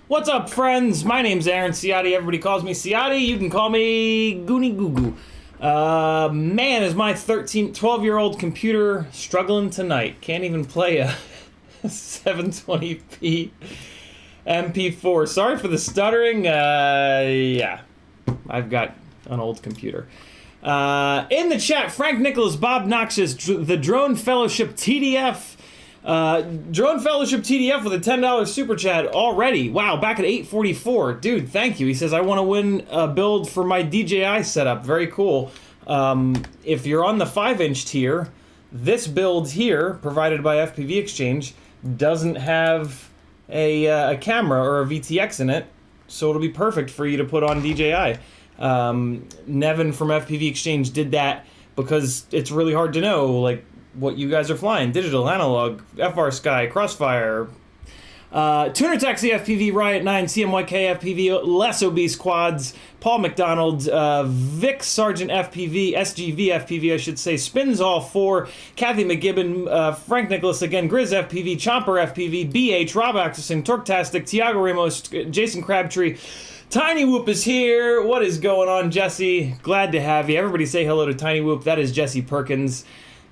What's up, friends? My name's Aaron Ciotti. Everybody calls me Ciotti. You can call me Goonie Goo Goo. Man, is my 12-year-old computer struggling tonight. Can't even play a 720p MP4. Sorry for the stuttering. Yeah, I've got an old computer. In the chat, Frank Nicholas, Bob Noxious, the Drone Fellowship TDF. Drone Fellowship TDF with a $10 super chat already. Wow, back at 8:44. Dude, thank you. He says, I want to win a build for my DJI setup. Very cool. If you're on the 5-inch tier, this build here, provided by FPV Exchange, doesn't have a camera or a VTX in it, so it'll be perfect for you to put on DJI. Nevin from FPV Exchange did that because it's really hard to know, like, what you guys are flying. Digital, analog, FR Sky, Crossfire, Tuner Taxi FPV, Riot 9, CMYK FPV, Less Obese Quads, Paul McDonald, Vic Sargent FPV, SGV FPV, I should say, Spins All 4, Kathy McGibbon, Frank Nicholas again, Grizz FPV, Chomper FPV, BH, Rob Axelson, Torktastic, Tiago Ramos, Jason Crabtree, Tiny Whoop is here. What is going on, Jesse? Glad to have you. Everybody say hello to Tiny Whoop. That is Jesse Perkins.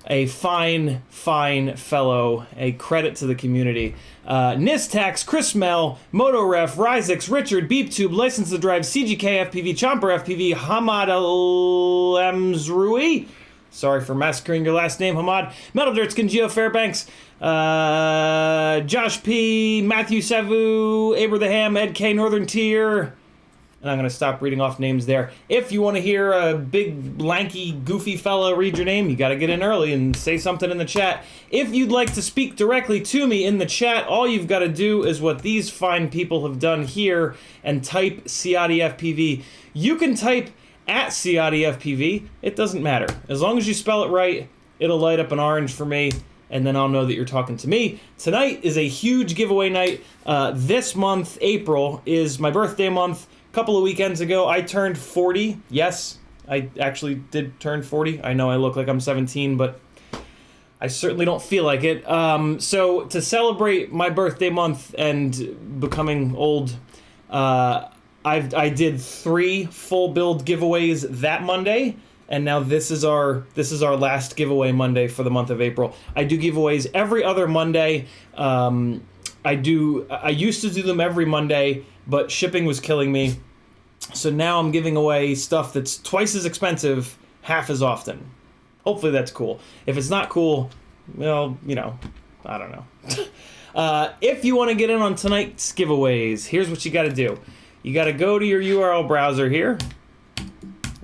A fine, fine fellow, a credit to the community. Nistax, Chris Mel, MotoRef, Ryzex, Richard, BeepTube, License to Drive, CGK FPV, Chomper FPV, Hamad Al-Amzrui, Sorry for massacring your last name, Hamad. Metal Dirtskin, Geo Fairbanks, Josh P, Matthew Savu, Abraham, Ed K, Northern Tier. And I'm going to stop reading off names there. If you want to hear a big, lanky, goofy fella read your name, you got to get in early and say something in the chat. If you'd like to speak directly to me in the chat, all you've got to do is what these fine people have done here and type CiottiFPV. You can type at CiottiFPV. It doesn't matter. As long as you spell it right, it'll light up an orange for me, and then I'll know that you're talking to me. Tonight is a huge giveaway night. This month, April, is my birthday month. A couple of weekends ago, I turned 40. Yes, I actually did turn 40. I know I look like I'm 17, but I certainly don't feel like it. So to celebrate my birthday month and becoming old, I did 3 full build giveaways that Monday, and now this is our last giveaway Monday for the month of April. I do giveaways every other Monday. I used to do them every Monday, but shipping was killing me. So now I'm giving away stuff that's twice as expensive, half as often. Hopefully that's cool. If it's not cool, well, you know, I don't know. If you want to get in on tonight's giveaways, here's what you got to do. You got to go to your URL browser here.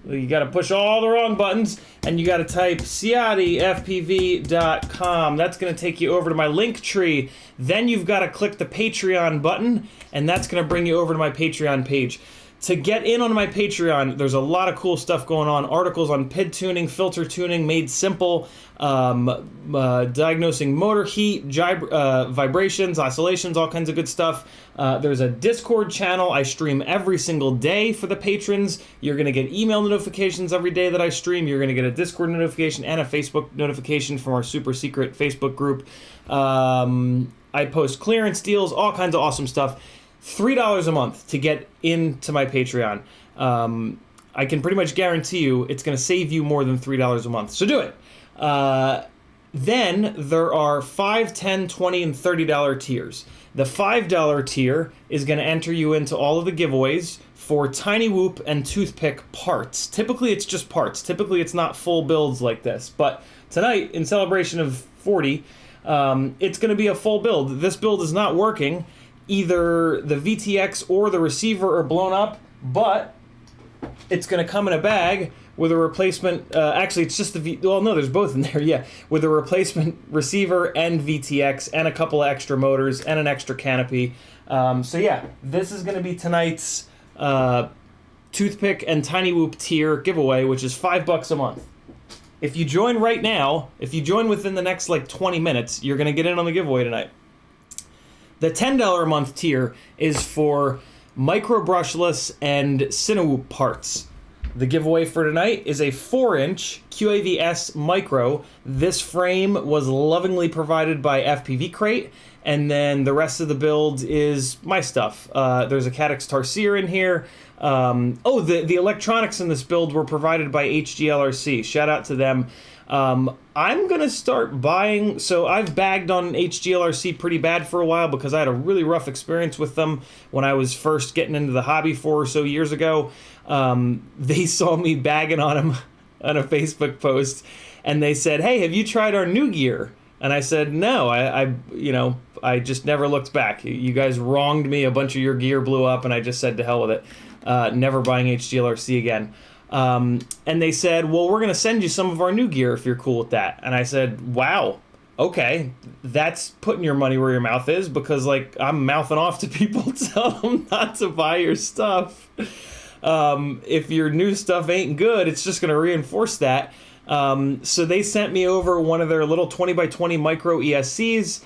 You got to push all the wrong buttons, and you got to type CiottiFPV.com. That's going to take you over to my link tree. Then you've got to click the Patreon button, and that's going to bring you over to my Patreon page. To get in on my Patreon, there's a lot of cool stuff going on. Articles on PID tuning, filter tuning made simple, diagnosing motor heat, vibrations, oscillations, all kinds of good stuff. There's a Discord channel. I stream every single day for the patrons. You're going to get email notifications every day that I stream. You're going to get a Discord notification and a Facebook notification from our super secret Facebook group. I post clearance deals, all kinds of awesome stuff. $3 a month to get into my Patreon. I can pretty much guarantee you it's going to save you more than $3 a month. So do it. Then there are $5, $10, $20, and $30 tiers. The $5 tier is going to enter you into all of the giveaways for Tiny Whoop and Toothpick parts. Typically it's just parts. Typically it's not full builds like this. But tonight, in celebration of 40, it's going to be a full build. This build is not working. Either the VTX or the receiver are blown up, but it's going to come in a bag with a replacement. Actually, it's just well, no, there's both in there, yeah. With a replacement receiver and VTX and a couple of extra motors and an extra canopy. So yeah, this is going to be tonight's Toothpick and Tiny Whoop tier giveaway, which is $5 a month. If you join right now, if you join within the next like 20 minutes, you're going to get in on the giveaway tonight. The $10 a month tier is for micro brushless and Cinewhoop parts. The giveaway for tonight is a 4-inch QAV-S micro. This frame was lovingly provided by FPV Crate, and then the rest of the build is my stuff. There's a Caddx Tarsier in here. The electronics in this build were provided by HGLRC. Shout out to them. I'm going to start buying, so I've bagged on HGLRC pretty bad for a while because I had a really rough experience with them when I was first getting into the hobby 4 or so years ago. They saw me bagging on them on a Facebook post, and they said, "Hey, have you tried our new gear?" And I said, "No, I just never looked back. You guys wronged me. A bunch of your gear blew up, and I just said to hell with it. Never buying HGLRC again." And they said, "Well, we're going to send you some of our new gear if you're cool with that." And I said, "Wow, okay, that's putting your money where your mouth is, because like I'm mouthing off to people, tell them not to buy your stuff. If your new stuff ain't good, it's just going to reinforce that." So they sent me over one of their little 20x20 micro ESCs,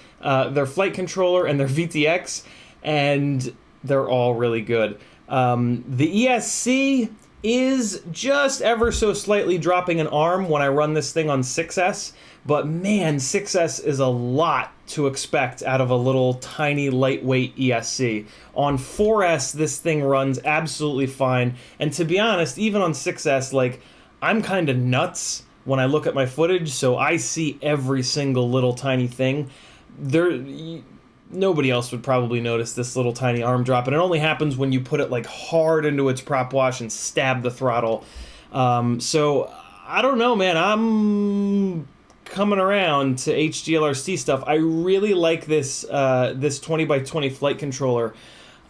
their flight controller, and their VTX, and they're all really good. The ESC is just ever so slightly dropping an arm when I run this thing on 6S, but man, 6S is a lot to expect out of a little tiny lightweight ESC. On 4S, this thing runs absolutely fine, and to be honest, even on 6S, like, I'm kind of nuts when I look at my footage, so I see every single little tiny thing. Nobody else would probably notice this little tiny arm drop, and it only happens when you put it like hard into its prop wash and stab the throttle. So I don't know, man. I'm coming around to HGLRC stuff. I really like this this 20x20 flight controller.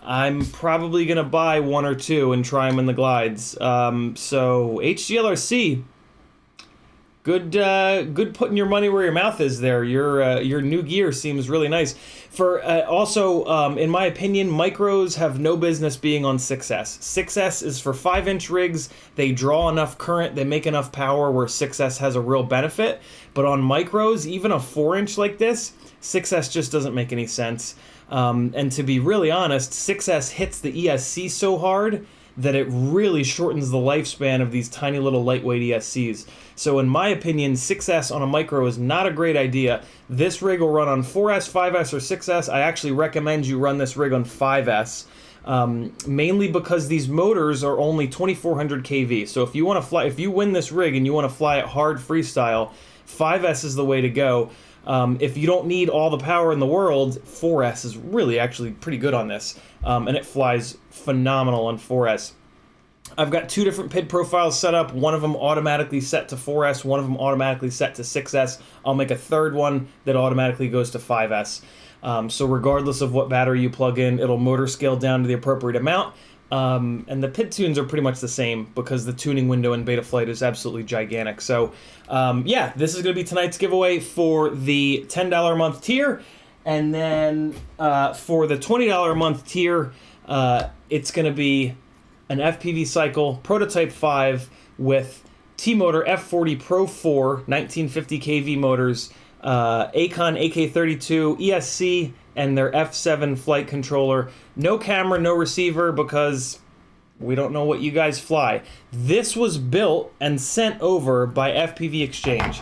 I'm probably gonna buy one or two and try them in the glides. So HGLRC, good putting your money where your mouth is there. Your new gear seems really nice. For also, in my opinion, micros have no business being on 6S. 6S is for 5-inch rigs. They draw enough current, they make enough power where 6S has a real benefit. But on micros, even a 4-inch like this, 6S just doesn't make any sense. And to be really honest, 6S hits the ESC so hard that it really shortens the lifespan of these tiny little lightweight ESCs. So in my opinion, 6S on a micro is not a great idea. This rig will run on 4S, 5S, or 6S. I actually recommend you run this rig on 5S, mainly because these motors are only 2400 kV. So if you want to fly, if you win this rig and you want to fly it hard freestyle, 5S is the way to go. If you don't need all the power in the world, 4S is really actually pretty good on this, and it flies phenomenal on 4S. I've got two different PID profiles set up, one of them automatically set to 4S, one of them automatically set to 6S. I'll make a third one that automatically goes to 5S. So regardless of what battery you plug in, it'll motor scale down to the appropriate amount. And the PID tunes are pretty much the same because the tuning window in Betaflight is absolutely gigantic. So yeah, this is going to be tonight's giveaway for the $10 a month tier. And then for the $20 a month tier, it's going to be an FPV Cycle Prototype 5 with T-Motor F40 Pro 4 1950 kV motors, Acon AK32 ESC, and their F7 flight controller. No camera, no receiver, because we don't know what you guys fly. This was built and sent over by FPV Exchange.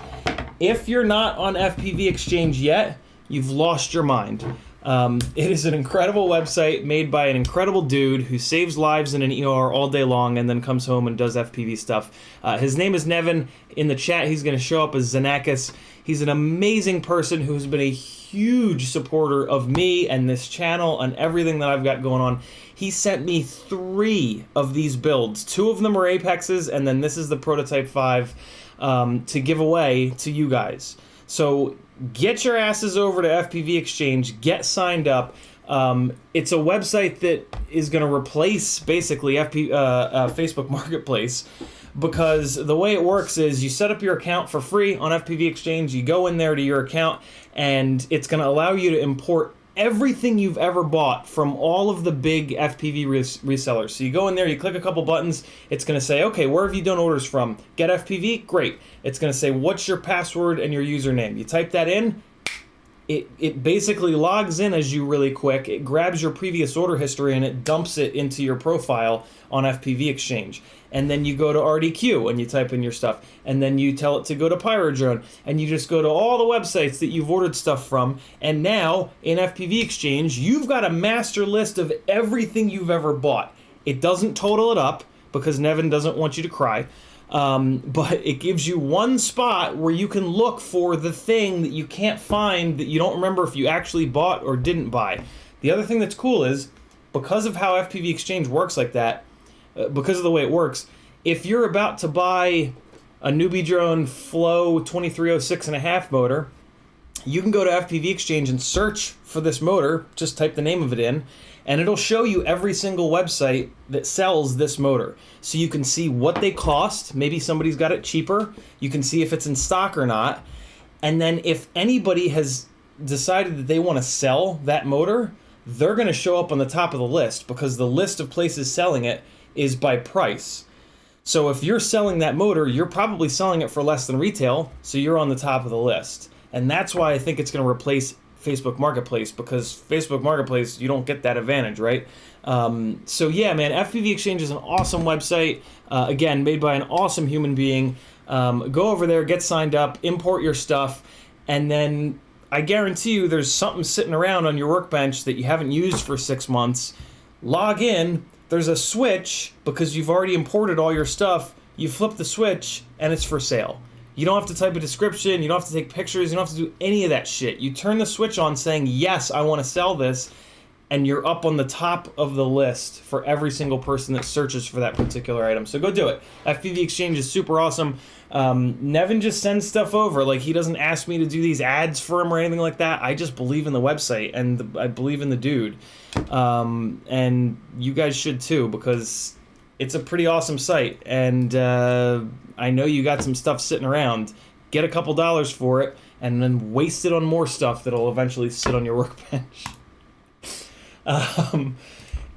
If you're not on FPV Exchange yet, you've lost your mind. It is an incredible website made by an incredible dude who saves lives in an ER all day long and then comes home and does FPV stuff. His name is Nevin. In the chat, he's going to show up as Xenakis. He's an amazing person who's been a huge supporter of me and this channel and everything that I've got going on. He sent me 3 of these builds. 2 of them are Apexes, and then this is the Prototype 5 to give away to you guys. So get your asses over to FPV Exchange, get signed up. It's a website that is going to replace basically Facebook Marketplace, because the way it works is you set up your account for free on FPV Exchange, you go in there to your account, and it's going to allow you to import everything you've ever bought from all of the big FPV resellers. So you go in there, you click a couple buttons, it's going to say, okay, where have you done orders from? Get FPV? Great. It's going to say, what's your password and your username? You type that in, it basically logs in as you really quick, it grabs your previous order history and it dumps it into your profile on FPV Exchange. And then you go to RDQ and you type in your stuff, and then you tell it to go to Pyrodrone, and you just go to all the websites that you've ordered stuff from, and now in FPV Exchange you've got a master list of everything you've ever bought. It doesn't total it up because Nevin doesn't want you to cry, but it gives you one spot where you can look for the thing that you can't find, that you don't remember if you actually bought or didn't buy. The other thing that's cool is, because of how FPV Exchange works like that, because of the way it works, if you're about to buy a Newbie Drone Flow 2306.5 motor, you can go to FPV Exchange and search for this motor, just type the name of it in, and it'll show you every single website that sells this motor. So you can see what they cost, maybe somebody's got it cheaper, you can see if it's in stock or not, and then if anybody has decided that they want to sell that motor, they're going to show up on the top of the list, because the list of places selling it is by price. So if you're selling that motor, you're probably selling it for less than retail, so you're on the top of the list. And that's why I think it's going to replace Facebook Marketplace, because Facebook Marketplace, you don't get that advantage, right? So yeah, man, FPV Exchange is an awesome website, again, made by an awesome human being. Go over there, get signed up, import your stuff, and then I guarantee you there's something sitting around on your workbench that you haven't used for 6 months. Log in, there's a switch, because you've already imported all your stuff, you flip the switch, and it's for sale. You don't have to type a description, you don't have to take pictures, you don't have to do any of that shit. You turn the switch on saying, yes, I want to sell this, and you're up on the top of the list for every single person that searches for that particular item. So go do it. FPV Exchange is super awesome. Nevin just sends stuff over. Like, he doesn't ask me to do these ads for him or anything like that. I just believe in the website, and I believe in the dude. And you guys should too, because it's a pretty awesome site. And I know you got some stuff sitting around. Get a couple dollars for it, and then waste it on more stuff that'll eventually sit on your workbench.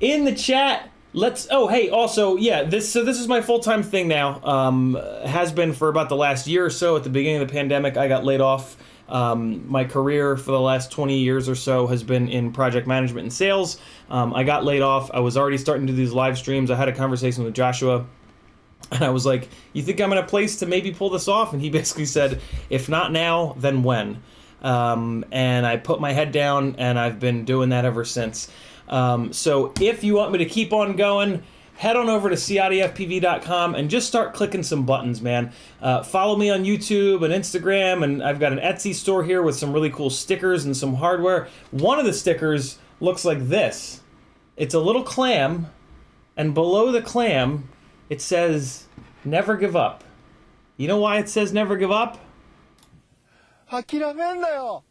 In the chat, this is my full-time thing now. Has been for about the last year or so. At the beginning of the pandemic, I got laid off. My career for the last 20 years or so has been in project management and sales. I got laid off. I was already starting to do these live streams. I had a conversation with Joshua, and I was like, you think I'm in a place to maybe pull this off? And he basically said, if not now, then when? And I put my head down, and I've been doing that ever since. So if you want me to keep on going, head on over to CiottiFPV.com and just start clicking some buttons, man. Follow me on YouTube and Instagram, and I've got an Etsy store here with some really cool stickers and some hardware. One of the stickers looks like this. It's a little clam, and below the clam, it says, never give up. You know why it says never give up? 諦めんなよ。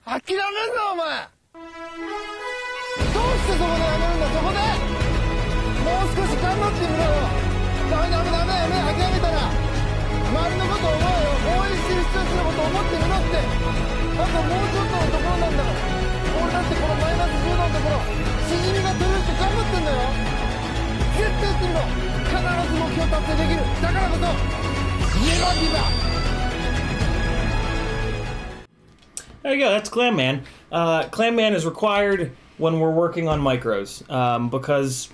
諦めんなお前。どうしてそこでやめるんだ、そこで。もう少し頑張ってみろよ。ダメダメダメ、諦めたら。周りのことを思うよ。応援してる人たちのことを思ってみろって。あともうちょっとのところなんだから。俺だってこのマイナス10度のところ、しじみが取れるって頑張ってんだよ。絶対やってみろ。必ず目標達成できる。だからこそ、ネバーギブアップ。 There you go, that's Clam Man. Clam Man is required when we're working on micros, because,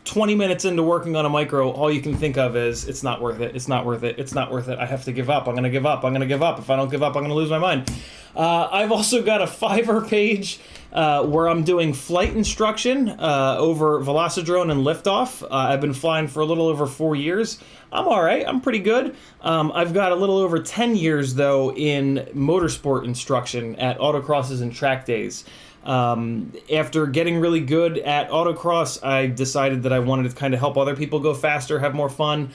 20 minutes into working on a micro, all you can think of is, it's not worth it, it's not worth it, it's not worth it, I have to give up, I'm gonna give up, I'm gonna give up, if I don't give up, I'm gonna lose my mind. I've also got a Fiverr page where I'm doing flight instruction over Velocidrone and liftoff. I've been flying for a little over 4 years. I'm alright, I'm pretty good. I've got a little over 10 years, though, in motorsport instruction at autocrosses and track days. After getting really good at autocross, I decided that I wanted to kind of help other people go faster, have more fun.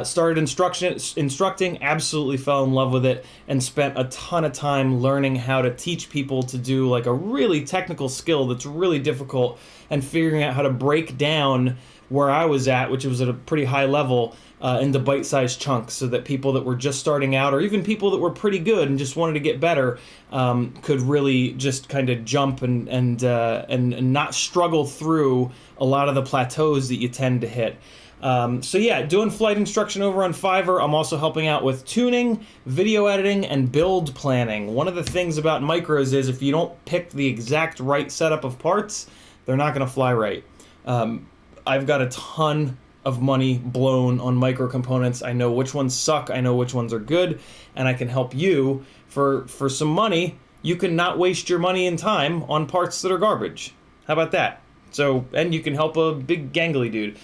Started instructing, absolutely fell in love with it, and spent a ton of time learning how to teach people to do like a really technical skill that's really difficult, and figuring out how to break down where I was at, which was at a pretty high level, into bite-sized chunks, so that people that were just starting out, or even people that were pretty good and just wanted to get better, could really just kind of jump and not struggle through a lot of the plateaus that you tend to hit. So yeah, doing flight instruction over on Fiverr. I'm also helping out with tuning, video editing, and build planning. One of the things about micros is if you don't pick the exact right setup of parts, they're not going to fly right. I've got a ton of money blown on micro components. I know which ones suck, I know which ones are good, and I can help you for some money. You can not waste your money and time on parts that are garbage. How about that? So, and you can help a big gangly dude.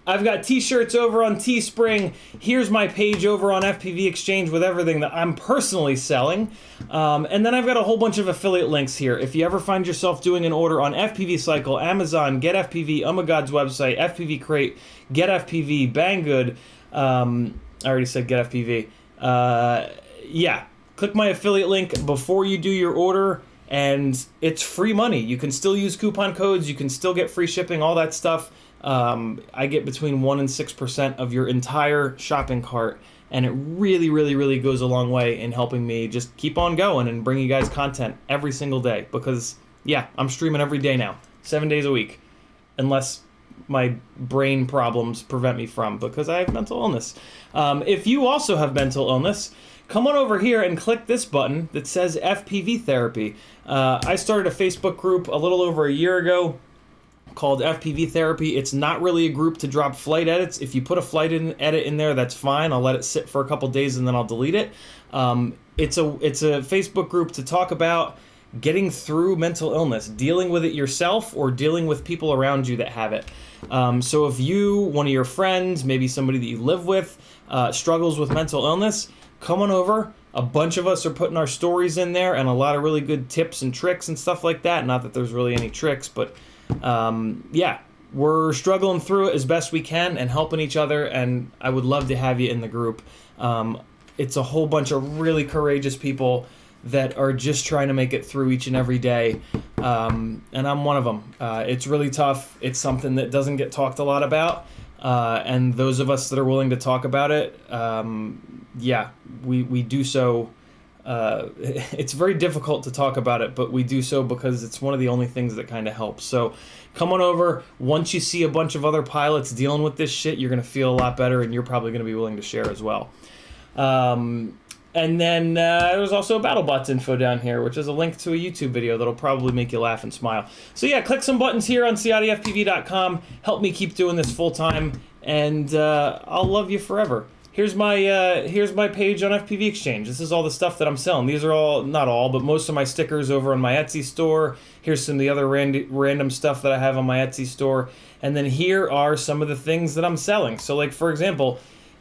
I've got t-shirts over on Teespring. Here's my page over on FPV Exchange with everything that I'm personally selling. And then I've got a whole bunch of affiliate links here. If you ever find yourself doing an order on FPV Cycle, Amazon, Get FPV, Oh My God's website, FPV Crate, Get FPV, Banggood, I already said Get FPV. Yeah, click my affiliate link before you do your order, and it's free money. You can still use coupon codes, you can still get free shipping, all that stuff. I get between 1% and 6% of your entire shopping cart, and it really, really, really goes a long way in helping me just keep on going and bring you guys content every single day, because, yeah, I'm streaming every day now, 7 days a week, unless my brain problems prevent me from, because I have mental illness. If you also have mental illness, come on over here and click this button that says FPV Therapy. I started a Facebook group a little over a year ago called FPV Therapy. It's not really a group to drop flight edits. If you put a flight edit in there, that's fine. I'll let it sit for a couple days and then I'll delete it. It's a Facebook group to talk about getting through mental illness, dealing with it yourself or dealing with people around you that have it. So if you, one of your friends, maybe somebody that you live with, struggles with mental illness, come on over. A bunch of us are putting our stories in there and a lot of really good tips and tricks and stuff like that. Not that there's really any tricks, but yeah, we're struggling through it as best we can and helping each other, and I would love to have you in the group. It's a whole bunch of really courageous people that are just trying to make it through each and every day, and I'm one of them. It's really tough. It's something that doesn't get talked a lot about, and those of us that are willing to talk about it, yeah, we do so. It's very difficult to talk about it, but we do so because it's one of the only things that kind of helps. So come on over. Once you see a bunch of other pilots dealing with this shit, you're going to feel a lot better, and you're probably going to be willing to share as well. And then there's also BattleBots info down here, which is a link to a YouTube video that'll probably make you laugh and smile. So yeah, click some buttons here on CiottiFPV.com. Help me keep doing this full time, and I'll love you forever. Here's my page on FPV Exchange. This is all the stuff that I'm selling. These are all, not all, but most of my stickers over on my Etsy store. Here's some of the other random stuff that I have on my Etsy store. And then here are some of the things that I'm selling. So like, for example,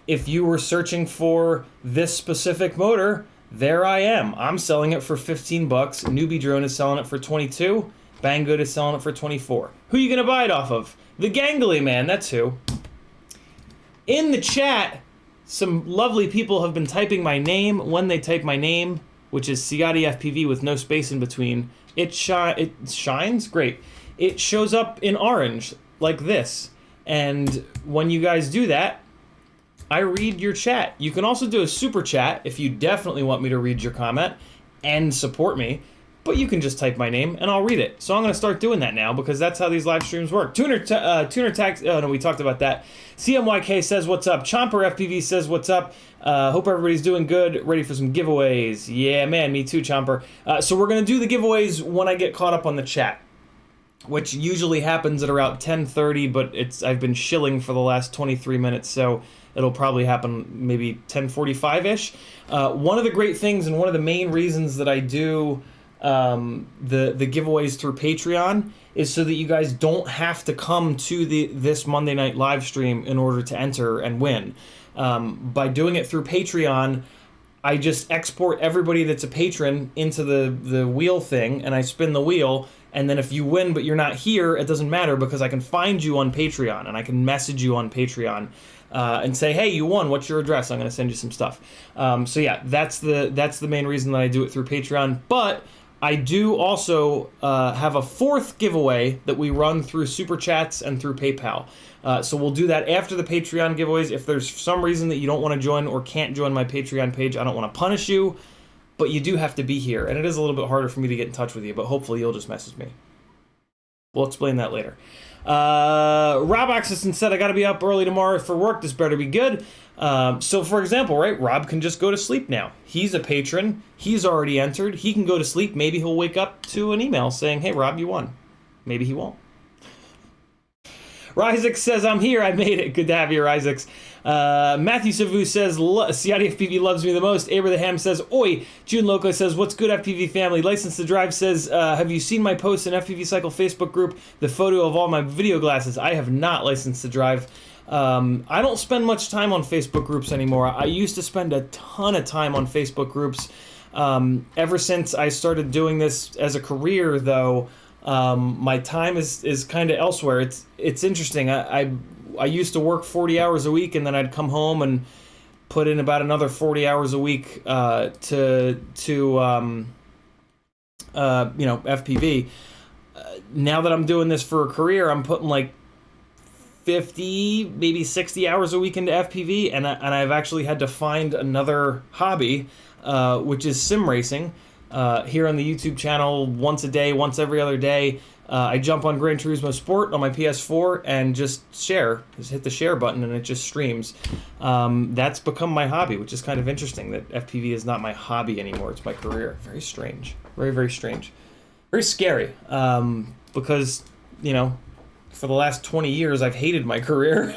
if you were searching for this specific motor, there I am. I'm selling it for 15 bucks. Newbie Drone is selling it for 22. Banggood is selling it for 24. Who are you gonna buy it off of? The Gangly Man, that's who. In the chat, some lovely people have been typing my name. When they type my name, which is CiottiFPV with no space in between, it shines? Great. It shows up in orange, like this. And when you guys do that, I read your chat. You can also do a super chat if you definitely want me to read your comment and support me, but you can just type my name and I'll read it. So I'm going to start doing that now because that's how these live streams work. Tuner Tax, oh no, we talked about that. CMYK says what's up. Chomper FPV says what's up. Hope everybody's doing good. Ready for some giveaways. Yeah, man, me too, Chomper. So we're going to do the giveaways when I get caught up on the chat, which usually happens at around 10:30, but I've been shilling for the last 23 minutes, so it'll probably happen maybe 10:45-ish. One of the great things and one of the main reasons that I do the giveaways through Patreon is so that you guys don't have to come to this Monday night live stream in order to enter and win. By doing it through Patreon, I just export everybody that's a patron into the wheel thing, and I spin the wheel, and then if you win but you're not here, it doesn't matter because I can find you on Patreon, and I can message you on Patreon and say, hey, you won, what's your address? I'm going to send you some stuff. So yeah, that's the main reason that I do it through Patreon, but I do also have a fourth giveaway that we run through Super Chats and through PayPal. So we'll do that after the Patreon giveaways. If there's some reason that you don't want to join or can't join my Patreon page, I don't want to punish you, but you do have to be here. And it is a little bit harder for me to get in touch with you, but hopefully you'll just message me. We'll explain that later. Rob Axelson said, I got to be up early tomorrow for work. This better be good. So for example, right, Rob can just go to sleep now. He's a patron. He's already entered. He can go to sleep. Maybe he'll wake up to an email saying, hey, Rob, you won. Maybe he won't. Ryzik says, I'm here. I made it. Good to have you, Ryzik. Matthew Savu says, CiottiFPV loves me the most. Abraham says, oi. June Loco says, what's good, FPV family? License to Drive says, have you seen my post in FPV Cycle Facebook group, the photo of all my video glasses? I have not licensed to drive. I don't spend much time on Facebook groups anymore. I used to spend a ton of time on Facebook groups. Ever since I started doing this as a career, though, my time is kind of elsewhere. It's interesting. I used to work 40 hours a week, and then I'd come home and put in about another 40 hours a week to FPV. Now that I'm doing this for a career, I'm putting like 50, maybe 60 hours a week into FPV, and I've actually had to find another hobby, which is sim racing. Here on the YouTube channel, once a day, once every other day, I jump on Gran Turismo Sport on my PS4 and just hit the share button and it just streams. That's become my hobby, which is kind of interesting that FPV is not my hobby anymore, it's my career. Very strange. Very, very strange. Very scary, because, for the last 20 years, I've hated my career.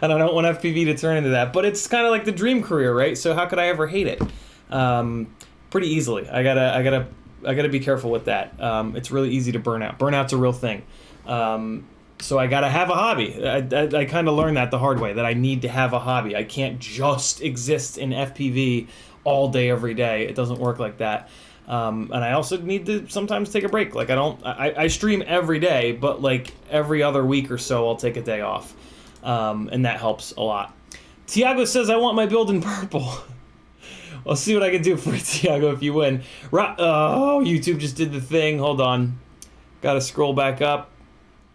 And I don't want FPV to turn into that. But it's kind of like the dream career, right? So how could I ever hate it? Pretty easily. I gotta be careful with that. It's really easy to burn out. Burnout's a real thing. So I gotta have a hobby. I kind of learned that the hard way, that I need to have a hobby. I can't just exist in FPV all day, every day. It doesn't work like that. And I also need to sometimes take a break. Like I stream every day, but like every other week or so, I'll take a day off. And that helps a lot. Tiago says, I want my build in purple. I'll see what I can do for Tiago if you win. Oh, YouTube just did the thing. Hold on. Gotta scroll back up.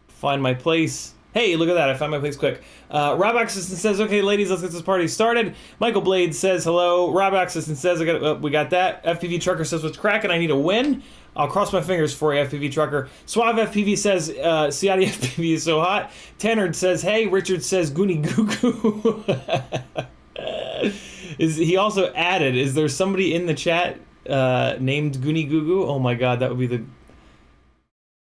Find my place. Hey, look at that. I found my place quick. Rob Axelson says, okay, ladies, let's get this party started. Michael Blade says, hello. Rob Axelson says, we got that. FPV Trucker says, what's cracking? I need a win. I'll cross my fingers for you, FPV Trucker. Suave FPV says, CiottiFPV is so hot. Tanner says, hey. Richard says, Goonie Goo Goo. He also added, is there somebody in the chat named Goonie Goo Goo? Oh my god, that would be the...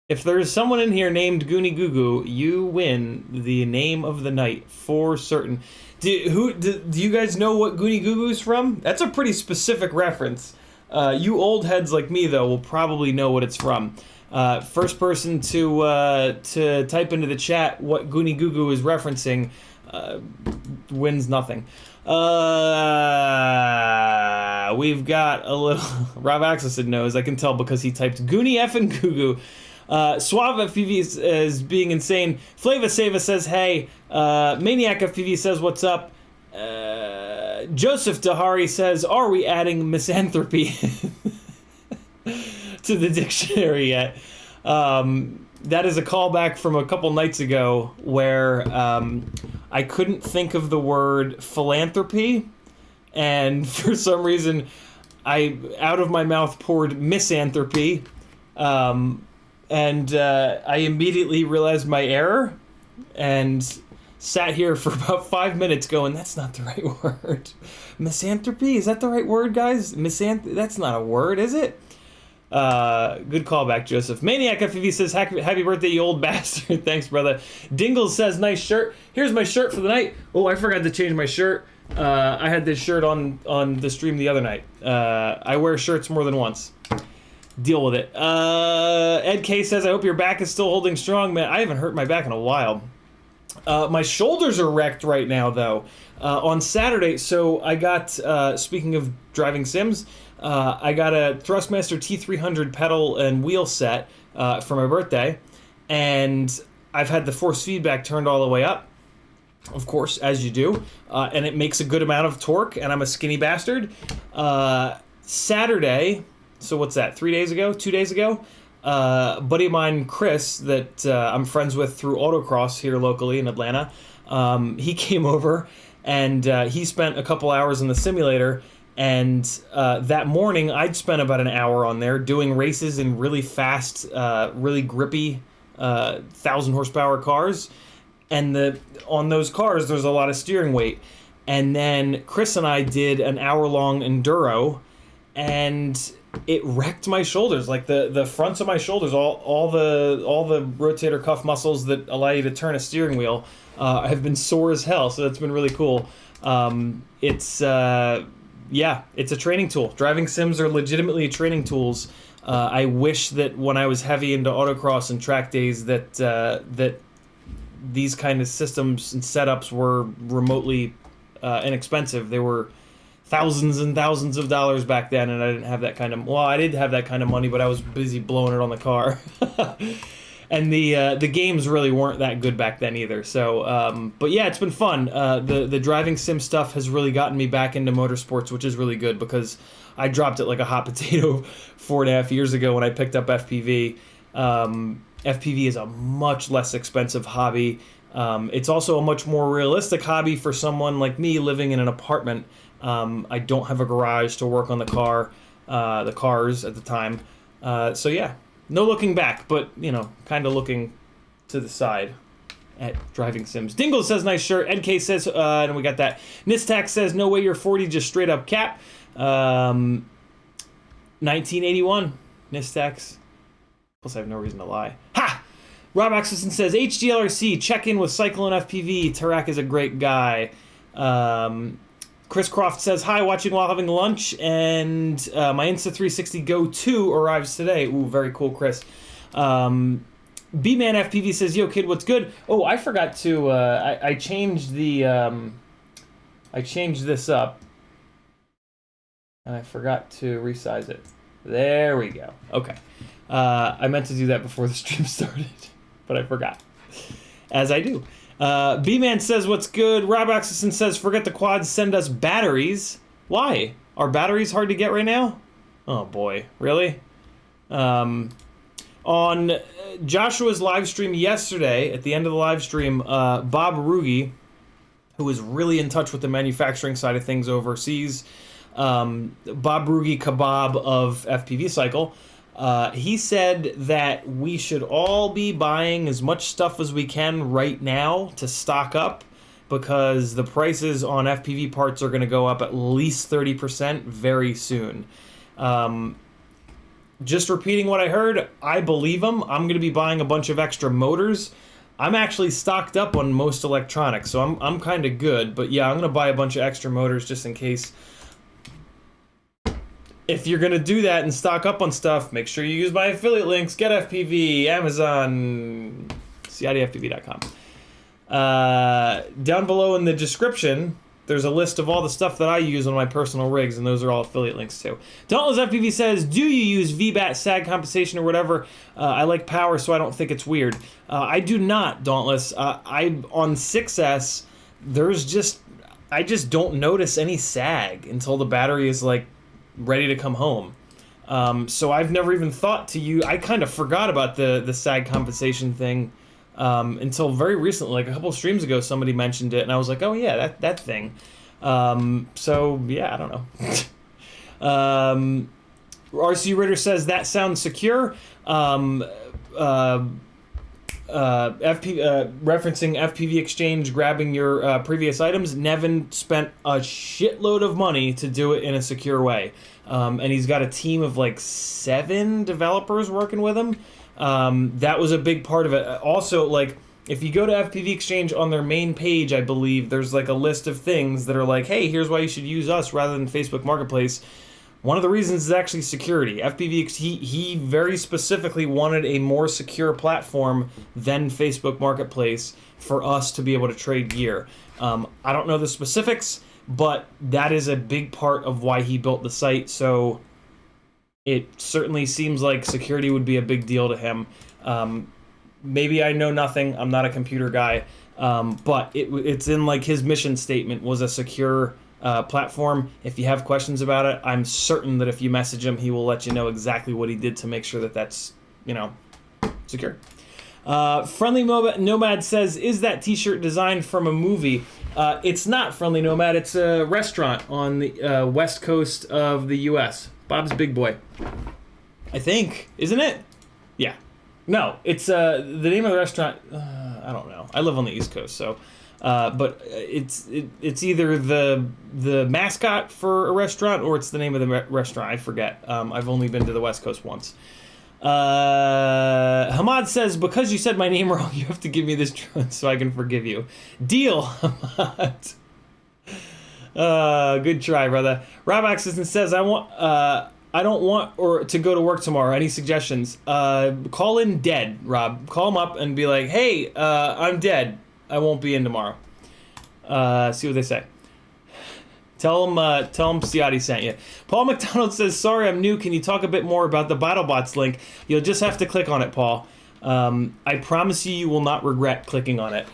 If there's someone in here named Goonie Goo Goo, you win the name of the night for certain. Do you guys know what Goonie Goo Goo's from? That's a pretty specific reference. You old heads like me, though, will probably know what it's from. First person to type into the chat what Goonie Goo Goo is referencing wins nothing. We've got a little... Rob Axelson knows, I can tell because he typed Goonie effing Goo Goo. Suave FPV is being insane. Flava Sava says, hey. Maniac FPV says, what's up? Joseph Dahari says, are we adding misanthropy to the dictionary yet? That is a callback from a couple nights ago where I couldn't think of the word philanthropy, and for some reason I out of my mouth poured misanthropy. And I immediately realized my error and sat here for about 5 minutes going, that's not the right word. Misanthropy? Is that the right word, guys? That's not a word, is it? Good callback, Joseph. Maniac FPV says, happy birthday, you old bastard. Thanks, brother. Dingles says, nice shirt. Here's my shirt for the night. Oh, I forgot to change my shirt. I had this shirt on the stream the other night. I wear shirts more than once. Deal with it. Ed K says, I hope your back is still holding strong, man. I haven't hurt my back in a while. My shoulders are wrecked right now, though. On Saturday, so I got, speaking of driving sims, I got a Thrustmaster T300 pedal and wheel set for my birthday, and I've had the force feedback turned all the way up, of course, as you do, and it makes a good amount of torque, and I'm a skinny bastard. Saturday... So what's that, 2 days ago? A buddy of mine, Chris, that I'm friends with through autocross here locally in Atlanta, he came over and he spent a couple hours in the simulator, and that morning I'd spent about an hour on there doing races in really fast, really grippy 1,000 horsepower cars, and on those cars there's a lot of steering weight. And then Chris and I did an hour-long enduro, and it wrecked my shoulders, like the fronts of my shoulders, all the rotator cuff muscles that allow you to turn a steering wheel have been sore as hell. So that's been really cool. It's a training tool. Driving sims are legitimately training tools. I wish that when I was heavy into autocross and track days that these kind of systems and setups were remotely inexpensive. They were thousands and thousands of dollars back then, and I didn't have that kind of... Well, I did have that kind of money, but I was busy blowing it on the car. And the games really weren't that good back then either. So, but yeah, it's been fun. The driving sim stuff has really gotten me back into motorsports, which is really good because I dropped it like a hot potato 4.5 years ago when I picked up FPV. FPV is a much less expensive hobby. It's also a much more realistic hobby for someone like me living in an apartment. I don't have a garage to work on the cars at the time. So yeah, no looking back, but, kind of looking to the side at driving sims. Dingle says, nice shirt. NK says, and we got that. Nistax says, no way you're 40, just straight up cap. 1981, Nistax. Plus I have no reason to lie. Ha! Rob Axelson says, HGLRC, check in with Cyclone FPV. Tarak is a great guy. Chris Croft says, hi, watching while having lunch, and my Insta360 Go 2 arrives today. Ooh, very cool, Chris. B-Man FPV says, yo, kid, what's good? Oh, I forgot to, I changed the, I changed this up. And I forgot to resize it. There we go. Okay. I meant to do that before the stream started, but I forgot. As I do. B-Man says, what's good? Rob Axelson says, forget the quads, send us batteries. Why? Are batteries hard to get right now? Oh boy, really? On Joshua's live stream yesterday, at the end of the live stream, Bob Rugi, who is really in touch with the manufacturing side of things overseas, Bob Rugi Kebab of FPV Cycle, he said that we should all be buying as much stuff as we can right now to stock up, because the prices on FPV parts are going to go up at least 30% very soon. Just repeating what I heard, I believe him. I'm going to be buying a bunch of extra motors. I'm actually stocked up on most electronics, so I'm kind of good. But yeah, I'm going to buy a bunch of extra motors just in case. If you're going to do that and stock up on stuff, make sure you use my affiliate links. Get FPV, Amazon, CiottiFPV.com. Down below in the description, there's a list of all the stuff that I use on my personal rigs, and those are all affiliate links too. Dauntless FPV says, do you use VBAT, SAG compensation, or whatever? I like power, so I don't think it's weird. I do not, Dauntless. On 6S, I just don't notice any SAG until the battery is like ready to come home. So I've never even thought to use. I kind of forgot about the SAG compensation thing. Until very recently, like a couple streams ago, somebody mentioned it, and I was like, oh yeah, that thing. So yeah, I don't know. RC Ritter says, that sounds secure. Referencing FPV Exchange, grabbing your previous items. Nevin spent a shitload of money to do it in a secure way. And he's got a team of like 7 developers working with him. That was a big part of it. Also, like, if you go to FPV Exchange on their main page, I believe, there's like a list of things that are like, hey, here's why you should use us rather than Facebook Marketplace. One of the reasons is actually security. FPV, he very specifically wanted a more secure platform than Facebook Marketplace for us to be able to trade gear. I don't know the specifics, but that is a big part of why he built the site, so it certainly seems like security would be a big deal to him. Maybe I know nothing. I'm not a computer guy. But it's in like his mission statement was a secure platform. If you have questions about it, I'm certain that if you message him, he will let you know exactly what he did to make sure that that's, secure. Friendly Nomad says, is that t-shirt designed from a movie? It's not, Friendly Nomad. It's a restaurant on the west coast of the U.S. Bob's Big Boy, I think, isn't it? Yeah. No, it's the name of the restaurant. I don't know. I live on the East Coast, so, but it's either the mascot for a restaurant or it's the name of the restaurant. I forget. I've only been to the West Coast once. Hamad says, because you said my name wrong, you have to give me this drone so I can forgive you. Deal, Hamad. Good try, brother. Rob Axelson says, I don't want to go to work tomorrow. Any suggestions? Call in dead, Rob. Call him up and be like, hey, I'm dead. I won't be in tomorrow. See what they say. Tell him Ciotti sent you. Paul McDonald says, sorry, I'm new. Can you talk a bit more about the BattleBots link? You'll just have to click on it, Paul. I promise you will not regret clicking on it.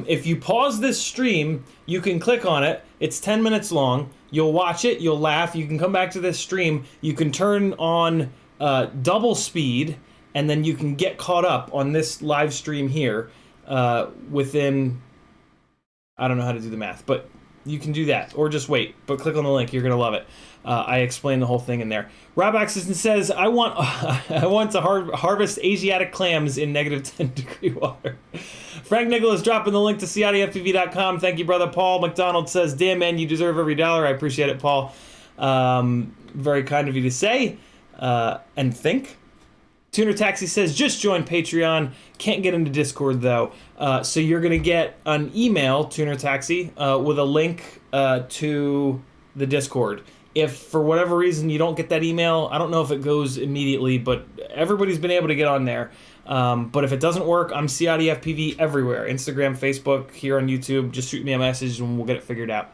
If you pause this stream, you can click on it. It's 10 minutes long. You'll watch it. You'll laugh. You can come back to this stream. You can turn on double speed, and then you can get caught up on this live stream here within, I don't know how to do the math, but you can do that. Or just wait. But click on the link. You're going to love it. I explain the whole thing in there. Rob Axelson says, I want to harvest Asiatic clams in negative 10 degree water. Frank Nicholas dropping the link to CiottiFPV.com. Thank you, brother. Paul McDonald says, damn, man, you deserve every dollar. I appreciate it, Paul. Very kind of you to say and think. Tuner Taxi says, just join Patreon. Can't get into Discord, though. So you're going to get an email, Tuner Taxi, with a link to the Discord. If for whatever reason you don't get that email, I don't know if it goes immediately, but everybody's been able to get on there. But if it doesn't work, I'm CiottiFPV everywhere. Instagram, Facebook, here on YouTube. Just shoot me a message and we'll get it figured out.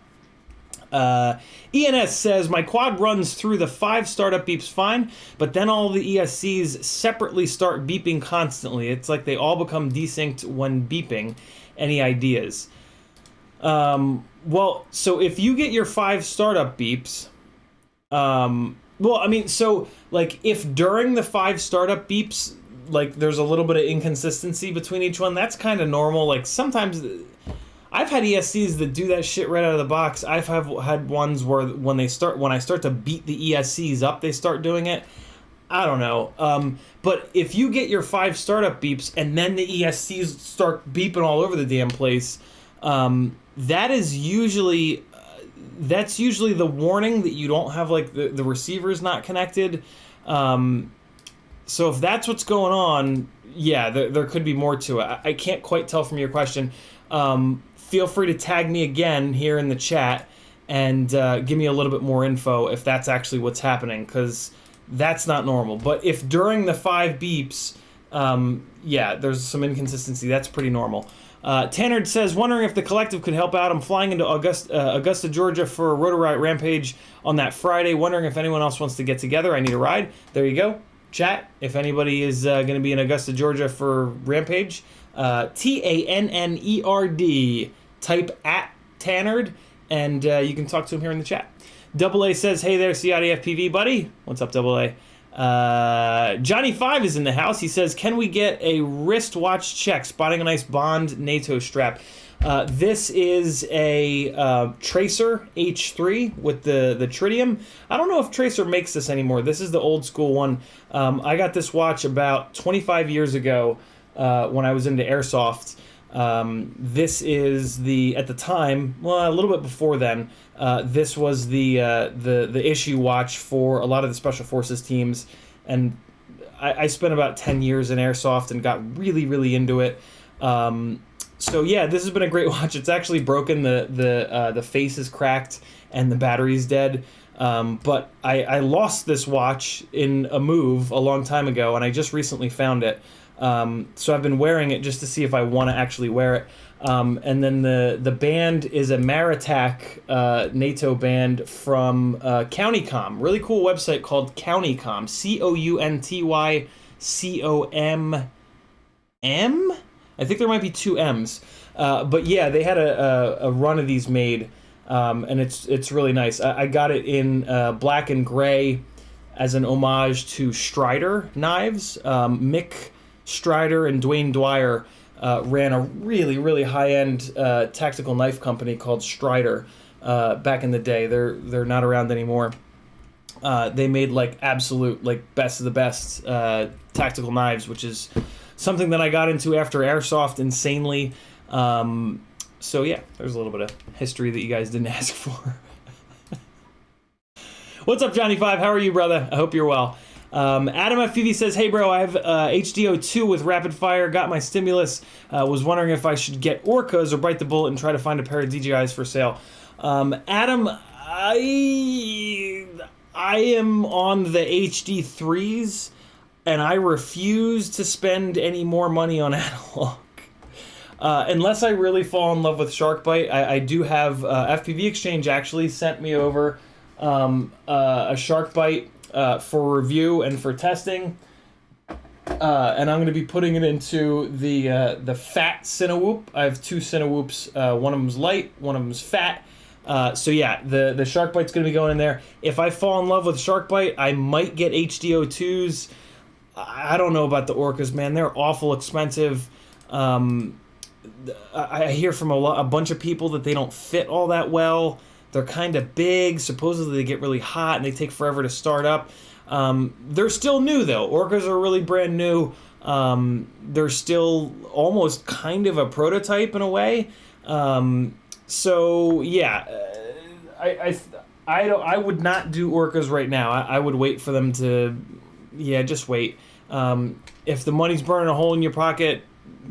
ENS says, my quad runs through the 5 startup beeps fine, but then all the ESCs separately start beeping constantly. It's like they all become desynced when beeping. Any ideas? Well, so if you get your 5 startup beeps, well, I mean, so, like, if during the 5 startup beeps, like, there's a little bit of inconsistency between each one, that's kind of normal. Like, sometimes I've had ESCs that do that shit right out of the box. I've had ones where when I start to beat the ESCs up, they start doing it. I don't know. But if you get your 5 startup beeps and then the ESCs start beeping all over the damn place, that's usually the warning that you don't have, like, the receiver's not connected. So if that's what's going on, yeah, there could be more to it. I can't quite tell from your question. Feel free to tag me again here in the chat and give me a little bit more info if that's actually what's happening, because that's not normal. But if during the 5 beeps, yeah, there's some inconsistency, that's pretty normal. Tanner says, wondering if the collective could help out. I'm flying into Augusta, Georgia for a Rotor Riot Rampage on that Friday. Wondering if anyone else wants to get together. I need a ride. There you go. Chat, if anybody is going to be in Augusta, Georgia for Rampage, TANNERD, type @Tannerd, and you can talk to him here in the chat. Double A says, hey there, CiottiFPV buddy. What's up, Double A? Johnny 5 is in the house. He says, can we get a wristwatch check? Spotting a nice Bond NATO strap. This is a Tracer H3 with the tritium. I don't know if Tracer makes this anymore. This is the old school one. I got this watch about 25 years ago when I was into airsoft. This is at the time, well, a little bit before then, this was the issue watch for a lot of the Special Forces teams, and I spent about 10 years in airsoft and got really, really into it. So yeah, this has been a great watch. It's actually broken, the face is cracked and the battery's dead. But I lost this watch in a move a long time ago, and I just recently found it. So I've been wearing it just to see if I want to actually wear it. And then the band is a Maritac NATO band from CountyCom. Really cool website called CountyCom. CountyCom. I think there might be 2 M's. But yeah, they had a run of these made, and it's really nice. I got it in black and gray as an homage to Strider knives. Mick Strider and Dwayne Dwyer ran a really, really high-end tactical knife company called Strider back in the day. They're not around anymore. They made, like, absolute, like, best of the best tactical knives, which is something that I got into after airsoft insanely. So yeah, there's a little bit of history that you guys didn't ask for. What's up, Johnny 5? How are you, brother? I hope you're well. Adam FPV says, hey bro, I have HDO2 with rapid fire, got my stimulus, was wondering if I should get orcas or bite the bullet and try to find a pair of DJIs for sale. Adam, I am on the HD3s, and I refuse to spend any more money on analog. Unless I really fall in love with Sharkbite. I do have, FPV Exchange actually sent me over a Sharkbite for review and for testing. And I'm going to be putting it into the fat Cinewhoop. I have 2 Cinewhoops. One of them's light, one of them's fat. So yeah, the Sharkbite's going to be going in there. If I fall in love with Sharkbite, I might get HDO2s. I don't know about the orcas, man. They're awful expensive. I hear from a bunch of people that they don't fit all that well. They're kind of big. Supposedly they get really hot and they take forever to start up. They're still new though. Orcas are really brand new. They're still almost kind of a prototype in a way. So yeah, I would not do orcas right now. I would wait for them to, yeah, just wait. If the money's burning a hole in your pocket,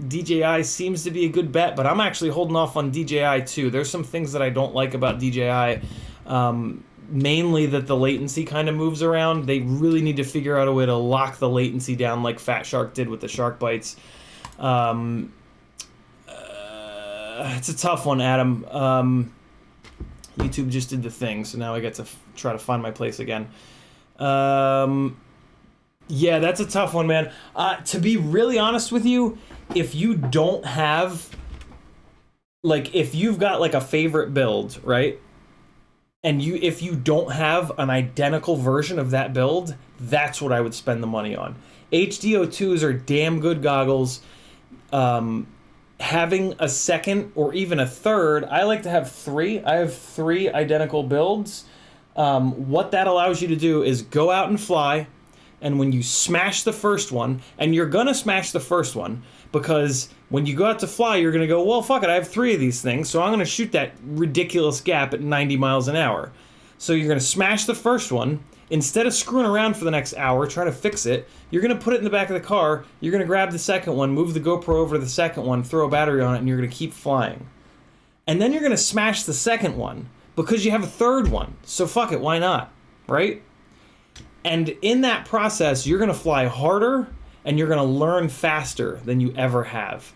DJI seems to be a good bet, but I'm actually holding off on DJI too. There's some things that I don't like about DJI. mainly that the latency kind of moves around. They really need to figure out a way to lock the latency down like Fat Shark did with the shark bites. It's a tough one, Adam. YouTube just did the thing, so now I get to try to find my place again. Yeah, that's a tough one, man. To be really honest with you, if you don't have, like, if you've got like a favorite build, right? And if you don't have an identical version of that build, that's what I would spend the money on. HDO2s are damn good goggles. Having a second or even a third, I like to have three. I have 3 identical builds. What that allows you to do is go out and fly, and when you smash the first one, and you're gonna smash the first one, because when you go out to fly, you're gonna go, well, fuck it, I have 3 of these things, so I'm gonna shoot that ridiculous gap at 90 miles an hour. So you're gonna smash the first one. Instead of screwing around for the next hour trying to fix it, you're going to put it in the back of the car, you're going to grab the second one, move the GoPro over to the second one, throw a battery on it, and you're going to keep flying. And then you're going to smash the second one, because you have a third one. So fuck it, why not? Right? And in that process, you're going to fly harder, and you're going to learn faster than you ever have.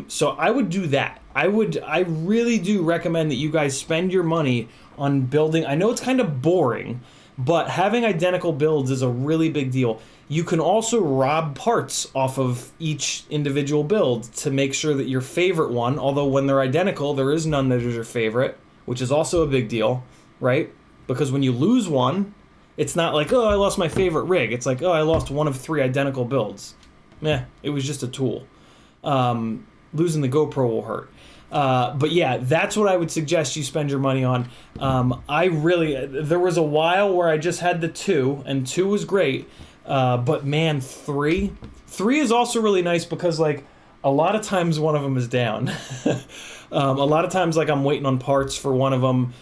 So I would do that. I really do recommend that you guys spend your money on building. I know it's kind of boring, but having identical builds is a really big deal. You can also rob parts off of each individual build to make sure that your favorite one, although when they're identical, there is none that is your favorite, which is also a big deal, right? Because when you lose one, it's not like, oh, I lost my favorite rig. It's like, oh, I lost one of 3 identical builds. Meh, it was just a tool. Losing the GoPro will hurt. But yeah, that's what I would suggest you spend your money on. There was a while where I just had the 2, and 2 was great. But man, 3 is also really nice because, like, a lot of times one of them is down. A lot of times, like, I'm waiting on parts for one of them.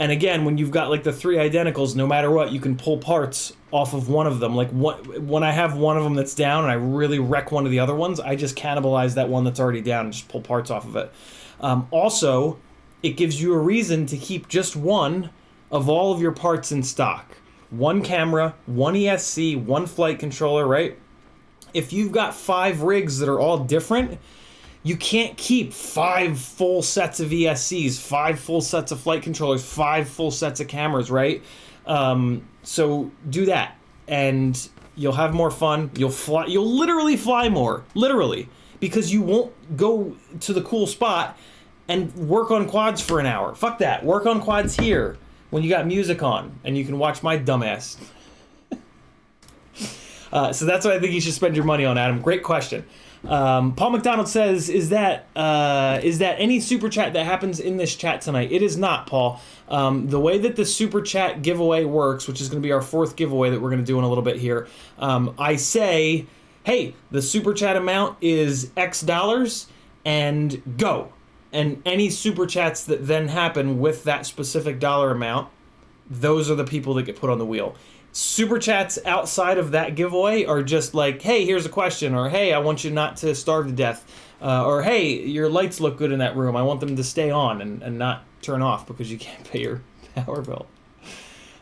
And again, when you've got like the 3 identicals, no matter what, you can pull parts off of one of them. Like when I have one of them that's down and I really wreck one of the other ones, I just cannibalize that one that's already down and just pull parts off of it. Also, it gives you a reason to keep just one of all of your parts in stock. 1 camera, 1 ESC, 1 flight controller, right? If you've got 5 rigs that are all different, you can't keep 5 full sets of ESCs, 5 full sets of flight controllers, 5 full sets of cameras, right? So do that, and you'll have more fun. You'll fly. You'll literally fly more, literally, because you won't go to the cool spot and work on quads for an hour. Fuck that. Work on quads here when you got music on, and you can watch my dumbass. So that's what I think you should spend your money on, Adam. Great question. Paul McDonald says, is that any super chat that happens in this chat tonight? It is not, Paul. The way that the super chat giveaway works, which is going to be our 4th giveaway that we're going to do in a little bit here, I say, hey, the super chat amount is X dollars, and go. And any super chats that then happen with that specific dollar amount, those are the people that get put on the wheel. Super chats outside of that giveaway are just like, hey, here's a question, or hey, I want you not to starve to death, or hey, your lights look good in that room, I want them to stay on and not turn off because you can't pay your power bill.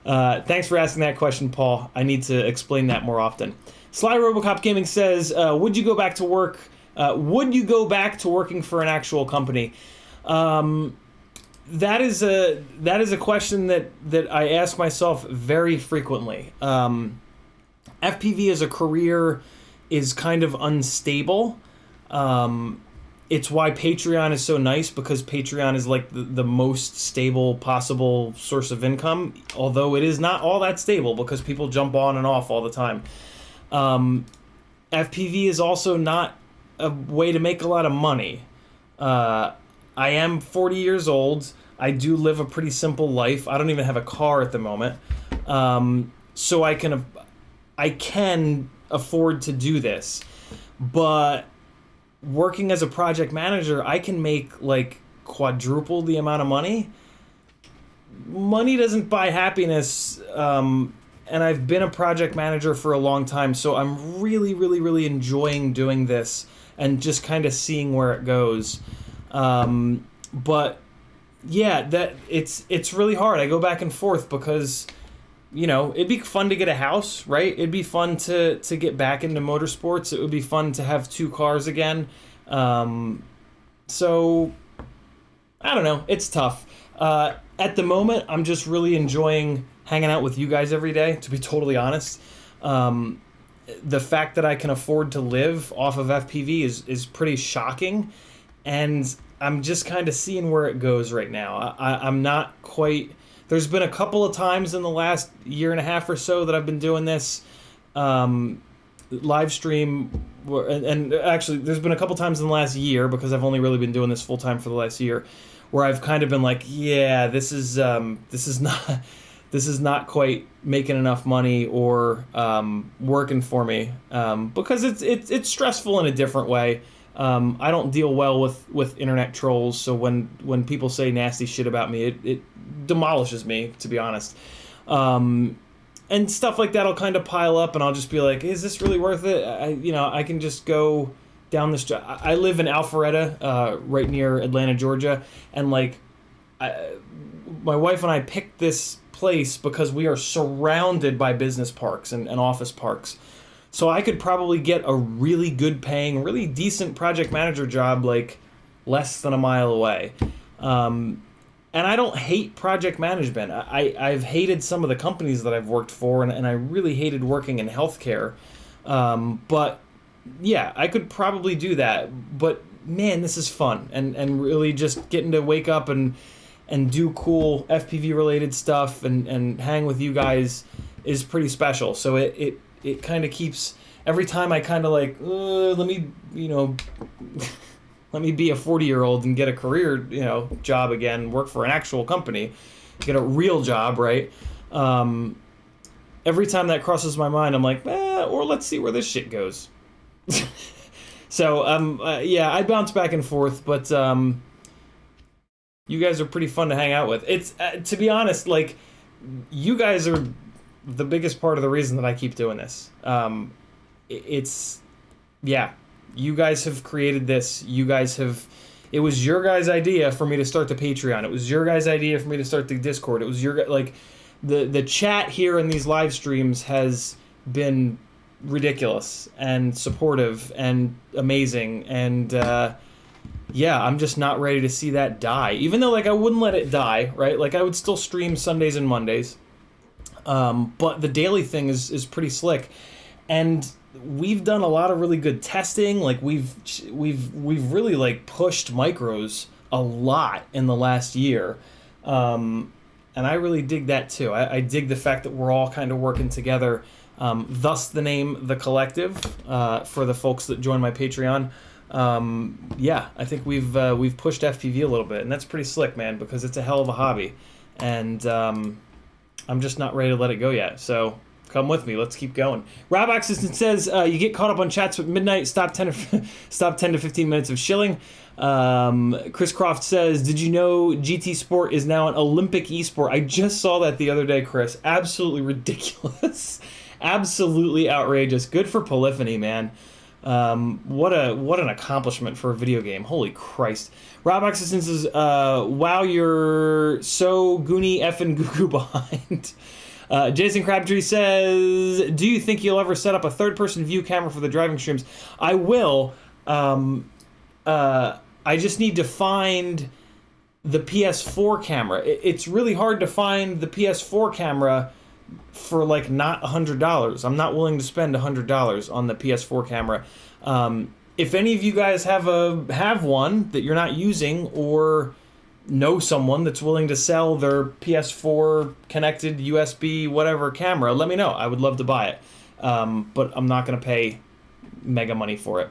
Thanks for asking that question, Paul. I need to explain that more often. Sly Robocop Gaming says, would you go back to work? Would you go back to working for an actual company? That is a question that I ask myself very frequently. FPV as a career is kind of unstable. It's why Patreon is so nice, because Patreon is like the most stable possible source of income, although it is not all that stable because people jump on and off all the time. FPV is also not a way to make a lot of money. I am 40 years old. I do live a pretty simple life. I don't even have a car at the moment. So I can afford to do this. But working as a project manager, I can make like quadruple the amount of money. Money doesn't buy happiness. And I've been a project manager for a long time, so I'm really, really, really enjoying doing this and just kind of seeing where it goes. But yeah, that it's really hard. I go back and forth because, you know, it'd be fun to get a house, right? It'd be fun to get back into motorsports. It would be fun to have 2 cars again. So, I don't know. It's tough. At the moment, I'm just really enjoying hanging out with you guys every day, to be totally honest. The fact that I can afford to live off of FPV is pretty shocking, and I'm just kind of seeing where it goes right now. I'm not quite... There's been a couple of times in the last year and a half or so that I've been doing this live stream, and actually there's been a couple times in the last year, because I've only really been doing this full time for the last year, where I've kind of been like, yeah, this is not quite making enough money or working for me, because it's stressful in a different way. I don't deal well with internet trolls, so when people say nasty shit about me, it demolishes me, to be honest. And stuff like that'll kind of pile up, and I'll just be like, is this really worth it? I can just go down this... I live in Alpharetta, right near Atlanta, Georgia, and like, my wife and I picked this place because we are surrounded by business parks and office parks. So I could probably get a really good paying, really decent project manager job like less than a mile away. And I don't hate project management. I've hated some of the companies that I've worked for, and I really hated working in healthcare. But yeah, I could probably do that. But man, this is fun. And really just getting to wake up and do cool FPV related stuff and hang with you guys is pretty special. So it kind of keeps, every time I kind of like, let me be a 40-year-old and get a career, job again, work for an actual company, get a real job, right? Every time that crosses my mind, I'm like, or let's see where this shit goes. So, yeah, I bounce back and forth, but you guys are pretty fun to hang out with. It's, to be honest, like, you guys are the biggest part of the reason that I keep doing this. Yeah, you guys have created this. It was your guys' idea for me to start the Patreon. It was your guys' idea for me to start the Discord. It was the chat here in these live streams has been ridiculous and supportive and amazing. And, yeah, I'm just not ready to see that die. Even though, like, I wouldn't let it die, right? Like, I would still stream Sundays and Mondays. But the daily thing is pretty slick. And we've done a lot of really good testing. Like, we've really, like, pushed micros a lot in the last year. And I really dig that, too. I dig the fact that we're all kind of working together. Thus the name The Collective, for the folks that join my Patreon. Yeah, I think we've pushed FPV a little bit, and that's pretty slick, man, because it's a hell of a hobby, and I'm just not ready to let it go yet. So come with me, let's keep going. Rob Oxiston says you get caught up on chats at midnight. Stop 10 to 15 minutes of shilling. Chris Croft says, did you know GT Sport is now an Olympic esport? I just saw that the other day, Chris. Absolutely ridiculous. Absolutely outrageous. Good for Polyphony, man. What an accomplishment for a video game. Holy Christ. Rob Oxison says, wow, you're so goony effing goo behind. Jason Crabtree says, do you think you'll ever set up a third-person view camera for the driving streams? I will. I just need to find the PS4 camera. It's really hard to find the PS4 camera for like not $100. I'm not willing to spend $100 on the PS4 camera. If any of you guys have one that you're not using, or know someone that's willing to sell their PS4 connected USB whatever camera, let me know. I would love to buy it, but I'm not going to pay mega money for it.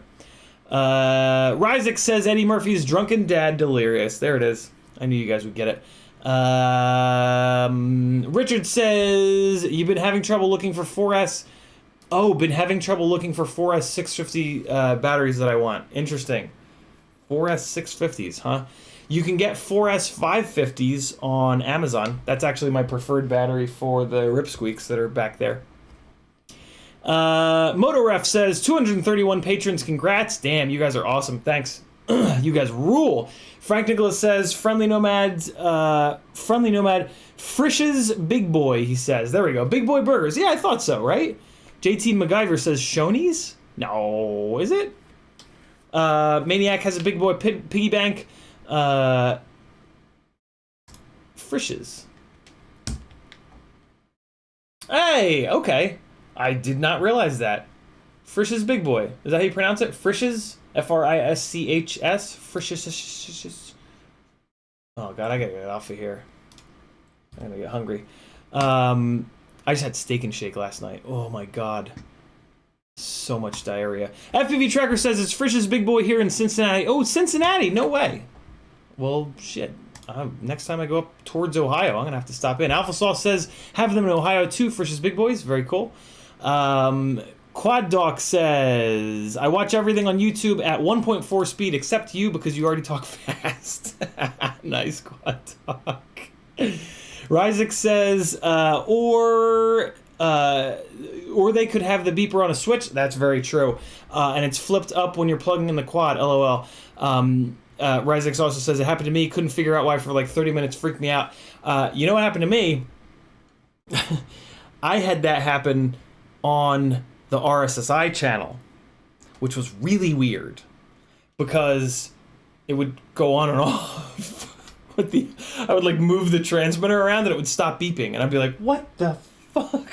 Ryzik says Eddie Murphy's Drunken Dad Delirious. There it is. I knew you guys would get it. Richard says, you've been having trouble looking for 4S. Oh, been having trouble looking for 4S 650 batteries that I want. Interesting. 4S 650s, huh? You can get 4S 550s on Amazon. That's actually my preferred battery for the Ripsqueaks that are back there. MotoRef says, 231 patrons, congrats. Damn, you guys are awesome. Thanks. You guys rule. Frank Nicholas says, Friendly Nomad, Frisch's Big Boy, he says. There we go. Big Boy Burgers. Yeah, I thought so, right? JT MacGyver says, Shoney's? No, is it? Maniac has a Big Boy Piggy Bank. Frisch's. Hey, okay. I did not realize that. Frisch's Big Boy. Is that how you pronounce it? Frisch's? Frischs? Frisch's? Oh, God, I gotta get off of here. I'm gonna get hungry. I just had Steak and Shake last night. Oh, my God. So much diarrhea. FPV Tracker says it's Frisch's Big Boy here in Cincinnati. Oh, Cincinnati! No way. Well, shit. Next time I go up towards Ohio, I'm going to have to stop in. Alpha Sauce says, have them in Ohio too, Frisch's Big Boys. Very cool. Quad Doc says, I watch everything on YouTube at 1.4 speed except you because you already talk fast. Nice, Quad Doc. Ryzik says, or they could have the beeper on a switch. That's very true. And it's flipped up when you're plugging in the quad, LOL. Ryzik also says, it happened to me. Couldn't figure out why for like 30 minutes. Freaked me out. You know what happened to me? I had that happen on the RSSI channel, which was really weird because it would go on and off. I would like move the transmitter around and it would stop beeping, and I'd be like, what the fuck?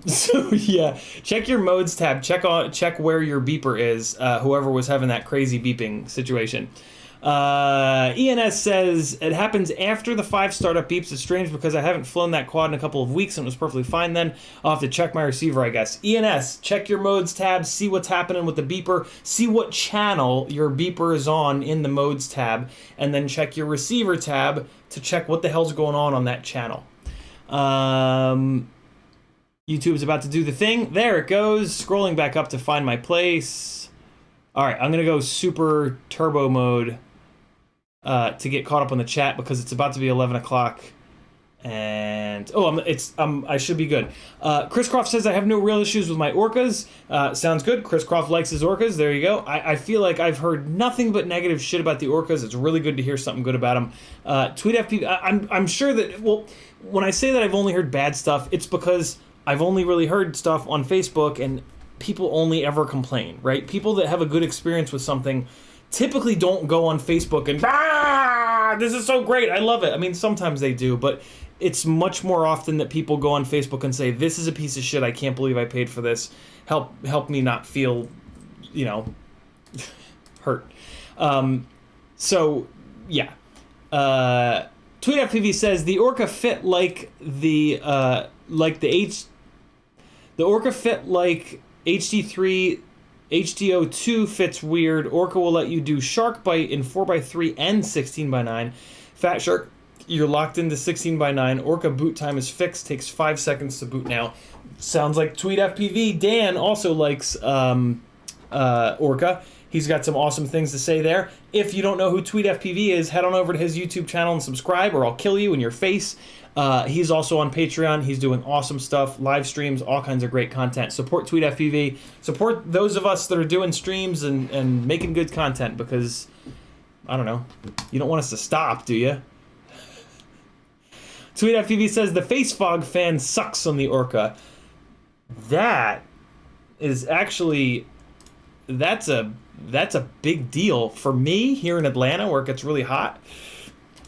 So yeah, check your modes tab, check where your beeper is, whoever was having that crazy beeping situation. ENS says, it happens after the 5 startup beeps. It's strange because I haven't flown that quad in a couple of weeks and it was perfectly fine then. I'll have to check my receiver, I guess. ENS, check your modes tab, see what's happening with the beeper, see what channel your beeper is on in the modes tab, and then check your receiver tab to check what the hell's going on that channel. YouTube's about to do the thing. There it goes. Scrolling back up to find my place. All right, I'm going to go super turbo mode to get caught up on the chat because it's about to be 11 o'clock. And, I should be good. Chris Croft says, I have no real issues with my orcas. Sounds good. Chris Croft likes his orcas. There you go. I feel like I've heard nothing but negative shit about the orcas. It's really good to hear something good about them. TweetFPV, I'm sure that, well, when I say that I've only heard bad stuff, it's because I've only really heard stuff on Facebook and people only ever complain, right? People that have a good experience with something typically don't go on Facebook and, this is so great, I love it. I mean, sometimes they do, but it's much more often that people go on Facebook and say, this is a piece of shit, I can't believe I paid for this. Help me not feel, hurt. So, yeah. TweetFPV says, the Orca fit like the Orca fit like HD3, HDO2 fits weird. Orca will let you do Shark Bite in 4x3 and 16x9. Fat Shark, you're locked into 16x9. Orca boot time is fixed, takes 5 seconds to boot now. Sounds like TweetFPV. Dan also likes Orca. He's got some awesome things to say there. If you don't know who TweetFPV is, head on over to his YouTube channel and subscribe, or I'll kill you in your face. He's also on Patreon. He's doing awesome stuff, live streams, all kinds of great content. Support TweetFPV. Support those of us that are doing streams and making good content because, I don't know, you don't want us to stop, do you? TweetFPV says, the face fog fan sucks on the Orca. That is actually, that's a big deal for me here in Atlanta where it gets really hot.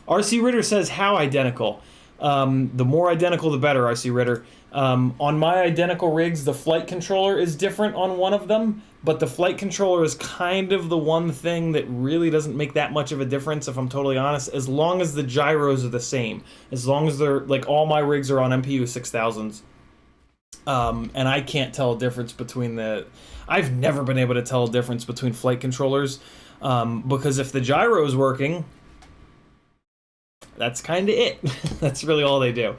RC Ritter says, how identical? The more identical, the better, RC Ritter. On my identical rigs, the flight controller is different on one of them, but the flight controller is kind of the one thing that really doesn't make that much of a difference, if I'm totally honest, as long as the gyros are the same. As long as they're, like, all my rigs are on MPU 6000s. And I can't tell a difference between I've never been able to tell a difference between flight controllers, because if the gyro is working, that's kind of it. That's really all they do.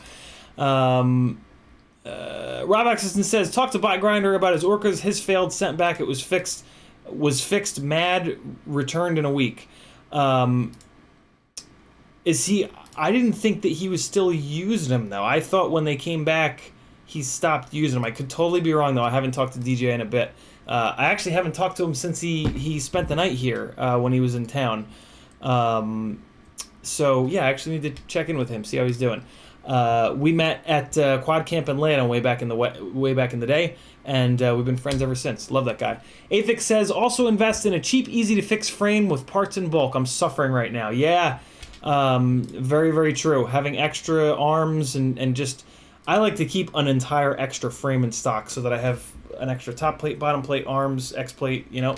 Rob Axelson says, talk to Bot Grinder about his orcas. His failed, sent back. It was fixed, mad, returned in a week. Is he? I didn't think that he was still using them, though. I thought when they came back, he stopped using them. I could totally be wrong, though. I haven't talked to DJ in a bit. I actually haven't talked to him since he spent the night here when he was in town. So yeah, I actually need to check in with him, see how he's doing. We met at Quad Camp in Lano way back in the day, and we've been friends ever since. Love that guy. Athix says, also invest in a cheap, easy to fix frame with parts in bulk. I'm suffering right now. Yeah, very, very true. Having extra arms and just, I like to keep an entire extra frame in stock so that I have an extra top plate, bottom plate, arms, X plate, you know.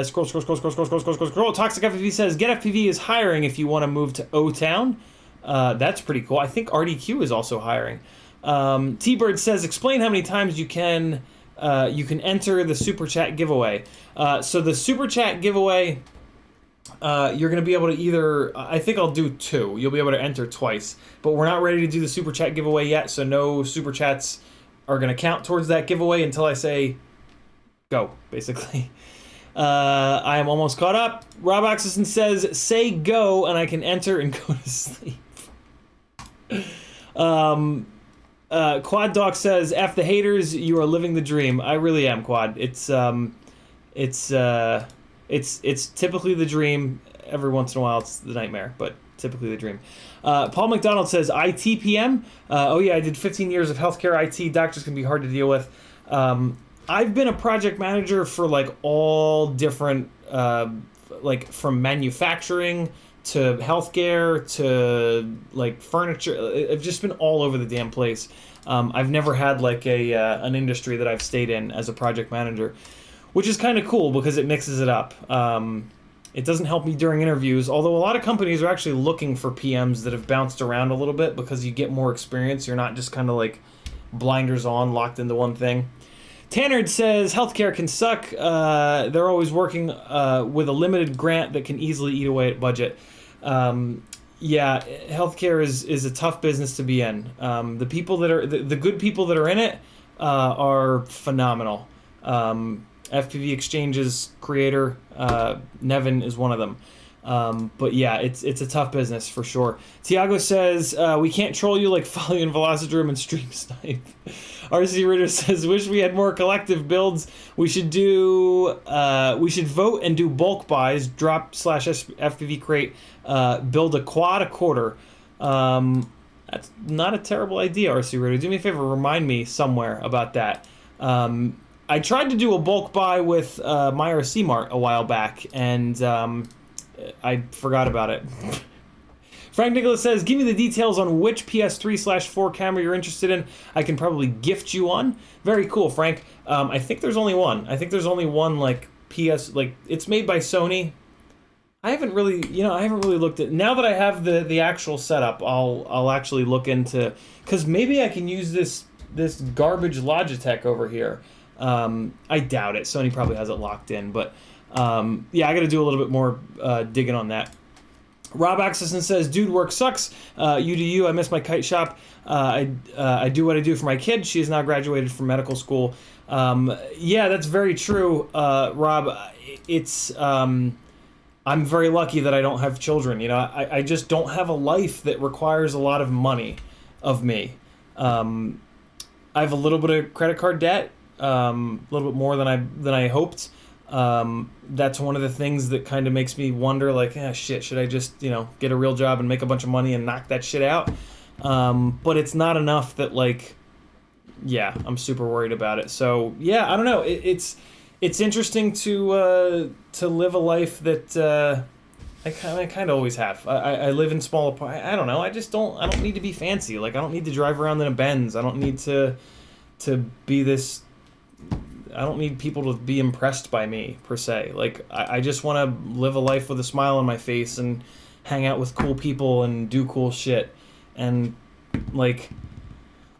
Scroll. Toxic FPV says, Get FPV is hiring if you want to move to O-Town. That's pretty cool. I think RDQ is also hiring. T-Bird says, explain how many times you can enter the Super Chat giveaway. So the Super Chat giveaway, you're going to be able to either, I think I'll do 2. You'll be able to enter twice. But we're not ready to do the Super Chat giveaway yet, so no Super Chats are going to count towards that giveaway until I say go, basically. I am almost caught up. Rob Axelson says, say go, and I can enter and go to sleep. Quad Doc says, F the haters, you are living the dream. I really am, Quad. It's typically the dream. Every once in a while, it's the nightmare, but typically the dream. Paul McDonald says, ITPM. Oh yeah, I did 15 years of healthcare IT. Doctors can be hard to deal with. I've been a project manager for like all different, like from manufacturing to healthcare to like furniture. I've just been all over the damn place. I've never had like an industry that I've stayed in as a project manager, which is kind of cool because it mixes it up. It doesn't help me during interviews, although a lot of companies are actually looking for PMs that have bounced around a little bit because you get more experience. You're not just kind of like blinders on, locked into one thing. Tannard says, healthcare can suck. They're always working with a limited grant that can easily eat away at budget. Yeah, healthcare is a tough business to be in. The people that are, the good people that are in it are phenomenal. FPV Exchange's creator, Nevin, is one of them. But yeah, it's a tough business for sure. Tiago says, we can't troll you like Follow and Velocidrome and Stream Snipe. RC Ritter says, wish we had more collective builds. We should vote and do bulk buys, drop / FPV crate, build a quad a quarter. That's not a terrible idea, RC Ritter. Do me a favor, remind me somewhere about that. I tried to do a bulk buy with my RC Mart a while back, and I forgot about it. Frank Nicholas says, give me the details on which PS3/4 camera you're interested in. I can probably gift you one. Very cool, Frank. I think there's only one. I think there's only one, like, it's made by Sony. I haven't really looked at, now that I have the actual setup, I'll actually look into, because maybe I can use this garbage Logitech over here. I doubt it. Sony probably has it locked in, but yeah, I got to do a little bit more digging on that. Rob Axelson says, dude, work sucks. You do you. I miss my kite shop. I do what I do for my kid. She has now graduated from medical school. Yeah, that's very true, Rob. It's I'm very lucky that I don't have children. You know, I just don't have a life that requires a lot of money of me. I have a little bit of credit card debt, a little bit more than I hoped. That's one of the things that kind of makes me wonder, like, shit, should I just, get a real job and make a bunch of money and knock that shit out? But it's not enough that, like, yeah, I'm super worried about it. So, yeah, I don't know. It's interesting to live a life that I kind of always have. I live in small apartments. I don't know. I don't need to be fancy. Like, I don't need to drive around in a Benz. I don't need to be this. I don't need people to be impressed by me, per se. Like, I just want to live a life with a smile on my face and hang out with cool people and do cool shit. And, like,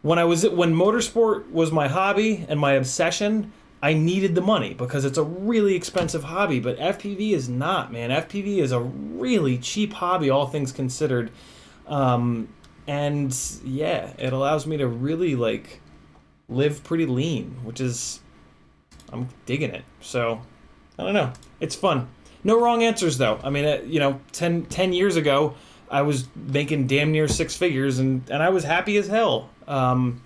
when motorsport was my hobby and my obsession, I needed the money because it's a really expensive hobby. But FPV is not, man. FPV is a really cheap hobby, all things considered. And, yeah, it allows me to really, like, live pretty lean, which is... I'm digging it. So, I don't know. It's fun. No wrong answers, though. I mean, 10 years ago, I was making damn near 6 figures, and I was happy as hell. Am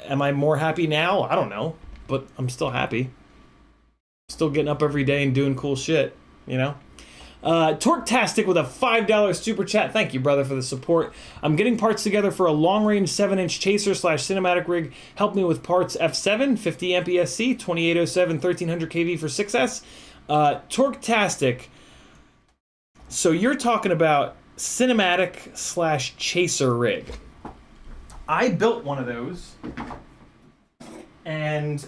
I more happy now? I don't know. but I'm still happy. Still getting up every day and doing cool shit, you know? Torque-tastic with a $5 super chat. Thank you, brother, for the support. I'm getting parts together for a long-range 7-inch chaser / cinematic rig. Help me with parts F7, 50 amp ESC, 2807, 1300 kV for 6S. Torque-tastic. So you're talking about cinematic / chaser rig. I built one of those, and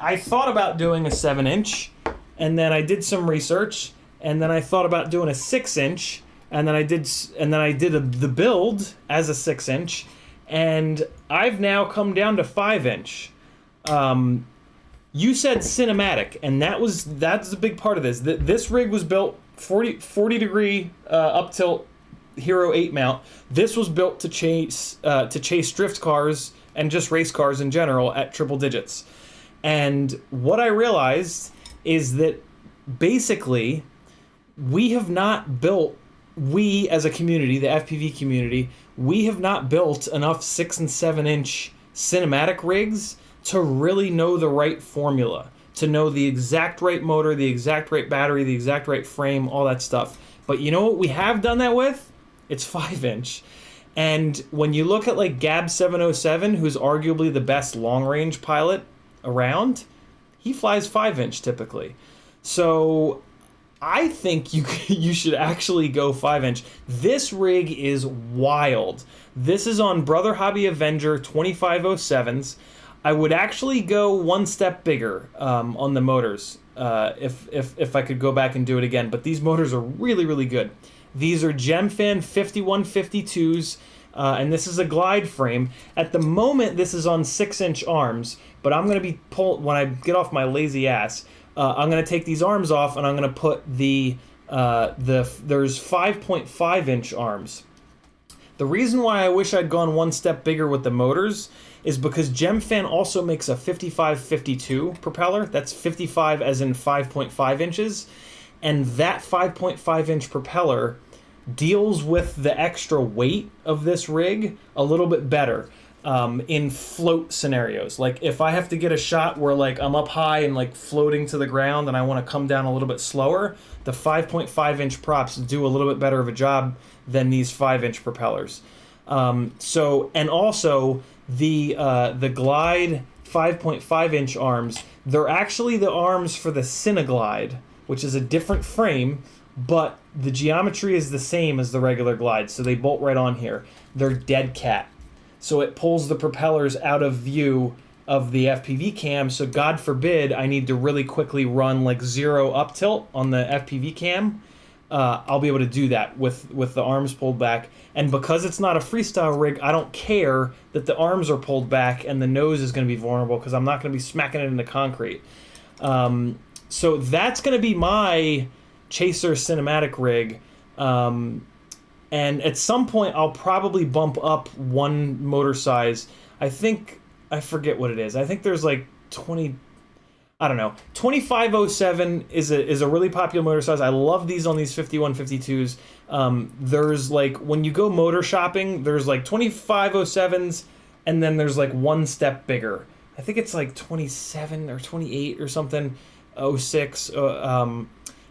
I thought about doing a 7-inch, and then I did some research, and then I thought about doing a 6-inch, and then I did the build as a 6-inch, and I've now come down to 5-inch. You said cinematic, and that's a big part of this. This rig was built 40 degree up tilt Hero 8 mount. This was built to chase drift cars and just race cars in general at triple digits. And what I realized is that basically we as a community, the FPV community, we have not built enough 6 and 7-inch cinematic rigs to really know the right formula, to know the exact right motor, the exact right battery, the exact right frame, all that stuff. But you know what we have done that with? It's 5-inch. And when you look at like Gab 707, who's arguably the best long-range pilot around, he flies 5-inch typically. So I think you should actually go 5-inch. This rig is wild. This is on Brother Hobby Avenger 2507s. I would actually go one step bigger on the motors if I could go back and do it again. But these motors are really, really good. These are Gemfan 5152s, and this is a glide frame. At the moment, this is on 6-inch arms, but I'm going to be when I get off my lazy ass, I'm going to take these arms off, and I'm going to put there's 5.5-inch arms. The reason why I wish I'd gone one step bigger with the motors is because Gemfan also makes a 5552 propeller. That's 55 as in 5.5 inches. And that 5.5-inch propeller deals with the extra weight of this rig a little bit better in float scenarios. Like if I have to get a shot where like I'm up high and like floating to the ground and I want to come down a little bit slower, the 5.5-inch props do a little bit better of a job than these 5-inch propellers. And also the Glide 5.5-inch arms, they're actually the arms for the Cineglide, which is a different frame, but the geometry is the same as the regular Glide, so they bolt right on here. They're dead cat. So it pulls the propellers out of view of the FPV cam, so God forbid I need to really quickly run like 0 up tilt on the FPV cam. I'll be able to do that with the arms pulled back. And because it's not a freestyle rig, I don't care that the arms are pulled back and the nose is going to be vulnerable because I'm not going to be smacking it into concrete. So that's going to be my Chaser cinematic rig. And at some point, I'll probably bump up one motor size. I forget what it is. I think there's like 2507 is a really popular motor size. I love these on these 5152s. There's like, when you go motor shopping, there's like 2507s, and then there's like one step bigger. I think it's like 27 or 28 or something, 06.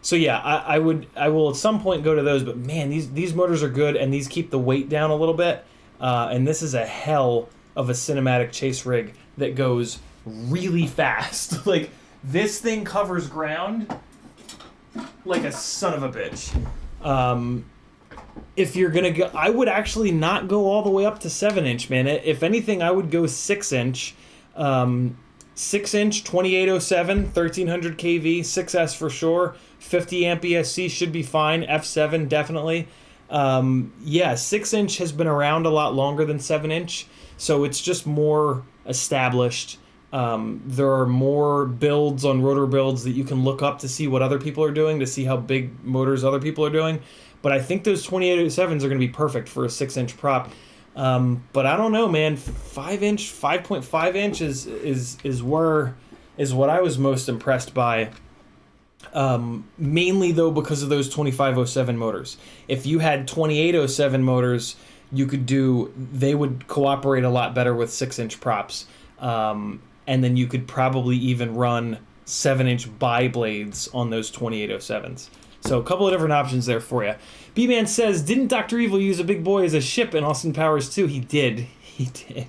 So yeah, I will at some point go to those, but man, these motors are good, and these keep the weight down a little bit. And this is a hell of a cinematic chase rig that goes really fast. Like, this thing covers ground like a son of a bitch. If you're gonna go, I would actually not go all the way up to 7-inch, man. If anything, I would go 6-inch. 6-inch, 2807, 1300 kV, 6S for sure, 50 amp ESC should be fine, F7 definitely. 6-inch has been around a lot longer than 7-inch, so it's just more established. There are more builds on rotor builds that you can look up to see what other people are doing, to see how big motors other people are doing. But I think those 2807s are going to be perfect for a 6-inch prop. But I don't know, man. 5-inch, 5.5 inch is what I was most impressed by. Mainly though because of those 2507 motors. If you had 2807 motors, they would cooperate a lot better with 6-inch props. and then you could probably even run 7-inch bi-blades on those 2807s. So a couple of different options there for you. B-Man says, didn't Dr. Evil use a big boy as a ship in Austin Powers 2? He did. He did.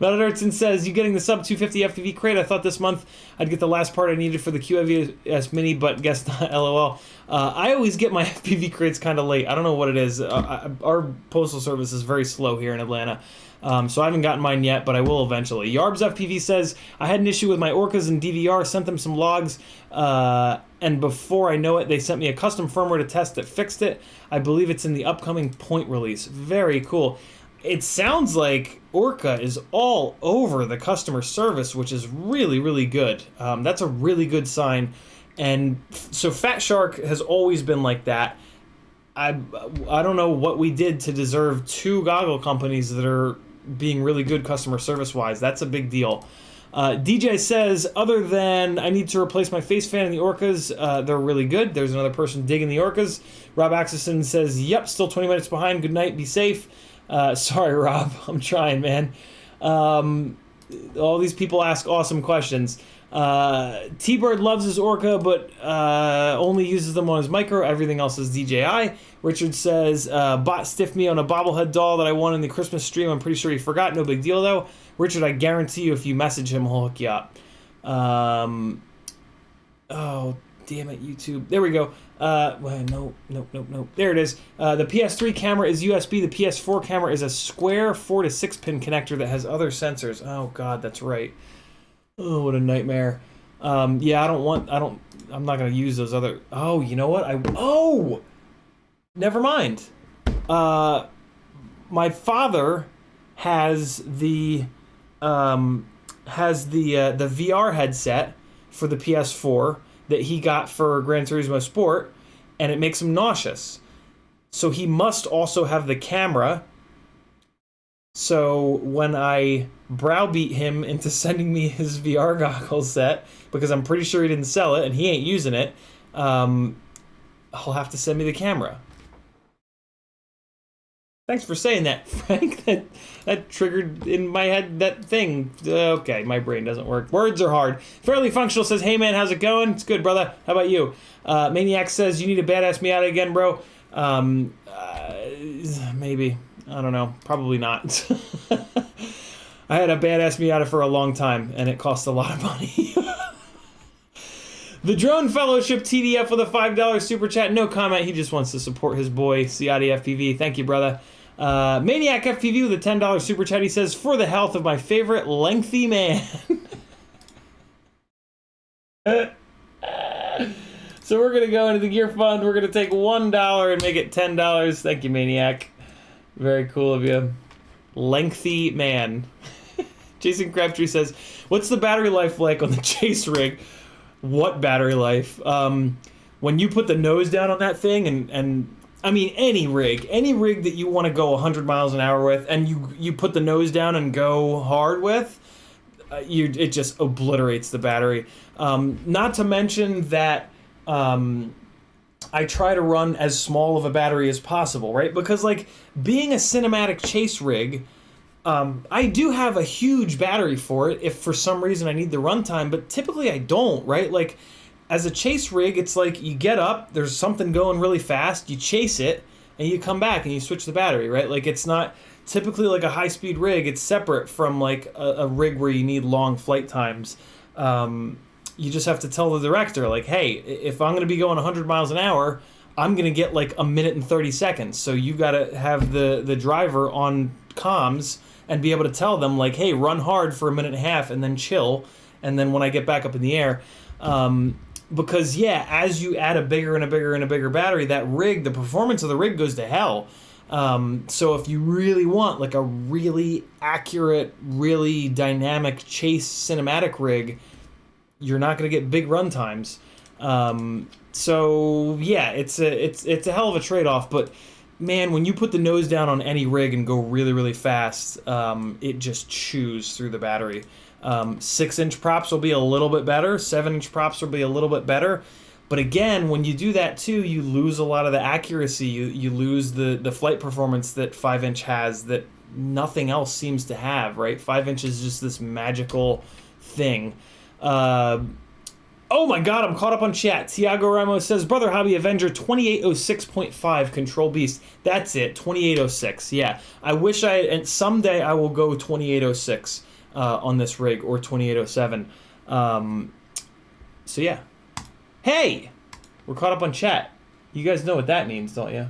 Melodurton says, you getting the sub 250 FPV crate? I thought this month I'd get the last part I needed for the QFS Mini, but guess not, LOL. I always get my FPV crates kind of late. I don't know what it is. Our postal service is very slow here in Atlanta. So I haven't gotten mine yet, but I will eventually. Yarbs FPV says, I had an issue with my Orcas and DVR, sent them some logs, and before I know it, they sent me a custom firmware to test that fixed it. I believe it's in the upcoming point release. Very cool. It sounds like Orca is all over the customer service, which is really, really good. That's a really good sign. And so Fat Shark has always been like that. I don't know what we did to deserve 2 goggle companies that are being really good customer service-wise. That's a big deal. DJ says, other than I need to replace my face fan in the Orcas, they're really good. There's another person digging the Orcas. Rob Axelson says, yep, still 20 minutes behind. Good night, be safe. Sorry, Rob. I'm trying, man. All these people ask awesome questions. T-Bird loves his Orca, but only uses them on his micro. Everything else is DJI. Richard says, bot stiffed me on a bobblehead doll that I won in the Christmas stream. I'm pretty sure he forgot. No big deal, though. Richard, I guarantee you if you message him, he'll hook you up. Oh, damn it, YouTube. There we go. Well, no. There it is. The PS3 camera is USB. The PS4 camera is a square 4 to 6 pin connector that has other sensors. Oh God, that's right. Oh, what a nightmare. Yeah, I'm not gonna use those other. Oh, you know what? Never mind. My father has the VR headset for the PS4 that he got for Gran Turismo Sport, and it makes him nauseous. So he must also have the camera. So when I browbeat him into sending me his VR goggles set, because I'm pretty sure he didn't sell it and he ain't using it, he'll have to send me the camera. Thanks for saying that, Frank. That triggered in my head that thing. Okay, my brain doesn't work. Words are hard. Fairly Functional says, hey man, how's it going? It's good, brother. How about you? Maniac says, you need a badass Miata again, bro. Maybe. I don't know. Probably not. I had a badass Miata for a long time, and it cost a lot of money. The Drone Fellowship TDF with a $5 super chat. No comment. He just wants to support his boy, CiottiFPV. Thank you, brother. Maniac FPV with a $10 super chat. He says, for the health of my favorite lengthy man. So we're going to go into the gear fund. We're going to take $1 and make it $10. Thank you, Maniac. Very cool of you. Lengthy man. Jason Crabtree says, what's the battery life like on the chase rig? What battery life? When you put the nose down on that thing, and I mean any rig that you want to go 100 miles an hour with, and you put the nose down and go hard with, it just obliterates the battery. Not to mention that I try to run as small of a battery as possible, right? Because like being a cinematic chase rig, I do have a huge battery for it if for some reason I need the runtime, but typically I don't, right? Like as a chase rig, it's like you get up, there's something going really fast, you chase it, and you come back and you switch the battery, right? Like it's not typically like a high-speed rig. It's separate from like a rig where you need long flight times. You just have to tell the director, like, hey, if I'm going to be going 100 miles an hour, I'm going to get like a minute and 30 seconds. So you got to have the driver on comms and be able to tell them, like, hey, run hard for a minute and a half and then chill. And then when I get back up in the air, because, yeah, as you add a bigger and a bigger and a bigger battery, that rig, the performance of the rig goes to hell. So if you really want like a really accurate, really dynamic chase cinematic rig, you're not going to get big run times. So yeah, it's a hell of a trade-off, but man, when you put the nose down on any rig and go really, really fast, it just chews through the battery. 6-inch props will be a little bit better. 7-inch props will be a little bit better. But again, when you do that too, you lose a lot of the accuracy. You lose the flight performance that 5-inch has that nothing else seems to have, right? 5 inches is just this magical thing. Oh my god, I'm caught up on chat. Tiago Ramos says, Brother Hobby Avenger 2806.5 Control Beast. That's it, 2806. Yeah, I wish and someday I will go 2806 on this rig, or 2807. So yeah. Hey! We're caught up on chat. You guys know what that means, don't you?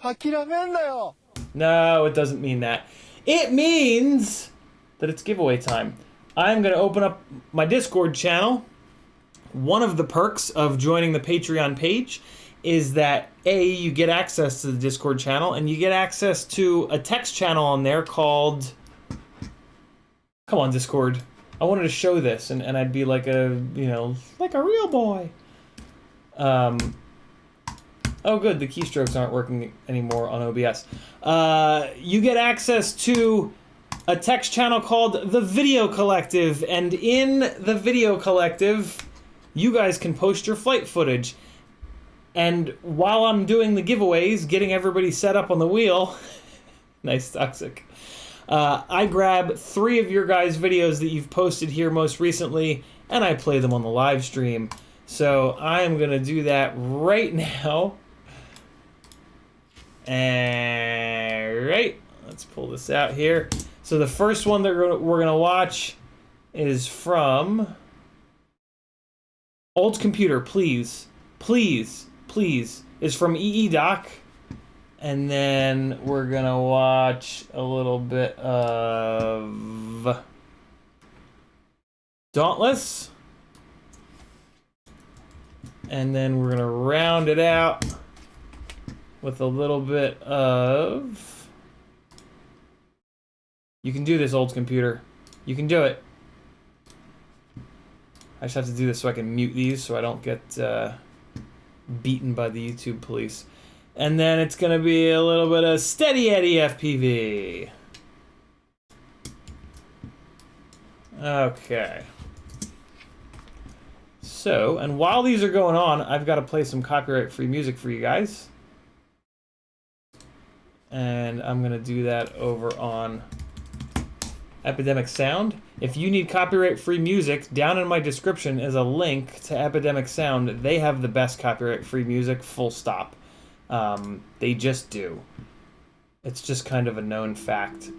諦めんなよ No, it doesn't mean that. It means that it's giveaway time. I'm going to open up my Discord channel. One of the perks of joining the Patreon page is that, A, you get access to the Discord channel, and you get access to a text channel on there called... Come on, Discord. I wanted to show this, and I'd be like a, you know, like a real boy. Oh, good, the keystrokes aren't working anymore on OBS. You get access to a text channel called The Video Collective, and in The Video Collective, you guys can post your flight footage. And while I'm doing the giveaways, getting everybody set up on the wheel, nice Toxic, I grab 3 of your guys' videos that you've posted here most recently, and I play them on the live stream. So I am going to do that right now. Alright, let's pull this out here. So the first one that we're going to watch is from... Old Computer, please, please, please, is from EEDoc. And then we're going to watch a little bit of Dauntless. And then we're going to round it out with a little bit of... You can do this, Old Computer. You can do it. I just have to do this so I can mute these so I don't get beaten by the YouTube police. And then it's going to be a little bit of Steady Eddie FPV. Okay. So, and while these are going on, I've got to play some copyright-free music for you guys. And I'm going to do that over on Epidemic Sound. If you need copyright-free music, down in my description is a link to Epidemic Sound. They have the best copyright-free music, full stop. They just do. It's just kind of a known fact.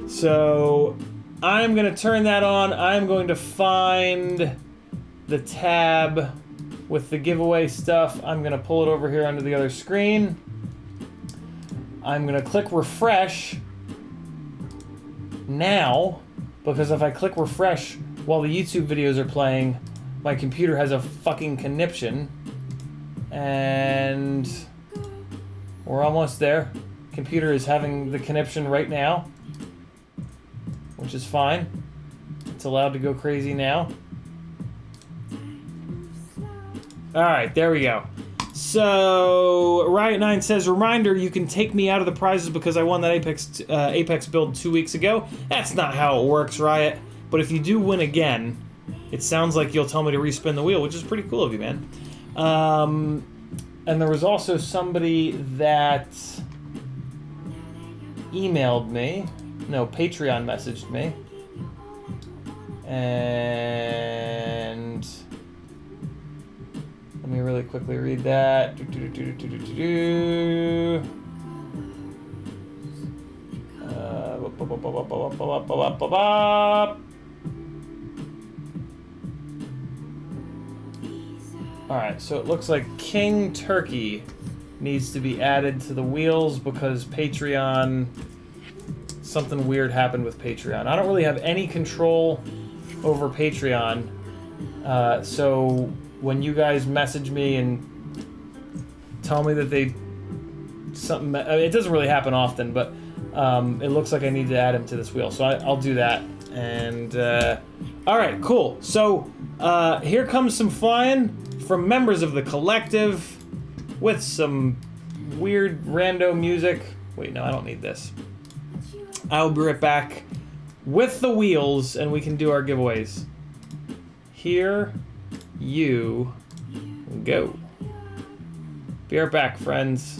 So I'm going to turn that on. I'm going to find the tab with the giveaway stuff. I'm going to pull it over here onto the other screen. I'm going to click refresh now, because if I click refresh while the YouTube videos are playing, my computer has a fucking conniption. And we're almost there. Computer is having the conniption right now, which is fine. It's allowed to go crazy now. Alright, there we go. So, Riot9 says, reminder, you can take me out of the prizes because I won that Apex build 2 weeks ago. That's not how it works, Riot. But if you do win again, it sounds like you'll tell me to respin the wheel, which is pretty cool of you, man. And there was also somebody that emailed me. No, Patreon messaged me. And... let me really quickly read that. Alright, so it looks like King Turkey needs to be added to the wheels because Patreon... something weird happened with Patreon. I don't really have any control over Patreon, so when you guys message me and tell me that they... something... I mean, it doesn't really happen often, but it looks like I need to add him to this wheel, so I'll do that. And, alright, cool. So, here comes some flying from members of the collective with some weird rando music. Wait, no, I don't need this. I'll be right back with the wheels and we can do our giveaways. Here you go. Be right back, friends.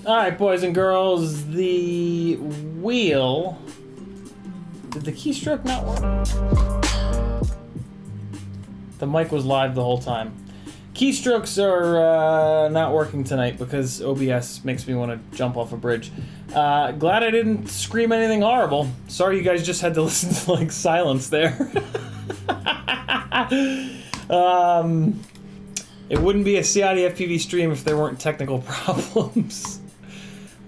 All right, boys and girls, the wheel. Did the keystroke not work? The mic was live the whole time. Keystrokes are not working tonight because OBS makes me want to jump off a bridge. Glad I didn't scream anything horrible. Sorry you guys just had to listen to like silence there. It wouldn't be a CiottiFPV stream if there weren't technical problems.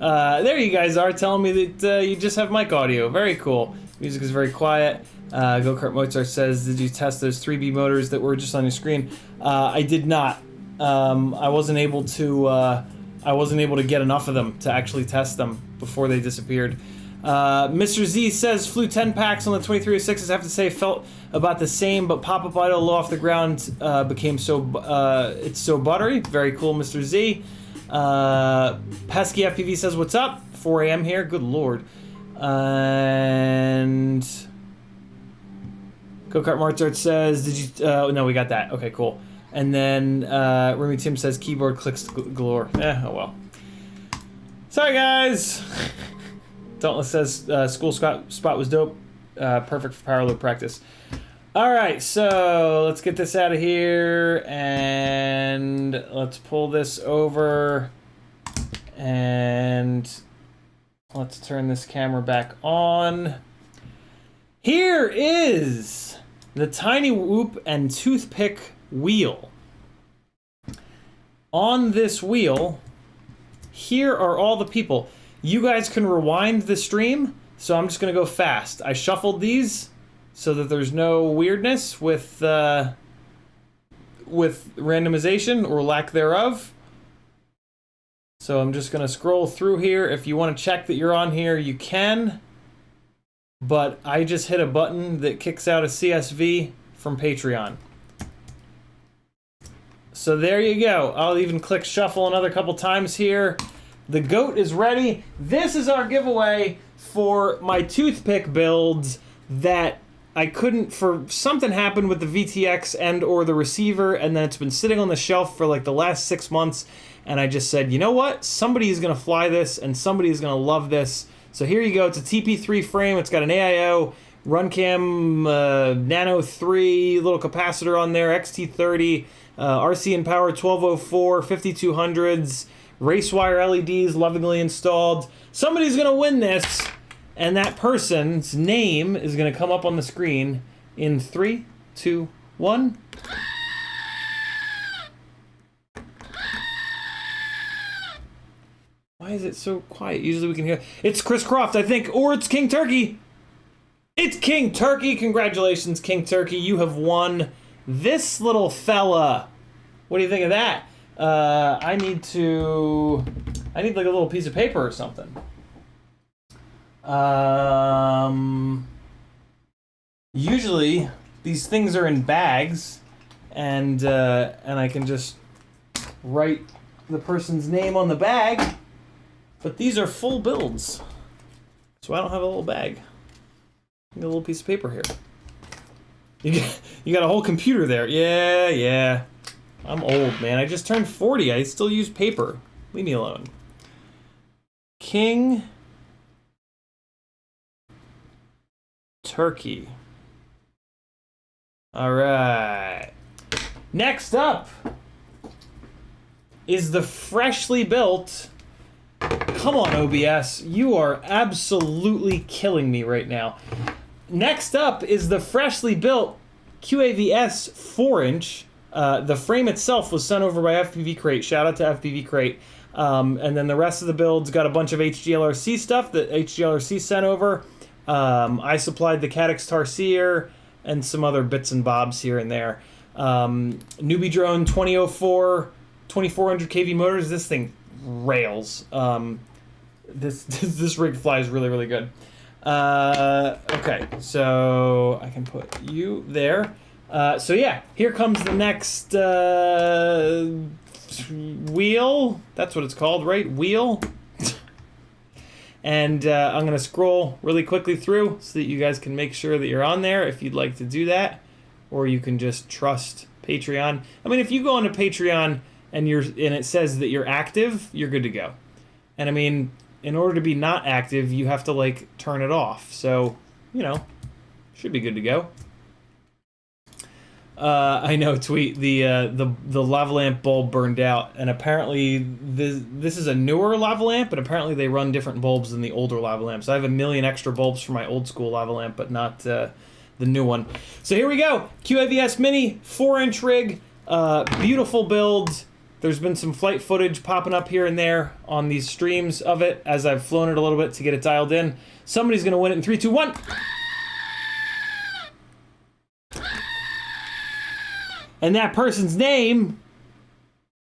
There you guys are telling me that you just have mic audio. Very cool. Music is very quiet. Go-Kart Mozart says, did you test those 3B motors that were just on your screen? I did not. I wasn't able to get enough of them to actually test them before they disappeared. Mr. Z says, flew 10 packs on the 2306s. I have to say, felt about the same, but pop-up idle low off the ground became so, it's so buttery. Very cool, Mr. Z. Pesky FPV says, what's up? 4 a.m. here. Good lord. And Go-Kart Mozart says, did you, no, we got that. Okay, cool. And then Remy Tim says, keyboard clicks galore. Oh well. Sorry, guys. Dauntless says, school spot was dope. Perfect for power load practice. All right, so let's get this out of here and let's pull this over and let's turn this camera back on. Here is the Tiny Whoop and Toothpick wheel. On this wheel, here are all the people. You guys can rewind the stream, so I'm just gonna go fast. I shuffled these so that there's no weirdness with randomization or lack thereof. So I'm just gonna scroll through here. If you want to check that you're on here, you can. But I just hit a button that kicks out a CSV from Patreon. So there you go. I'll even click shuffle another couple times here. The goat is ready. This is our giveaway for my toothpick builds that I couldn't, for something happened with the VTX and or the receiver, and then it's been sitting on the shelf for like the last 6 months, and I just said, you know what? Somebody is gonna fly this and somebody is gonna love this. So here you go. It's a TP3 frame. It's got an AIO, Runcam Nano 3, little capacitor on there, XT30, RC and power 1204, 5200s, race wire LEDs lovingly installed. Somebody's gonna win this, and that person's name is gonna come up on the screen in 3, 2, 1. Why is it so quiet? Usually we can hear. It's Chris Croft, I think, or it's King Turkey. It's King Turkey. Congratulations, King Turkey. You have won this little fella. What do you think of that? I need like a little piece of paper or something. Usually these things are in bags, and I can just write the person's name on the bag. But these are full builds, so I don't have a little bag. I got a little piece of paper here. You got a whole computer there. Yeah. I'm old, man. I just turned 40. I still use paper. Leave me alone. King Turkey. All right. Next up is the freshly built. Come on, OBS. You are absolutely killing me right now. Next up is the freshly built QAVS 4-inch. The frame itself was sent over by FPV Crate. Shout out to FPV Crate. And then the rest of the builds got a bunch of HGLRC stuff that HGLRC sent over. I supplied the Caddx Tarsier and some other bits and bobs here and there. Newbie Drone 2004, 2400 kV motors. This thing rails. This rig flies really, really good. Okay, so I can put you there. So yeah, here comes the next wheel. That's what it's called, right? Wheel. And I'm going to scroll really quickly through so that you guys can make sure that you're on there if you'd like to do that. Or you can just trust Patreon. I mean, if you go onto Patreon and it says that you're active, you're good to go. And I mean, in order to be not active, you have to like turn it off. So, you know, should be good to go. I know, tweet, the lava lamp bulb burned out, and apparently this is a newer lava lamp, but apparently they run different bulbs than the older lava lamps. I have a million extra bulbs for my old school lava lamp, but not the new one. So here we go, QAVS Mini, 4-inch rig, beautiful build. There's been some flight footage popping up here and there on these streams of it as I've flown it a little bit to get it dialed in. Somebody's gonna win it in 3, 2, 1. And that person's name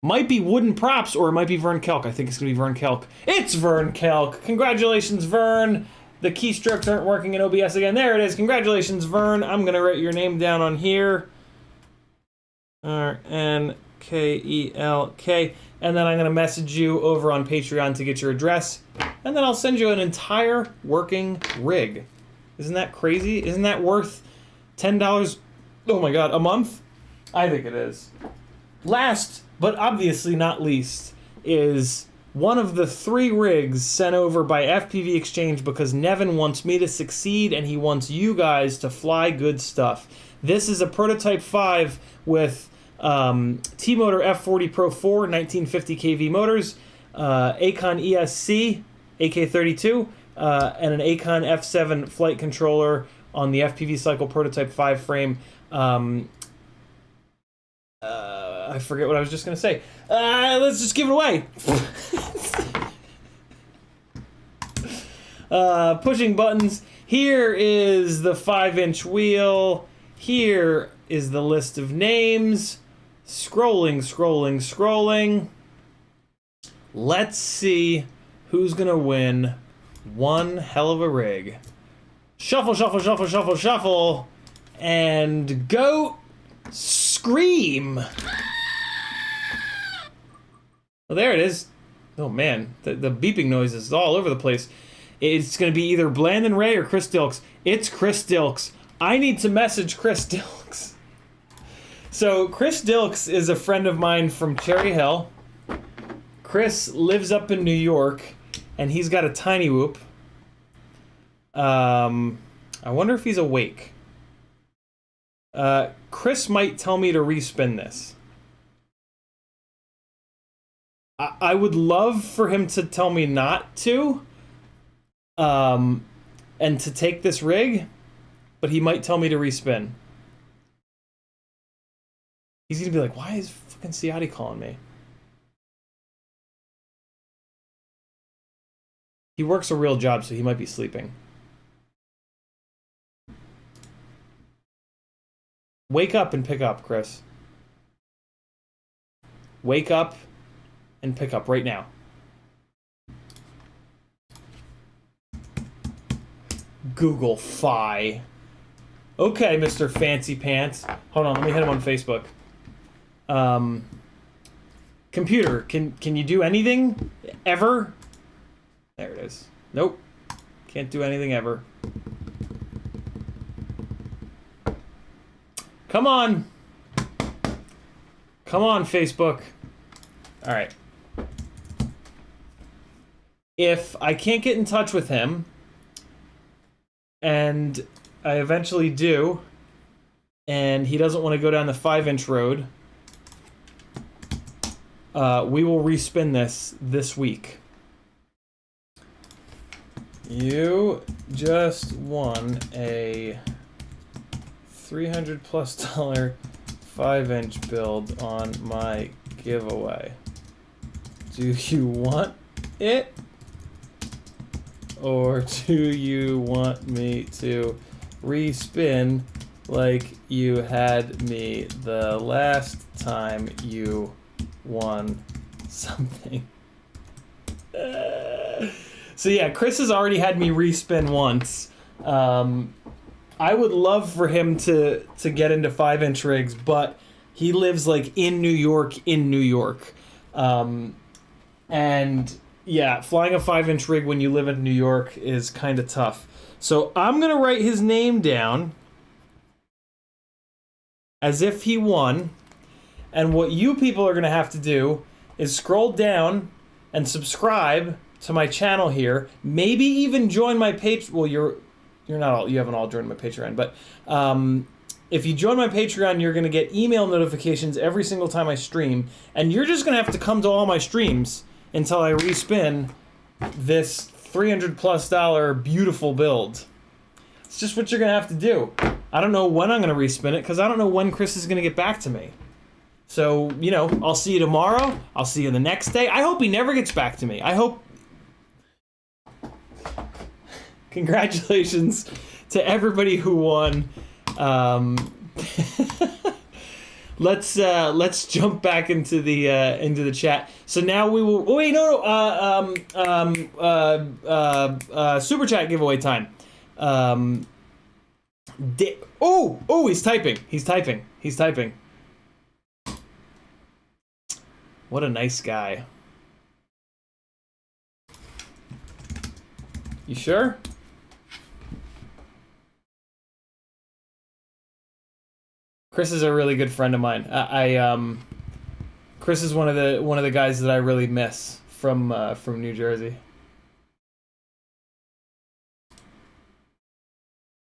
might be Wooden Props, or it might be Vern Kelk. I think it's going to be Vern Kelk. It's Vern Kelk. Congratulations, Vern. The keystrokes aren't working in OBS again. There it is. Congratulations, Vern. I'm going to write your name down on here. RNKELK. And then I'm going to message you over on Patreon to get your address. And then I'll send you an entire working rig. Isn't that crazy? Isn't that worth $10? Oh my God, a month? I think it is. Last, but obviously not least, is one of the 3 rigs sent over by FPV Exchange because Nevin wants me to succeed and he wants you guys to fly good stuff. This is a Prototype 5 with T-Motor F40 Pro 4 1950 kV motors, Acon ESC AK32, and an Acon F7 flight controller on the FPV Cycle Prototype 5 frame. I forget what I was just going to say. Let's just give it away. Pushing buttons. Here is the 5-inch wheel. Here is the list of names. Scrolling, scrolling, scrolling. Let's see who's going to win one hell of a rig. Shuffle, shuffle, shuffle, shuffle, shuffle. And go scream. Well, there it is. Oh man, the beeping noise is all over the place. It's going to be either Blandon Ray or Chris Dilks. It's Chris Dilks. I need to message Chris Dilks. So Chris Dilks is a friend of mine from Cherry Hill. Chris lives up in New York, and he's got a tiny whoop. I wonder if he's awake. Chris might tell me to respin this. I would love for him to tell me not to, and to take this rig, but he might tell me to respin. He's gonna be like, why is fucking Ciotti calling me? He works a real job, so he might be sleeping. Wake up and pick up, Chris. Wake up and pick up right now. Google Fi. Okay, Mr. Fancy Pants. Hold on, let me hit him on Facebook. Computer, can you do anything ever? There it is. Nope. Can't do anything ever. Come on. Come on, Facebook. All right. If I can't get in touch with him, and I eventually do, and he doesn't want to go down the 5-inch road, we will respin this week. You just won a $300+ 5-inch build on my giveaway. Do you want it? Or do you want me to respin like you had me the last time you won something? So yeah, Chris has already had me respin once. I would love for him to get into 5-inch rigs, but he lives like in New York. And yeah, flying a 5-inch rig when you live in New York is kind of tough. So I'm going to write his name down as if he won. And what you people are going to have to do is scroll down and subscribe to my channel here. Maybe even join my Patreon. Well, you're not all, you haven't all joined my Patreon, but if you join my Patreon, you're going to get email notifications every single time I stream, and you're just going to have to come to all my streams until I respin this $300+ beautiful build. It's just what you're going to have to do. I don't know when I'm going to respin it, because I don't know when Chris is going to get back to me. So, you know, I'll see you tomorrow. I'll see you the next day. I hope he never gets back to me. I hope... Congratulations to everybody who won. Let's jump back into the chat. So now we will. Oh wait, no. Super chat giveaway time. He's typing. He's typing. What a nice guy. You sure? Chris is a really good friend of mine. Chris is one of the guys that I really miss from New Jersey.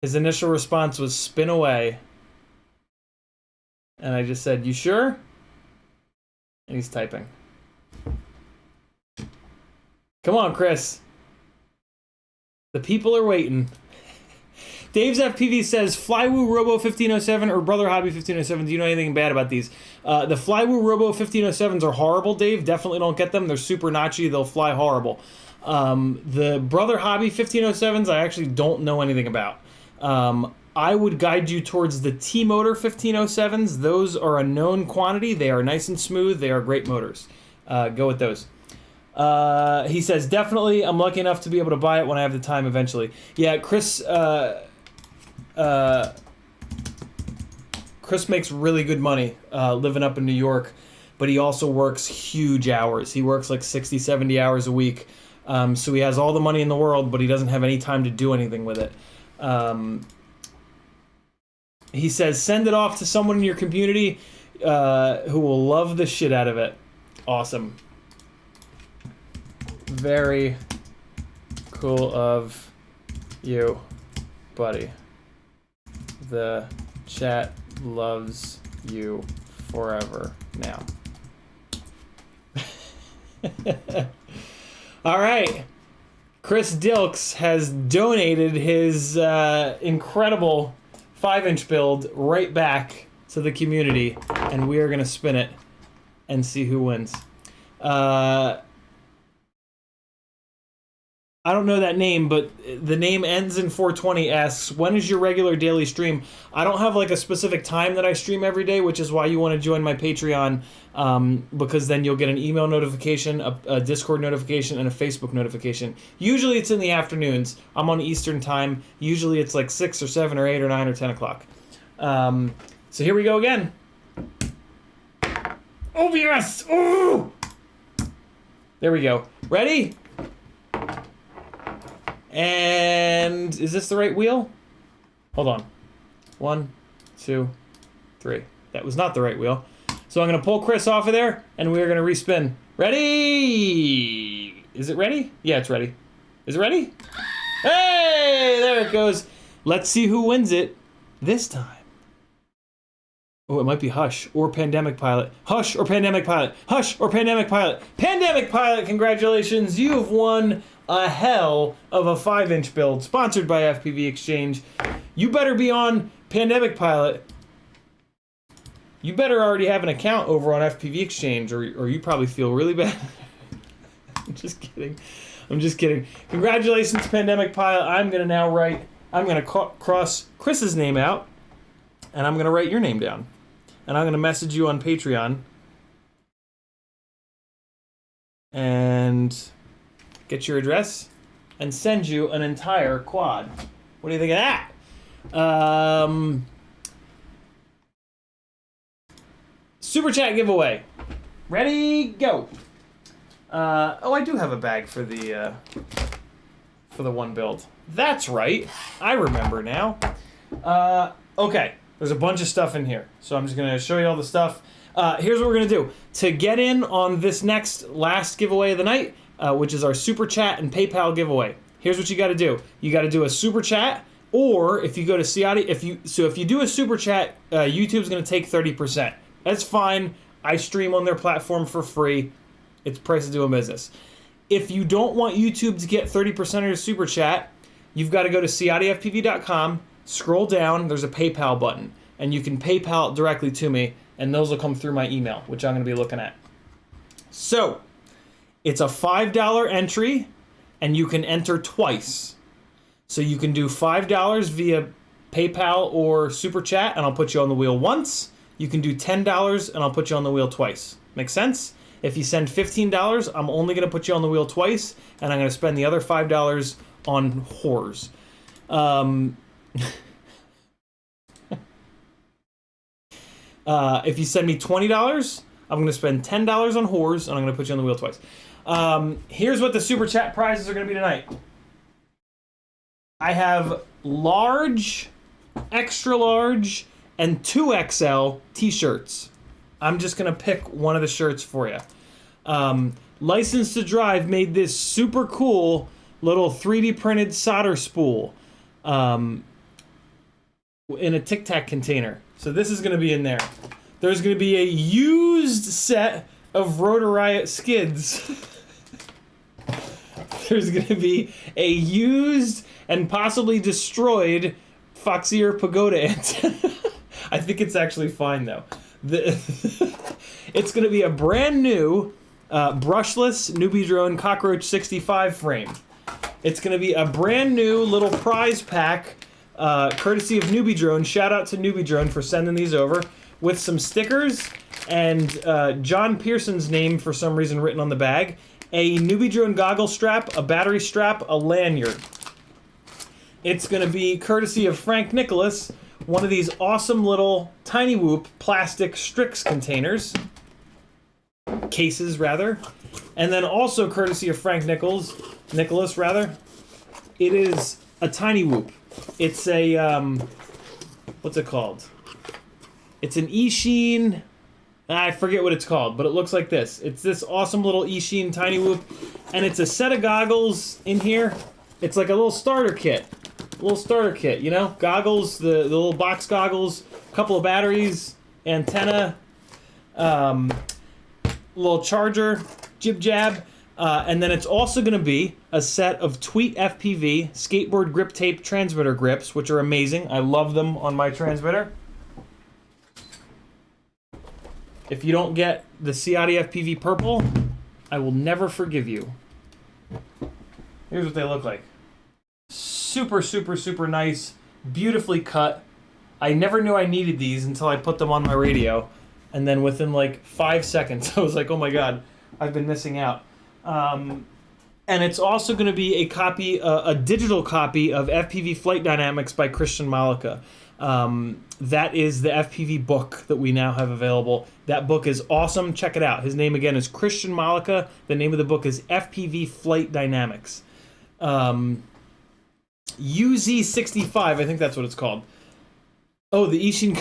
His initial response was spin away. And I just said, "You sure?" And he's typing. Come on, Chris. The people are waiting. Dave's FPV says, Flywoo Robo 1507 or Brother Hobby 1507. Do you know anything bad about these? The Flywoo Robo 1507s are horrible, Dave. Definitely don't get them. They're super notchy. They'll fly horrible. The Brother Hobby 1507s, I actually don't know anything about. I would guide you towards the T-Motor 1507s. Those are a known quantity. They are nice and smooth. They are great motors. Go with those. He says, definitely, I'm lucky enough to be able to buy it when I have the time eventually. Yeah, Chris makes really good money living up in New York, but he also works huge hours. He works like 60, 70 hours a week. So he has all the money in the world, but he doesn't have any time to do anything with it. He says, send it off to someone in your community who will love the shit out of it. Awesome. Very cool of you, buddy. The chat loves you forever now. All right. Chris Dilks has donated his incredible 5-inch build right back to the community, and we are going to spin it and see who wins. I don't know that name, but the name ends in 420 asks, when is your regular daily stream? I don't have like a specific time that I stream every day, which is why you want to join my Patreon, because then you'll get an email notification, a Discord notification, and a Facebook notification. Usually it's in the afternoons. I'm on Eastern time. Usually it's like 6 or 7 or 8 or 9 or 10 o'clock. So here we go again. Oh, yes! Ooh! There we go. Ready? And is this the right wheel? Hold on. 1, 2, 3. That was not the right wheel. So I'm going to pull Chris off of there, and we're going to respin. Ready? Is it ready? Yeah, it's ready. Is it ready? Hey, there it goes. Let's see who wins it this time. Oh, it might be Hush or Pandemic Pilot. Hush or Pandemic Pilot. Hush or Pandemic Pilot. Pandemic Pilot, congratulations. You have won a hell of a 5-inch build sponsored by FPV Exchange. You better be on Pandemic Pilot. You better already have an account over on FPV Exchange, or you probably feel really bad. I'm just kidding. Congratulations, Pandemic Pilot. I'm going to cross Chris's name out, and I'm going to write your name down. And I'm going to message you on Patreon. And get your address and send you an entire quad. What do you think of that? Super chat giveaway. Ready, go. Oh, I do have a bag for the one build. That's right. I remember now. Okay, there's a bunch of stuff in here, so I'm just gonna show you all the stuff. Here's what we're gonna do. To get in on this last giveaway of the night, which is our super chat and PayPal giveaway. Here's what you got to do. You got to do a super chat, or if you go to Ciotti, if you do a super chat, YouTube's going to take 30%. That's fine. I stream on their platform for free. It's price of doing business. If you don't want YouTube to get 30% of your super chat, you've got to go to CiottiFPV.com, scroll down, there's a PayPal button, and you can PayPal it directly to me, and those will come through my email, which I'm going to be looking at. So, it's a $5 entry, and you can enter twice. So you can do $5 via PayPal or super chat, and I'll put you on the wheel once. You can do $10, and I'll put you on the wheel twice. Make sense? If you send $15, I'm only going to put you on the wheel twice, and I'm going to spend the other $5 on whores. If you send me $20, I'm going to spend $10 on whores, and I'm going to put you on the wheel twice. Here's what the super chat prizes are going to be tonight. I have large, extra large, and 2XL t-shirts. I'm just going to pick one of the shirts for you. License to Drive made this super cool little 3D printed solder spool in a Tic Tac container. So this is going to be in there. There's going to be a used set of Rotor Riot skids. There's going to be a used and possibly destroyed Foxeer Pagoda antenna. I think it's actually fine though. It's going to be a brand new brushless Newbie Drone Cockroach 65 frame. It's going to be a brand new little prize pack, courtesy of Newbie Drone. Shout out to Newbie Drone for sending these over, with some stickers and John Pearson's name for some reason written on the bag, a Newbie Drone goggle strap, a battery strap, a lanyard. It's going to be courtesy of Frank Nicholas, one of these awesome little Tiny Whoop plastic Strix containers. Cases, rather. And then also courtesy of Frank Nicholas, it is a Tiny Whoop. It's a, what's it called? It's an Eachine, I forget what it's called, but it looks like this. It's this awesome little Eachine Tiny Whoop, and it's a set of goggles in here. It's like a little starter kit. You know? Goggles, the little box goggles, a couple of batteries, antenna, little charger, jib jab, and then it's also going to be a set of CiottiFPV skateboard grip tape transmitter grips, which are amazing. I love them on my transmitter. If you don't get the CiottiFPV purple, I will never forgive you. Here's what they look like. Super, super, super nice, beautifully cut. I never knew I needed these until I put them on my radio. And then within like 5 seconds, I was like, oh my God, I've been missing out. And it's also going to be a copy, a digital copy of FPV Flight Dynamics by Christian Malika. That is the FPV book that we now have available. That book is awesome. Check it out. His name again is Christian Malika. The name of the book is FPV Flight Dynamics. UZ65, I think that's what it's called. Oh, the Eachine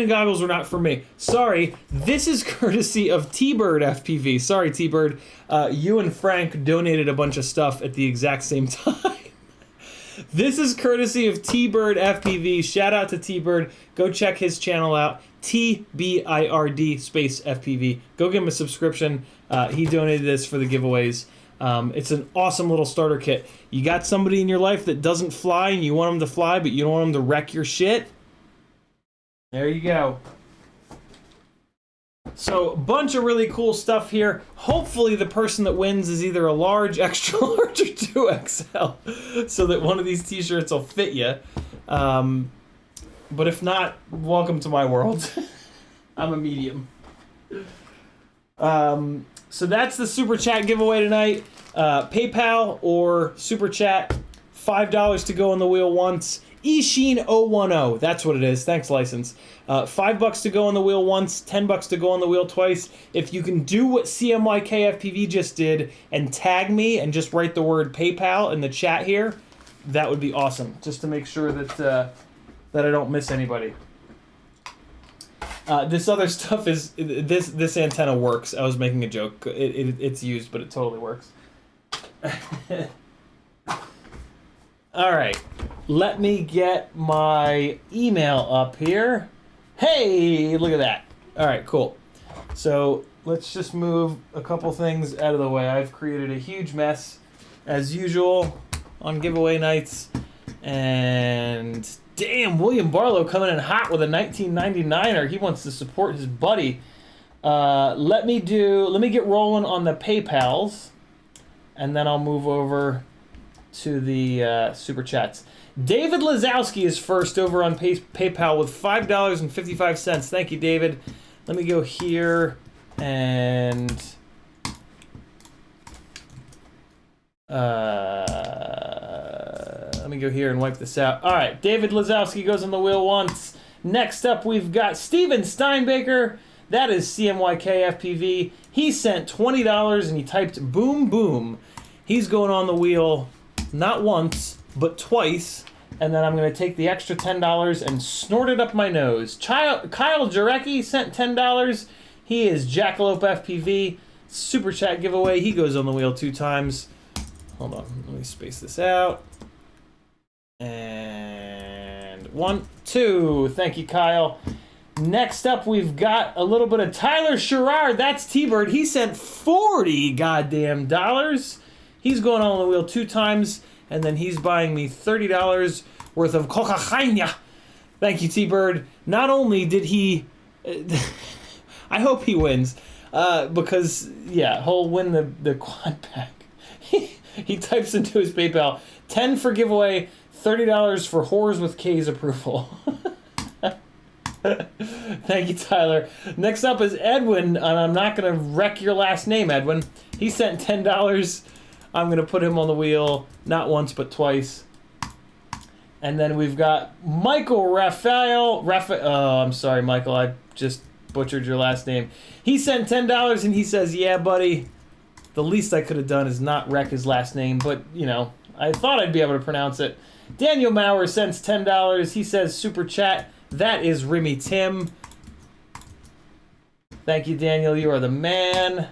and goggles were not for me. Sorry, this is courtesy of T-Bird FPV. Sorry, T-Bird. You and Frank donated a bunch of stuff at the exact same time. This is courtesy of T-Bird FPV. Shout out to T-Bird. Go check his channel out. TBIRD space FPV. Go give him a subscription. He donated this for the giveaways. It's an awesome little starter kit. You got somebody in your life that doesn't fly and you want them to fly, but you don't want them to wreck your shit? There you go. So, a bunch of really cool stuff here. Hopefully the person that wins is either a large, extra large, or 2XL, so that one of these t-shirts will fit you. But if not, welcome to my world. I'm a medium. So that's the Super Chat giveaway tonight. PayPal or Super Chat, $5 to go on the wheel once. Eachine 010, that's what it is. Thanks, license. $5 to go on the wheel once, $10 to go on the wheel twice. If you can do what CMYKFPV just did and tag me and just write the word PayPal in the chat here, that would be awesome, just to make sure that that I don't miss anybody. This other stuff is this antenna works. I was making a joke. It's used, but it totally works. All right, let me get my email up here. Hey, look at that. All right, cool. So let's just move a couple things out of the way. I've created a huge mess, as usual, on giveaway nights. And damn, William Barlow coming in hot with a 1999er. He wants to support his buddy. Let me get rolling on the PayPals, and then I'll move over to the super chats. David Lazowski is first over on PayPal with $5.55. Thank you, David. Let me go here and let me go here and wipe this out. All right, David Lazowski goes on the wheel once. Next up, we've got Steven Steinbaker. That is CMYK-FPV. He sent $20 and he typed boom boom. He's going on the wheel not once, but twice. And then I'm going to take the extra $10 and snort it up my nose. Kyle Jarecki sent $10. He is Jackalope FPV. Super chat giveaway. He goes on the wheel 2 times. Hold on. Let me space this out. And 1, 2. Thank you, Kyle. Next up, we've got a little bit of Tyler Sherrard. That's T-Bird. He sent $40 goddamn dollars. He's going on the wheel 2 times, and then he's buying me $30 worth of cocaine. Thank you, T-Bird. Not only did he... I hope he wins, because, yeah, he'll win the quad pack. He types into his PayPal, 10 for giveaway, $30 for whores with K's approval. Thank you, Tyler. Next up is Edwin, and I'm not going to wreck your last name, Edwin. He sent $10. I'm going to put him on the wheel, not once, but twice. And then we've got Michael Raphael. Oh, I'm sorry, Michael. I just butchered your last name. He sent $10, and he says, yeah, buddy, the least I could have done is not wreck his last name, but, you know, I thought I'd be able to pronounce it. Daniel Maurer sends $10. He says, super chat. That is Remy Tim. Thank you, Daniel. You are the man.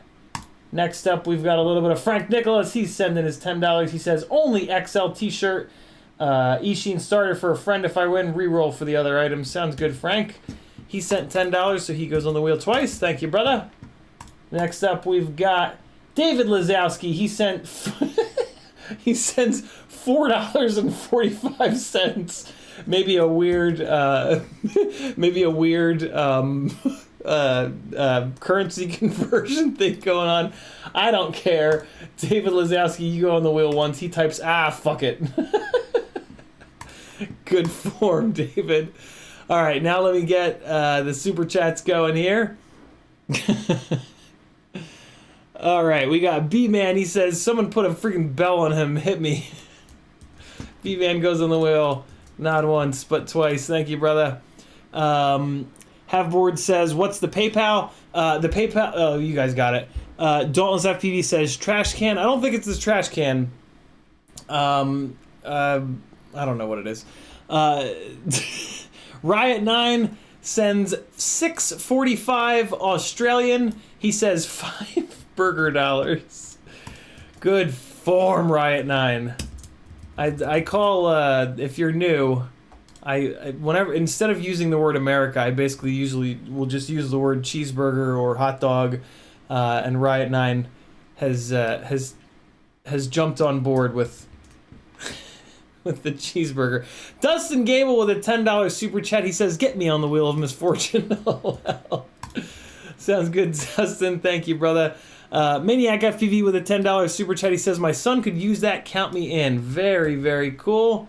Next up, we've got a little bit of Frank Nicholas. He's sending his $10. He says, only XL t-shirt. Ishin starter for a friend if I win. Reroll for the other items. Sounds good, Frank. He sent $10, so he goes on the wheel twice. Thank you, brother. Next up, we've got David Lazowski. He sent... he sends $4.45. Maybe a weird currency conversion thing going on. I don't care. David Lazowski, you go on the wheel once. He types, fuck it. Good form, David. All right, now let me get the super chats going here. All right, we got B-Man. He says, someone put a freaking bell on him. Hit me. B-Man goes on the wheel. Not once, but twice. Thank you, brother. Halfboard says, what's the PayPal? The PayPal... Oh, you guys got it. Dalton's FPV says, trash can. I don't think it's this trash can. I don't know what it is. Riot9 sends $6.45 Australian. He says $5 burger dollars. Good form, Riot9. I call, if you're new, I whenever, instead of using the word America, I basically usually will just use the word cheeseburger or hot dog, and Riot9 has jumped on board with with the cheeseburger. Dustin Gable with a $10 super chat. He says, get me on the wheel of misfortune. Oh, well. Sounds good, Dustin. Thank you, brother. Maniac FPV with a $10 super chat. He says, my son could use that. Count me in. Very, very cool.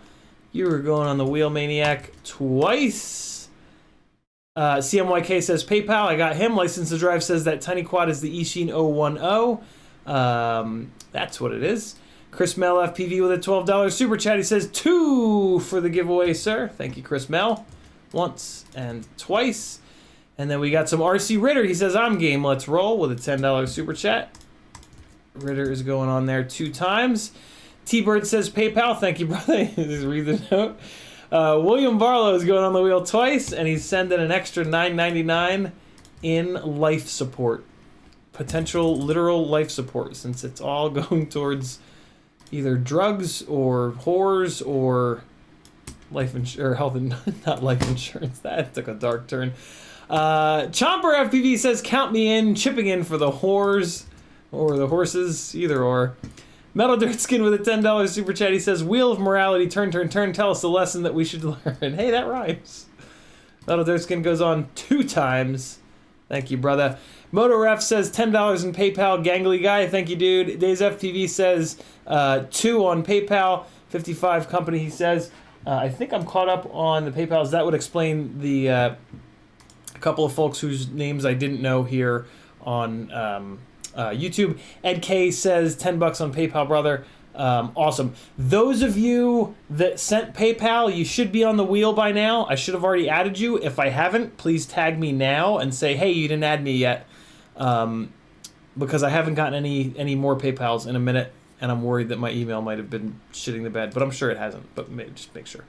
You were going on the wheel, Maniac, twice. CMYK says, PayPal. I got him. License to Drive says that Tiny Quad is the Ishin 010. That's what it is. Chris Mel FPV with a $12 super chat. He says, 2 for the giveaway, sir. Thank you, Chris Mel. Once and twice. And then we got some RC Ritter. He says, I'm game. Let's roll with a $10 super chat. Ritter is going on there 2 times. T-Bird says, PayPal. Thank you, brother. Just read the note. William Barlow is going on the wheel twice, and he's sending an extra $9.99 in life support. Potential literal life support, since it's all going towards either drugs or whores or life insurance, or health and not life insurance. That took a dark turn. Chomper FPV says, count me in, chipping in for the whores or the horses, either or. Metal Dirt Skin with a $10 super chat. He says, wheel of morality, turn, turn, turn, tell us the lesson that we should learn. Hey, that rhymes. Metal Dirt Skin goes on 2 times. Thank you, brother. MotoRef says $10 in PayPal. Gangly guy, thank you, dude. Days FPV says 2 on PayPal. 55 company, he says. I think I'm caught up on the PayPals. That would explain the couple of folks whose names I didn't know here on YouTube. Ed K says $10 on PayPal, brother. Awesome. Those of you that sent PayPal, you should be on the wheel by now. I should have already added you. If I haven't, please tag me now and say, hey, you didn't add me yet. Because I haven't gotten any more PayPals in a minute, and I'm worried that my email might have been shitting the bed, but I'm sure it hasn't, but just make sure.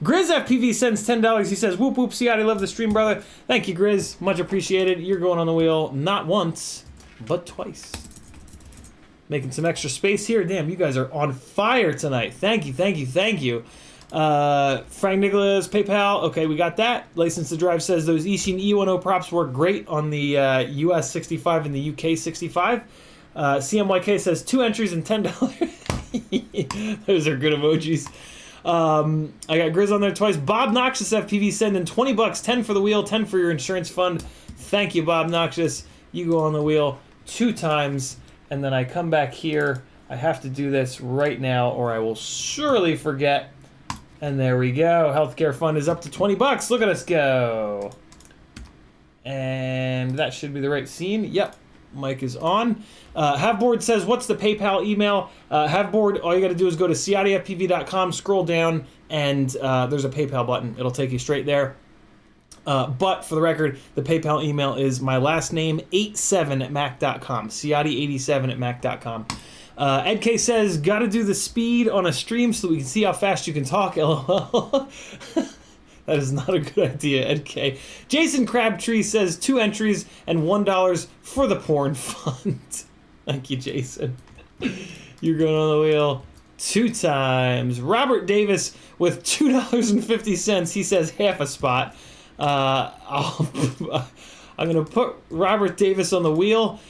Grizz FPV sends $10. He says, whoop whoop, Ciotti, love the stream, brother. Thank you, Grizz. Much appreciated. You're going on the wheel not once, but twice. Making some extra space here. Damn, you guys are on fire tonight. Thank you, thank you, thank you. Frank Nicholas, PayPal. Okay, we got that. License to Drive says those Ishin E10 props work great on the US 65 and the UK 65. CMYK says 2 entries and $10. Those are good emojis. I got Grizz on there twice. Bob Noxious FPV sending $20, 10 for the wheel, 10 for your insurance fund. Thank you, Bob Noxious. You go on the wheel 2 times, and then I come back here. I have to do this right now, or I will surely forget. And there we go. Healthcare fund is up to $20. Look at us go. And that should be the right scene. Yep. Mic is on. Haveboard says, what's the PayPal email? Haveboard, all you got to do is go to CiottiFPV.com, scroll down, and there's a PayPal button. It'll take you straight there. But for the record, the PayPal email is my last name, 87@mac.com. Ciotti87@mac.com. Ed K says, gotta do the speed on a stream so we can see how fast you can talk, LOL. That is not a good idea, Ed K. Jason Crabtree says 2 entries and $1 for the porn fund. Thank you, Jason. You're going on the wheel 2 times. Robert Davis with $2.50. He says half a spot. I'm going to put Robert Davis on the wheel.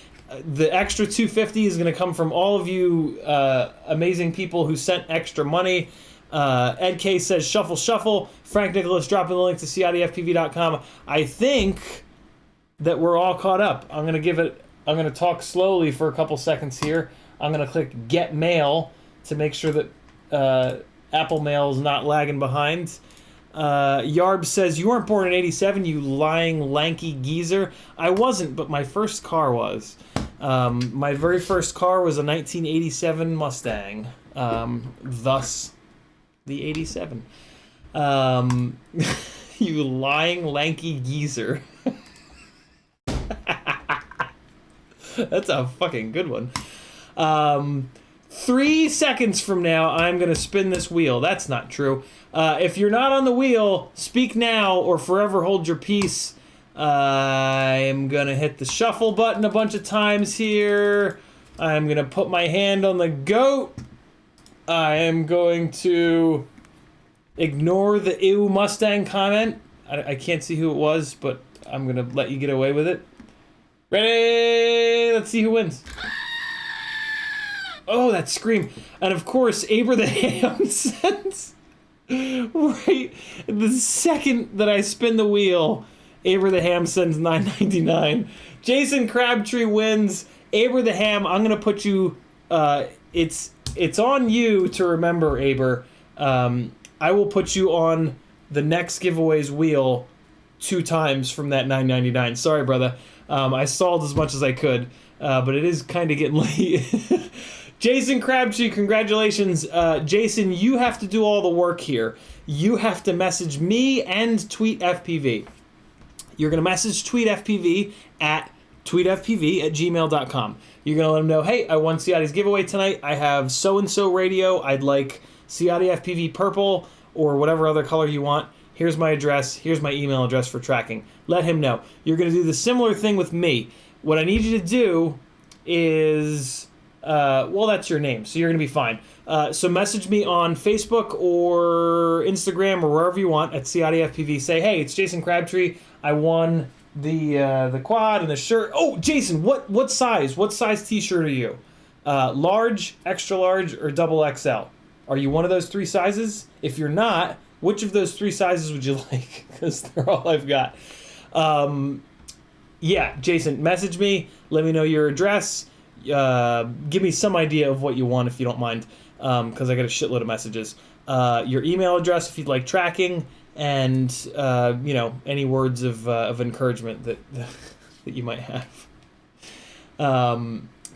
The extra $2.50 is going to come from all of you amazing people who sent extra money. Ed K says shuffle, shuffle. Frank Nicholas dropping the link to CiottiFPV.com. I think that we're all caught up. I'm going to talk slowly for a couple seconds here. I'm going to click Get Mail to make sure that Apple Mail is not lagging behind. Yarb says, you weren't born in 87, you lying lanky geezer. I wasn't, but my first car was. My very first car was a 1987 Mustang. Thus, the 87. You lying lanky geezer. That's a fucking good one. 3 seconds from now, I'm going to spin this wheel. That's not true. If you're not on the wheel, speak now or forever hold your peace. I'm going to hit the shuffle button a bunch of times here. I'm going to put my hand on the goat. I am going to ignore the ew Mustang comment. I can't see who it was, but I'm going to let you get away with it. Ready? Let's see who wins. Oh, that scream. And of course, Aber the Ham sends... Right the second that I spin the wheel, Aber the Ham sends $9.99. Jason Crabtree wins. Aber the Ham, I'm going to put you... It's on you to remember, Aber. I will put you on the next giveaway's wheel 2 times from that $9.99. Sorry, brother. I stalled as much as I could, but it is kind of getting late. Jason Crabtree, congratulations. Jason, you have to do all the work here. You have to message me and Tweet FPV. You're going to message Tweet FPV at tweetfpv@gmail.com. You're going to let them know, hey, I won Ciotti's giveaway tonight. I have so-and-so radio. I'd like Ciotti FPV purple or whatever other color you want. Here's my address. Here's my email address for tracking. Let him know. You're going to do the similar thing with me. What I need you to do is, well, that's your name, so you're going to be fine. So message me on Facebook or Instagram or wherever you want at CiottiFPV. Say, hey, it's Jason Crabtree. I won the quad and the shirt. Oh, Jason, what size? What size T-shirt are you? Large, extra large, or double XL? Are you one of those 3 sizes? If you're not, which of those 3 sizes would you like? Because they're all I've got. Yeah, Jason, message me. Let me know your address. Give me some idea of what you want if you don't mind, because I got a shitload of messages. Your email address if you'd like tracking, and you know, any words of encouragement that that you might have.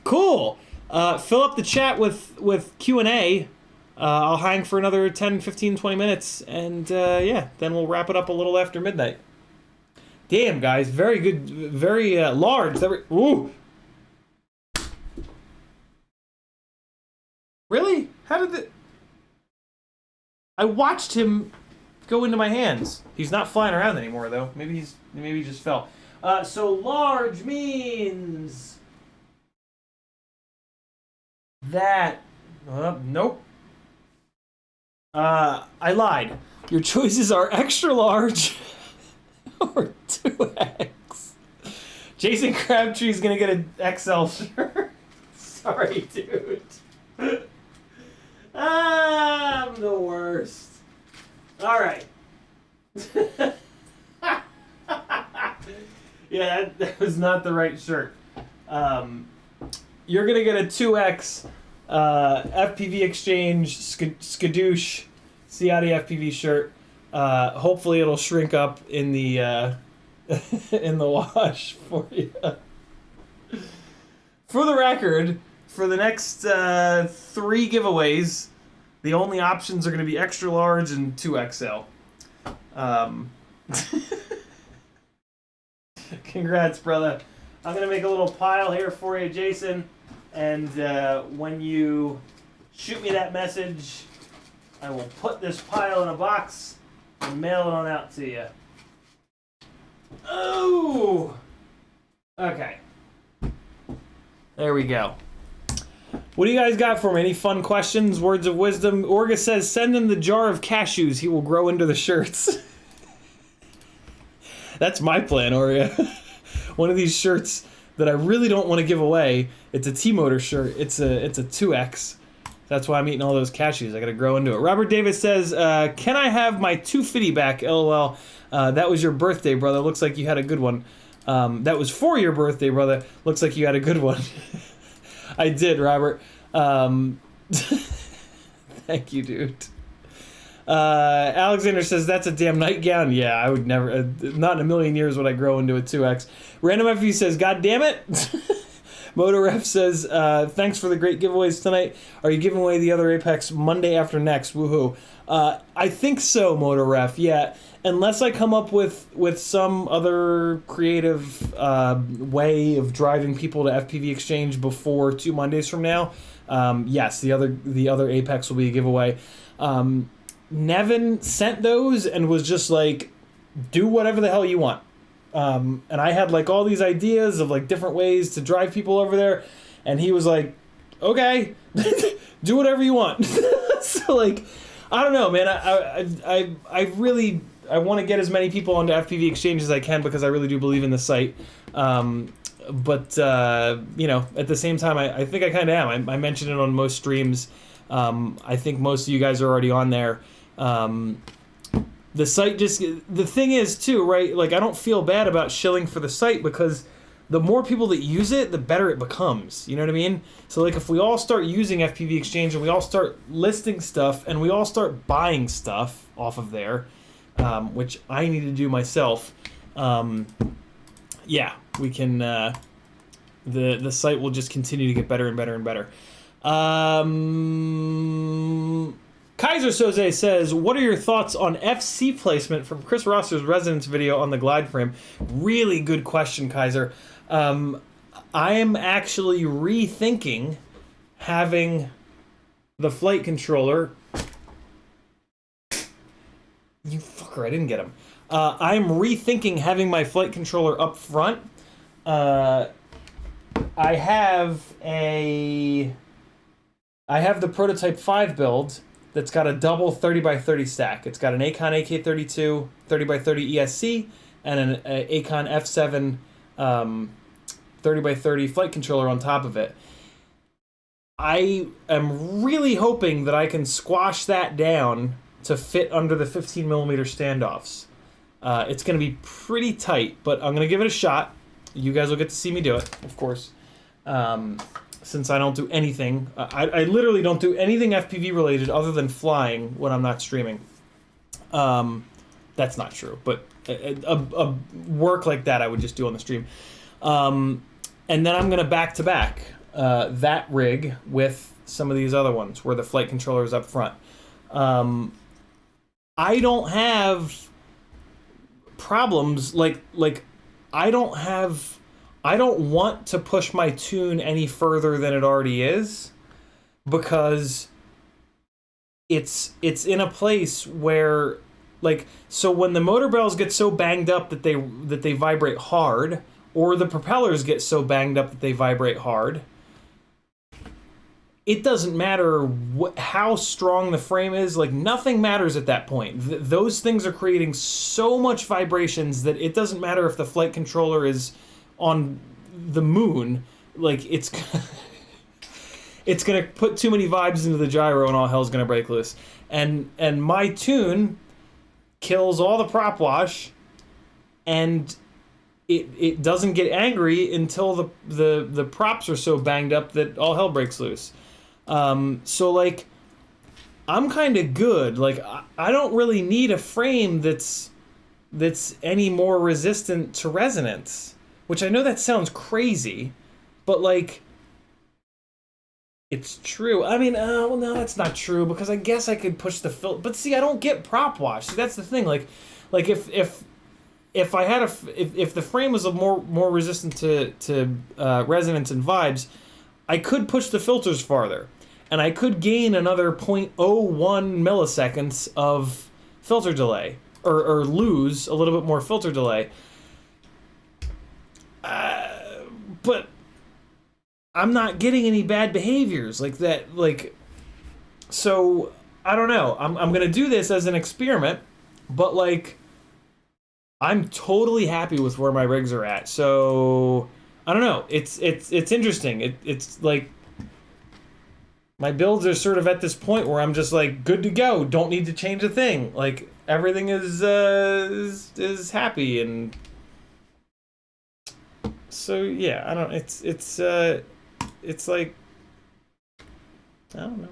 Cool. Fill up the chat with Q&A. I'll hang for another 10, 15, 20 minutes, and yeah, then we'll wrap it up a little after midnight. Damn, guys, very good, very large. Ooh. Really? How did it... I watched him go into my hands. He's not flying around anymore, though. Maybe he just fell. So large means that... nope. I lied. Your choices are extra large or 2X. Jason Crabtree's gonna get an XL shirt. Sorry, dude. I'm the worst. All right. Yeah, that was not the right shirt. You're gonna get a 2X FPV Exchange skadoosh CiottiFPV shirt. Hopefully it'll shrink up in the in the wash for you. For the record, for the next 3 giveaways, the only options are going to be extra large and 2XL. Congrats, brother. I'm going to make a little pile here for you, Jason. And when you shoot me that message, I will put this pile in a box and mail it on out to you. Oh! Okay. There we go. What do you guys got for me? Any fun questions, words of wisdom? Orga says, send him the jar of cashews. He will grow into the shirts. That's my plan, Orga. One of these shirts that I really don't want to give away. It's a T-Motor shirt. It's a 2X. That's why I'm eating all those cashews. I gotta grow into it. Robert Davis says, can I have my 250 back? LOL. That was your birthday, brother. Looks like you had a good one. That was for your birthday, brother. Looks like you had a good one. I did, Robert. Thank you, dude. Alexander says, that's a damn nightgown. Yeah, I would never, not in a million years would I grow into a 2X. Random FU says, God damn it. Motoref says, thanks for the great giveaways tonight. Are you giving away the other Apex Monday after next? Woohoo. I think so, Motoref, yeah. Unless I come up with some other creative way of driving people to FPV Exchange before 2 Mondays from now, yes, the other Apex will be a giveaway. Nevin sent those and was just like, do whatever the hell you want. And I had like all these ideas of like different ways to drive people over there, and he was like, okay, do whatever you want. So like, I don't know, man. I really want to get as many people onto FPV Exchange as I can because I really do believe in the site. But you know, at the same time, I think I kind of am. I mentioned it on most streams. I think most of you guys are already on there. The site the thing is too, right? Like, I don't feel bad about shilling for the site because the more people that use it, the better it becomes. You know what I mean? So like, if we all start using FPV Exchange and we all start listing stuff and we all start buying stuff off of there, which I need to do myself, yeah, we can, the site will just continue to get better and better and better. Kaiser Soze says, what are your thoughts on FC placement from Chris Rosser's Resonance video on the glide frame? Really good question, Kaiser. I am actually rethinking having the flight controller You fucker, I didn't get him. I'm rethinking having my flight controller up front. I have the Prototype 5 build that's got a double 30x30 stack. It's got an Acon AK32 30x30 ESC and an Acon F7 30x30 flight controller on top of it. I am really hoping that I can squash that down to fit under the 15mm standoffs. It's going to be pretty tight, but I'm going to give it a shot. You guys will get to see me do it, of course. Since I don't do anything. I literally don't do anything FPV related other than flying when I'm not streaming. That's not true, but a work like that I would just do on the stream. And then I'm going to back-to-back that rig with some of these other ones where the flight controller is up front. I don't have problems like I don't want to push my tune any further than it already is, because it's in a place where, like, so when the motor bells get so banged up that they vibrate hard, or the propellers get so banged up that they vibrate hard, it doesn't matter how strong the frame is. Like, nothing matters at that point. Those things are creating so much vibrations that it doesn't matter if the flight controller is on the moon. Like, it's gonna put too many vibes into the gyro and all hell's gonna break loose. And my tune kills all the prop wash, and it doesn't get angry until the props are so banged up that all hell breaks loose. So, like, I'm kind of good. Like, I don't really need a frame that's any more resistant to resonance, which I know that sounds crazy, but, like, it's true. I mean, well, no, that's not true, because I guess I could push the filter. But see, I don't get prop wash. See, that's the thing. Like if I had if the frame was a more resistant to resonance and vibes, I could push the filters farther, and I could gain another 0.01 milliseconds of filter delay, or lose a little bit more filter delay. But I'm not getting any bad behaviors like that. Like, so I don't know. I'm gonna do this as an experiment, but, like, I'm totally happy with where my rigs are at. So I don't know. It's interesting. It's like my builds are sort of at this point where I'm just like good to go. Don't need to change a thing. Like, everything is happy, and so yeah. I don't. It's like, I don't know.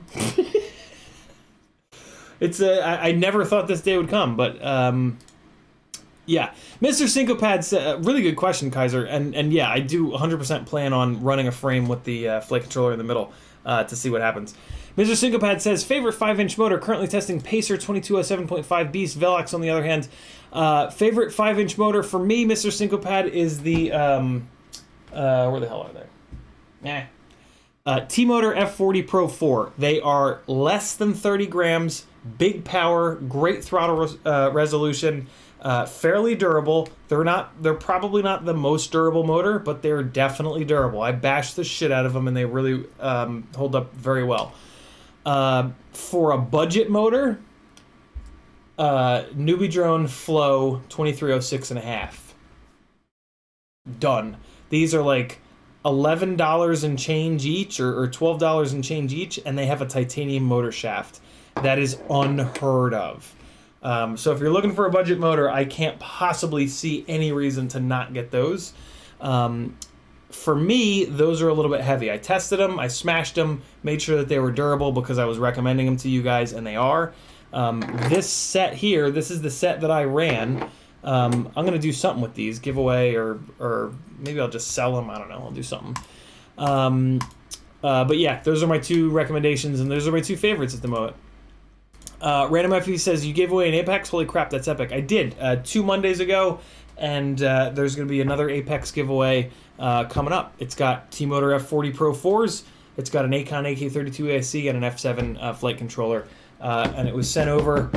I never thought this day would come, but yeah. Mr. Syncopad said, really good question, Kaiser, and yeah, I do 100% plan on running a frame with the flight controller in the middle to see what happens. Mr. Syncopad says, favorite 5-inch motor, currently testing Pacer 2207.5 Beast. Velox, on the other hand. Favorite 5-inch motor for me, Mr. Syncopad, is the, where the hell are they? T-Motor F40 Pro 4. They are less than 30 grams, big power, great throttle resolution, fairly durable. They're probably not the most durable motor, but they're definitely durable. I bashed the shit out of them, and they really hold up very well. For a budget motor, Newbie Drone Flow 2306.5. Done. These are like $11 and change each, or $12 and change each, and they have a titanium motor shaft. That is unheard of. So if you're looking for a budget motor, I can't possibly see any reason to not get those. For me, those are a little bit heavy. I tested them, I smashed them, made sure that they were durable because I was recommending them to you guys, and they are. This set here, this is the set that I ran. I'm going to do something with these, giveaway, or maybe I'll just sell them. I don't know. I'll do something. But yeah, those are my two recommendations, and those are my two favorites at the moment. Random FE says, you gave away an Apex? Holy crap, that's epic. I did 2 Mondays ago, and there's going to be another Apex giveaway coming up. It's got T-Motor F40 Pro 4s. It's got an Acon AK32 ASC and an F7 flight controller. And it was sent over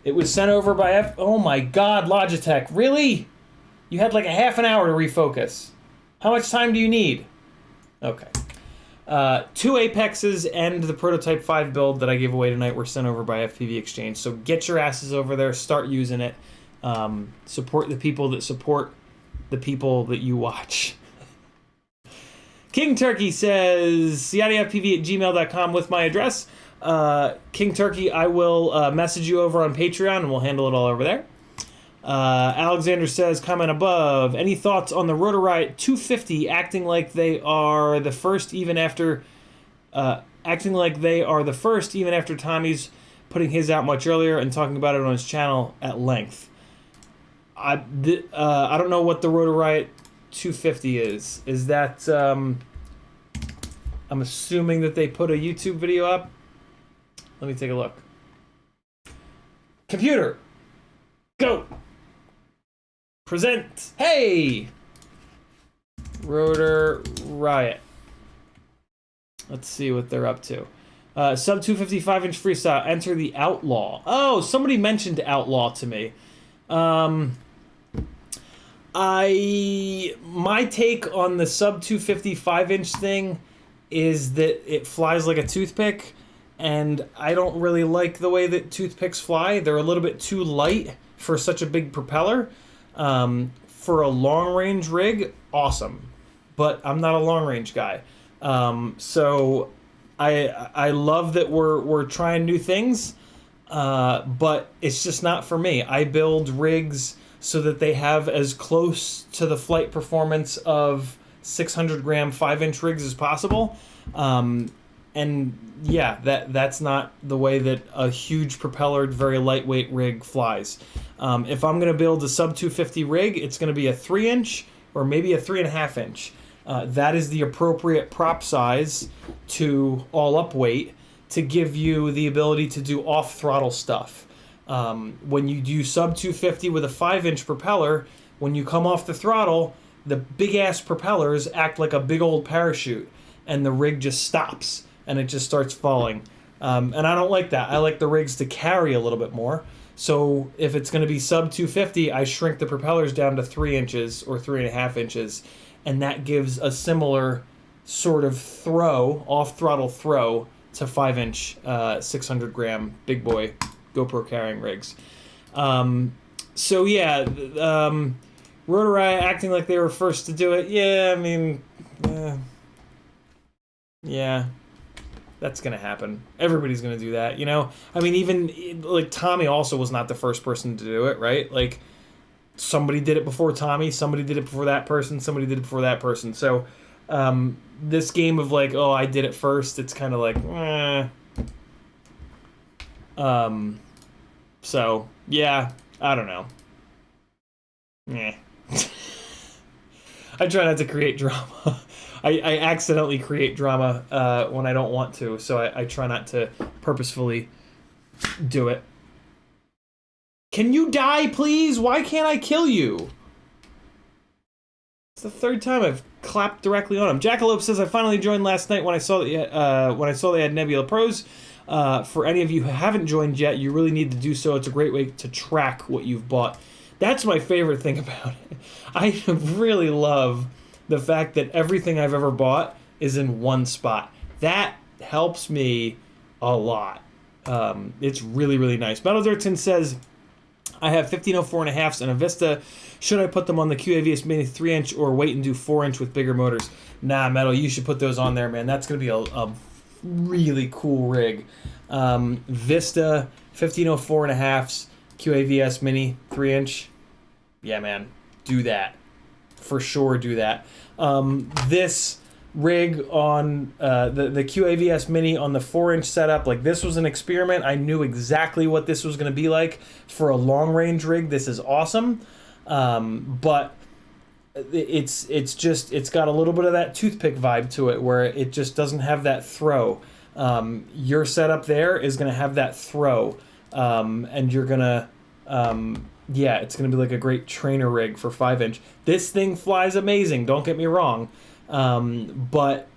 It was sent over by oh my God, Logitech. Really? You had like a half an hour to refocus. How much time do you need? Okay. 2 Apexes and the Prototype 5 build that I gave away tonight were sent over by FPV Exchange. So get your asses over there, start using it. Support the people that support the people that you watch. King Turkey says, CiottiFPV@gmail.com with my address. King Turkey, I will message you over on Patreon and we'll handle it all over there. Alexander says, comment above, any thoughts on the Rotor Riot 250 acting like they are the first even after Tommy's putting his out much earlier and talking about it on his channel at length? I don't know what the Rotor Riot 250 is. Is that I'm assuming that they put a YouTube video up. Let me take a look. Computer, go. Present. Hey! Rotor Riot. Let's see what they're up to. Sub 255 inch freestyle. Enter the Outlaw. Oh, somebody mentioned Outlaw to me. My take on the sub 255 inch thing is that it flies like a toothpick, and I don't really like the way that toothpicks fly. They're a little bit too light for such a big propeller. For a long range rig, awesome, but I'm not a long range guy. So I love that we're trying new things, but it's just not for me. I build rigs so that they have as close to the flight performance of 600 gram 5-inch rigs as possible. And yeah, that's not the way that a huge propellered, very lightweight rig flies. If I'm going to build a sub 250 rig, it's going to be a 3-inch or maybe a 3.5 inch. That is the appropriate prop size to all up weight to give you the ability to do off throttle stuff. When you do sub 250 with a 5-inch propeller, when you come off the throttle, the big ass propellers act like a big old parachute and the rig just stops and it just starts falling. And I don't like that. I like the rigs to carry a little bit more. So if it's going to be sub 250, I shrink the propellers down to 3 inches or 3.5 inches, and that gives a similar sort of throw, off throttle throw, to 5-inch 600 gram big boy GoPro carrying rigs. So yeah, Rotor Riot acting like they were first to do it. Yeah, I mean, yeah. That's going to happen. Everybody's going to do that, you know? I mean, even, like, Tommy also was not the first person to do it, right? Like, somebody did it before Tommy, somebody did it before that person, somebody did it before that person. So, this game of, like, oh, I did it first, it's kind of like, So, yeah, I don't know. I try not to create drama. I accidentally create drama when I don't want to, so I try not to purposefully do it. Can you die, please? Why can't I kill you? It's the third time I've clapped directly on him. Jackalope says, I finally joined last night when I saw that they had Nebula Pros. For any of you who haven't joined yet, you really need to do so. It's a great way to track what you've bought. That's my favorite thing about it. I really love the fact that everything I've ever bought is in one spot. That helps me a lot. It's really, really nice. Metal Dirton says, I have 1504.5s and a Vista. Should I put them on the QAVS Mini 3-inch or wait and do 4-inch with bigger motors? Nah, Metal, you should put those on there, man. That's going to be a really cool rig. Vista, 1504.5s, QAVS Mini 3-inch. Yeah, man, do that. For sure do that. This rig on the QAVS Mini on the 4-inch setup, like, this was an experiment. I knew exactly what this was going to be like for a long range rig. This is awesome. But it's got a little bit of that toothpick vibe to it where it just doesn't have that throw. Your setup there is going to have that throw. And you're going to yeah, it's going to be like a great trainer rig for 5-inch. This thing flies amazing, don't get me wrong. But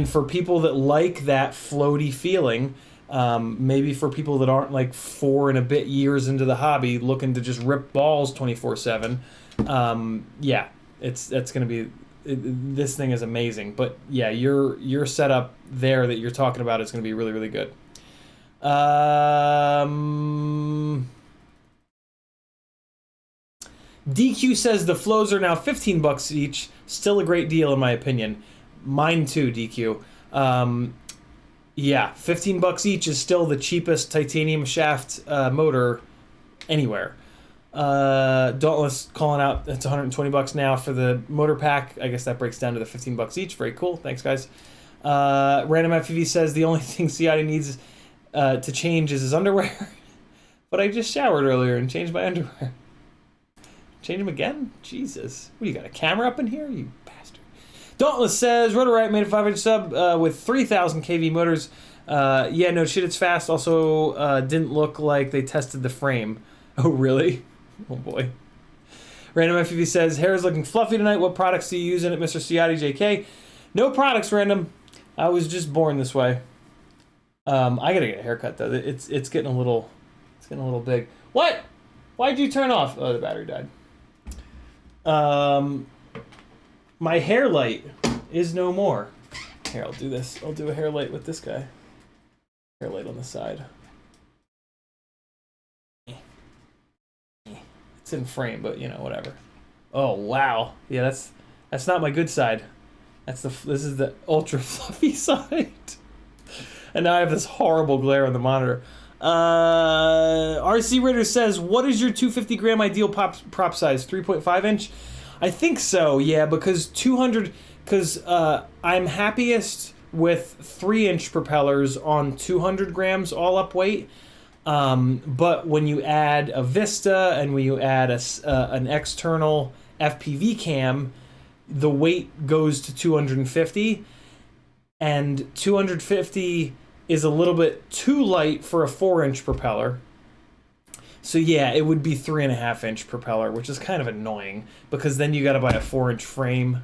for people that like that floaty feeling, Maybe for people that aren't like 4 and a bit years into the hobby, looking to just rip balls 24/7. Yeah, that's gonna be. This thing is amazing. But yeah, your setup there that you're talking about is gonna be really, really good. DQ says the flows are now $15 each. Still a great deal in my opinion. Mine too, DQ. Yeah, $15 each is still the cheapest titanium shaft motor anywhere. Dauntless calling out it's $120 now for the motor pack. I guess that breaks down to the $15 each. Very cool. Thanks, guys. Random FPV says the only thing Ciotti needs to change is his underwear. But I just showered earlier and changed my underwear. Change them again? Jesus. What, you got a camera up in here? You bastard. Dauntless says, Rotorite made a 5-inch sub with 3,000 kV motors. Yeah, no shit, it's fast. Also, didn't look like they tested the frame. Oh, really? Oh, boy. Random FPV says, hair is looking fluffy tonight. What products do you use in it, Mr. Ciotti JK? No products, Random. I was just born this way. I gotta get a haircut, though. It's getting a little big. What? Why'd you turn off? Oh, the battery died. My hair light is no more. Here, I'll do this. I'll do a hair light with this guy. Hair light on the side. It's in frame, but you know, whatever. Oh wow, yeah, that's not my good side. This is the ultra fluffy side. And now I have this horrible glare on the monitor. RC Ritter says, what is your 250 gram ideal prop size? 3.5 inch? I think so, yeah, because I'm happiest with 3-inch propellers on 200 grams all up weight. But when you add a Vista and when you add an external FPV cam, the weight goes to 250, and 250 is a little bit too light for a 4-inch propeller. So yeah, it would be 3.5-inch propeller, which is kind of annoying because then you got to buy a 4-inch frame.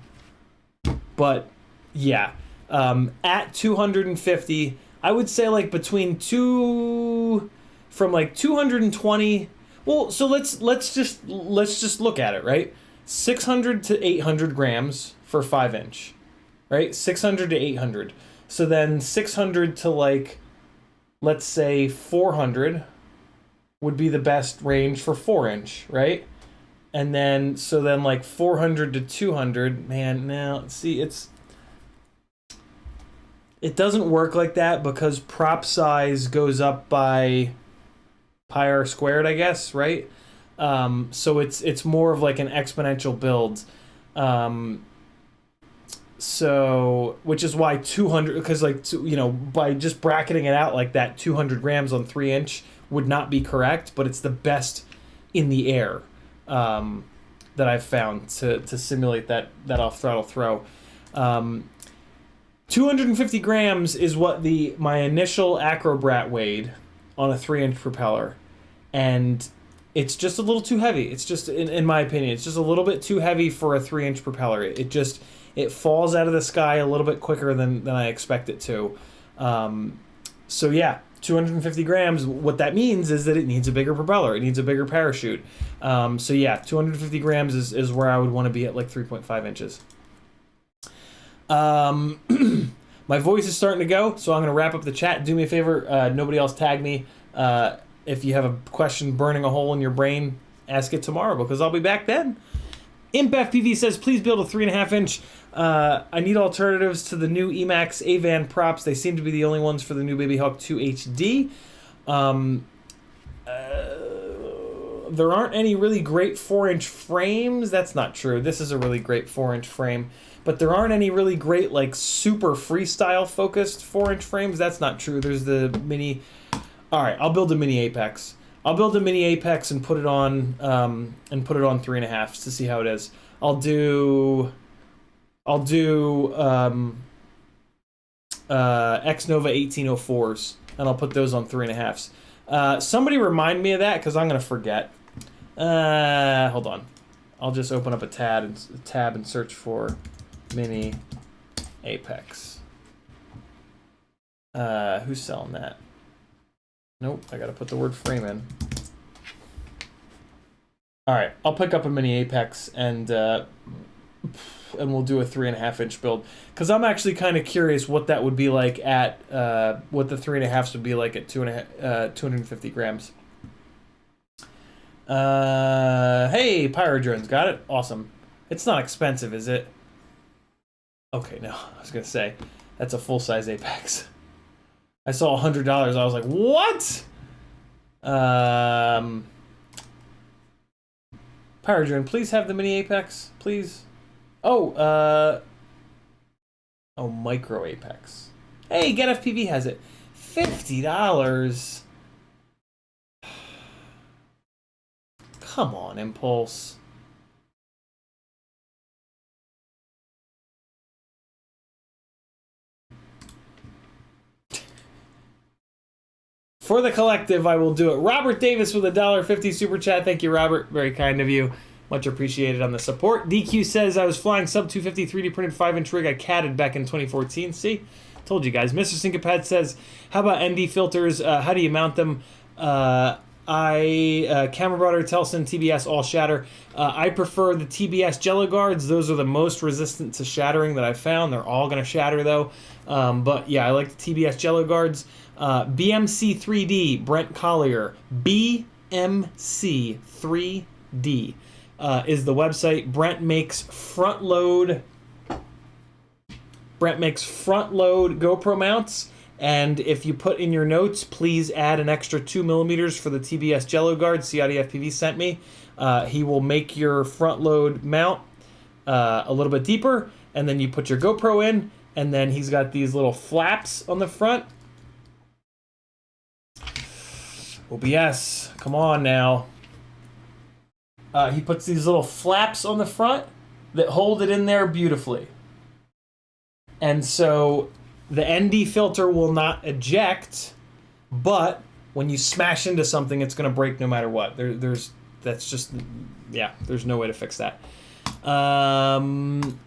But yeah, at 250, I would say like from like 220. Well, so let's just look at it, right? 600 to 800 grams for 5-inch, right? 600 to 800. So then 600 to like, let's say 400 would be the best range for 4-inch, right? And then, so then like 400 to 200, man, now, see, it doesn't work like that because prop size goes up by pi r squared, I guess, right? So it's more of like an exponential build. So, which is why 200, because like, you know, by just bracketing it out like that, 200 grams on 3-inch would not be correct, but it's the best in the air that I've found to simulate that off-throttle throw. 250 grams is what my initial Acrobrat weighed on a 3-inch propeller, and it's just a little too heavy. It's just, in my opinion, it's just a little bit too heavy for a 3-inch propeller. It falls out of the sky a little bit quicker than I expect it to. So yeah, 250 grams, what that means is that it needs a bigger propeller. It needs a bigger parachute. So yeah, 250 grams is where I would want to be at like 3.5 inches. My voice is starting to go, so I'm going to wrap up the chat. Do me a favor, nobody else tag me. If you have a question burning a hole in your brain, ask it tomorrow because I'll be back then. Imp FPV says, please build a 3.5-inch. I need alternatives to the new Emax Avan props. They seem to be the only ones for the new Baby Hawk 2 HD. There aren't any really great 4-inch frames. That's not true. This is a really great 4-inch frame. But there aren't any really great, like, super freestyle-focused 4-inch frames. That's not true. There's the mini... All right, I'll build a mini Apex. I'll build a mini Apex and put it on 3.5s to see how it is. I'll do Xnova 1804s, and I'll put those on 3.5s. Somebody remind me of that because I'm gonna forget. Hold on. I'll just open up a tab and search for mini Apex. Who's selling that? Nope, I gotta put the word frame in. Alright, I'll pick up a mini Apex and we'll do a 3.5-inch build. Because I'm actually kind of curious what that would be like at, what the 3.5s would be like at 250 grams. Hey, Pyrodrones, got it? Awesome. It's not expensive, is it? Okay, no, I was gonna say, that's a full-size Apex. I saw $100, I was like, what? Pyrodrone, please have the mini Apex, please. Oh, Micro Apex. Hey, Get FPV has it. $50. Come on, Impulse. For the collective, I will do it. Robert Davis with a $1.50 super chat. Thank you, Robert. Very kind of you. Much appreciated on the support. DQ says, I was flying sub 250 3D printed 5-inch rig I catted back in 2014. See? Told you guys. Mr. Syncopad says, how about ND filters? How do you mount them? Camera Brother, Telson, TBS, all shatter. I prefer the TBS Jello Guards. Those are the most resistant to shattering that I've found. They're all going to shatter, though. But yeah, I like the TBS Jello Guards. BMC 3D, Brent Collier. BMC 3D is the website. Brent makes front load GoPro mounts. And if you put in your notes, please add an extra 2mm for the TBS Jello Guard CiottiFPV sent me. He will make your front load mount a little bit deeper, and then you put your GoPro in, and then he's got these little flaps on the front. OBS, come on now. He puts these little flaps on the front that hold it in there beautifully. And so the ND filter will not eject, but when you smash into something, it's going to break no matter what. That's just, yeah, there's no way to fix that. Random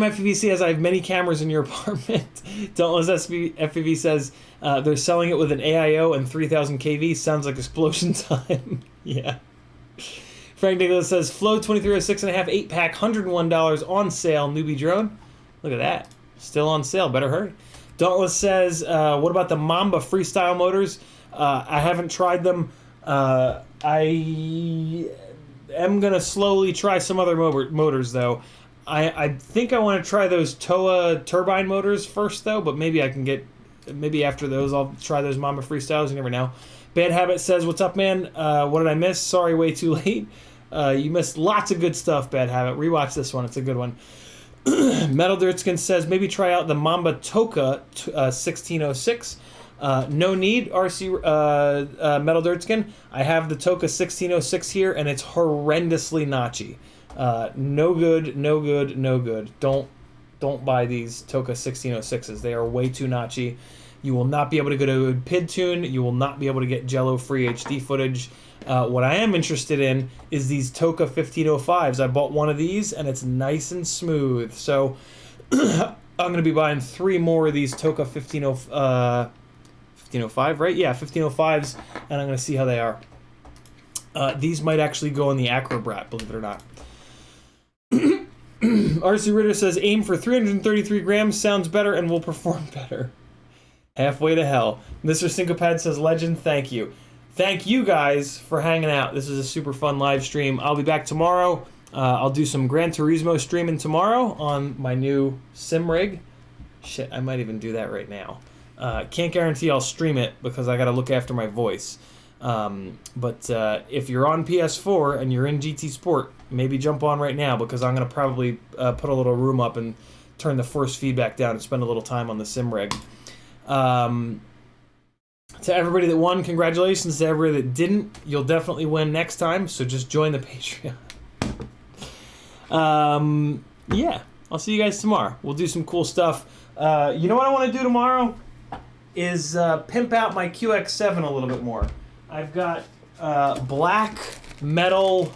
FPV says, I have many cameras in your apartment. Dauntless FPV says, they're selling it with an AIO and 3000 kV. Sounds like explosion time. Yeah. Frank Nicholas says, Flow 2306.5 8-pack, $101 on sale, newbie drone. Look at that. Still on sale. Better hurry. Dauntless says, what about the Mamba freestyle motors? I haven't tried them. I am going to slowly try some other motors, though. I think I want to try those Toa turbine motors first, though, but maybe I can get... Maybe after those, I'll try those Mamba freestyles. You never know. Bad Habit says, what's up, man? What did I miss? Sorry, way too late. You missed lots of good stuff, Bad Habit. Rewatch this one. It's a good one. Metal Dirtskin says, maybe try out the Mamba Toka 1606. No need, RC Metal Dirtskin. I have the Toka 1606 here, and it's horrendously notchy. No good, no good, no good. Don't buy these Toka 1606s. They are way too notchy. You will not be able to go to a PID tune. You will not be able to get Jello-free HD footage. What I am interested in is these Toka 1505s. I bought one of these, and it's nice and smooth. So I'm going to be buying 3 more of these Toka 1505, right? Yeah, 1505s, and I'm going to see how they are. These might actually go on the Acrobrat, believe it or not. RC Ritter says, aim for 333 grams, sounds better, and will perform better. Halfway to hell. Mr. Syncopad says, legend, thank you. Thank you guys for hanging out. This is a super fun live stream. I'll be back tomorrow. I'll do some Gran Turismo streaming tomorrow on my new sim rig. Shit, I might even do that right now. Can't guarantee I'll stream it because I gotta look after my voice. But if you're on PS4 and you're in GT Sport, maybe jump on right now because I'm gonna probably put a little room up and turn the force feedback down and spend a little time on the sim rig. To everybody that won, congratulations. To everybody that didn't, you'll definitely win next time, so just join the Patreon. Yeah, I'll see you guys tomorrow. We'll do some cool stuff. You know what I want to do tomorrow? Is pimp out my QX7 a little bit more. I've got black metal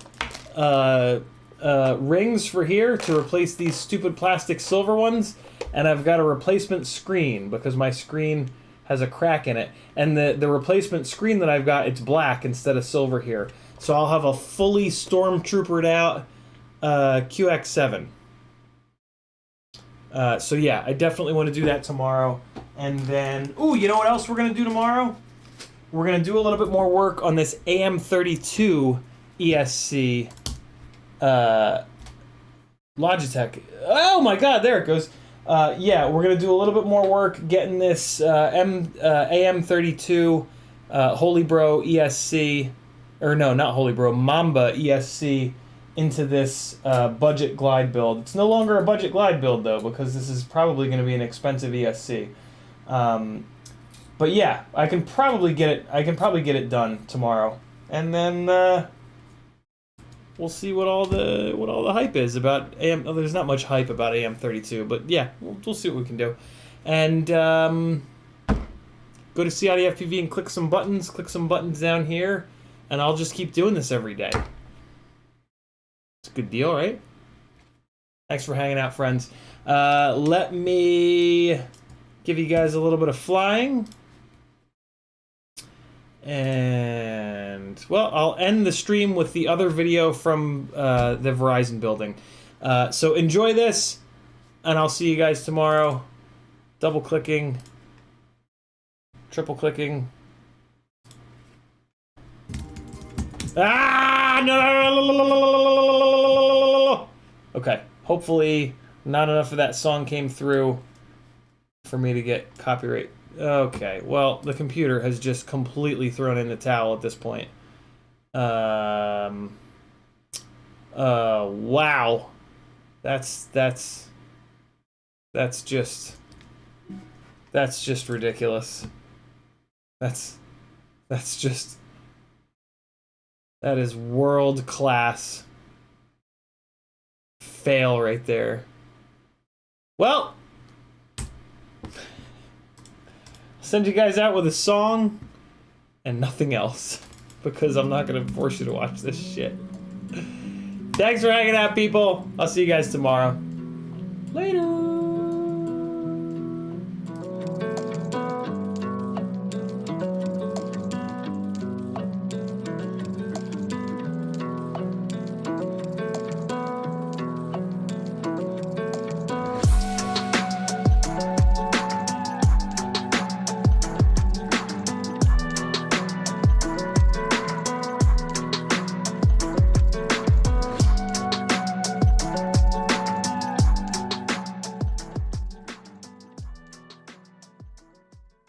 rings for here to replace these stupid plastic silver ones, and I've got a replacement screen because my screen has a crack in it. And the replacement screen that I've got, it's black instead of silver here. So I'll have a fully stormtroopered out QX7. So yeah, I definitely want to do that tomorrow. And then, ooh, you know what else we're going to do tomorrow? We're going to do a little bit more work on this AM32 ESC Logitech. Oh my god, there it goes. Yeah, we're going to do a little bit more work getting this AM32 Holy Bro ESC, or no, not Holy Bro, Mamba ESC into this budget glide build. It's no longer a budget glide build though, because this is probably going to be an expensive ESC. But yeah, I can probably get it done tomorrow, and then we'll see what all the hype is about AM. Oh, there's not much hype about AM32, but yeah, we'll see what we can do, and go to CiottiFPV and click some buttons down here, and I'll just keep doing this every day. It's a good deal, right? Thanks for hanging out, friends. Let me give you guys a little bit of flying. And, well, I'll end the stream with the other video from the Verizon building. So enjoy this, and I'll see you guys tomorrow. Double-clicking. Triple-clicking. Ah! No! Okay. Hopefully not enough of that song came through for me to get copyright. Okay, well, the computer has just completely thrown in the towel at this point. Wow. That's just ridiculous. That is world class fail right there. Well, send you guys out with a song and nothing else, because I'm not going to force you to watch this shit. Thanks for hanging out, people. I'll see you guys tomorrow. Later.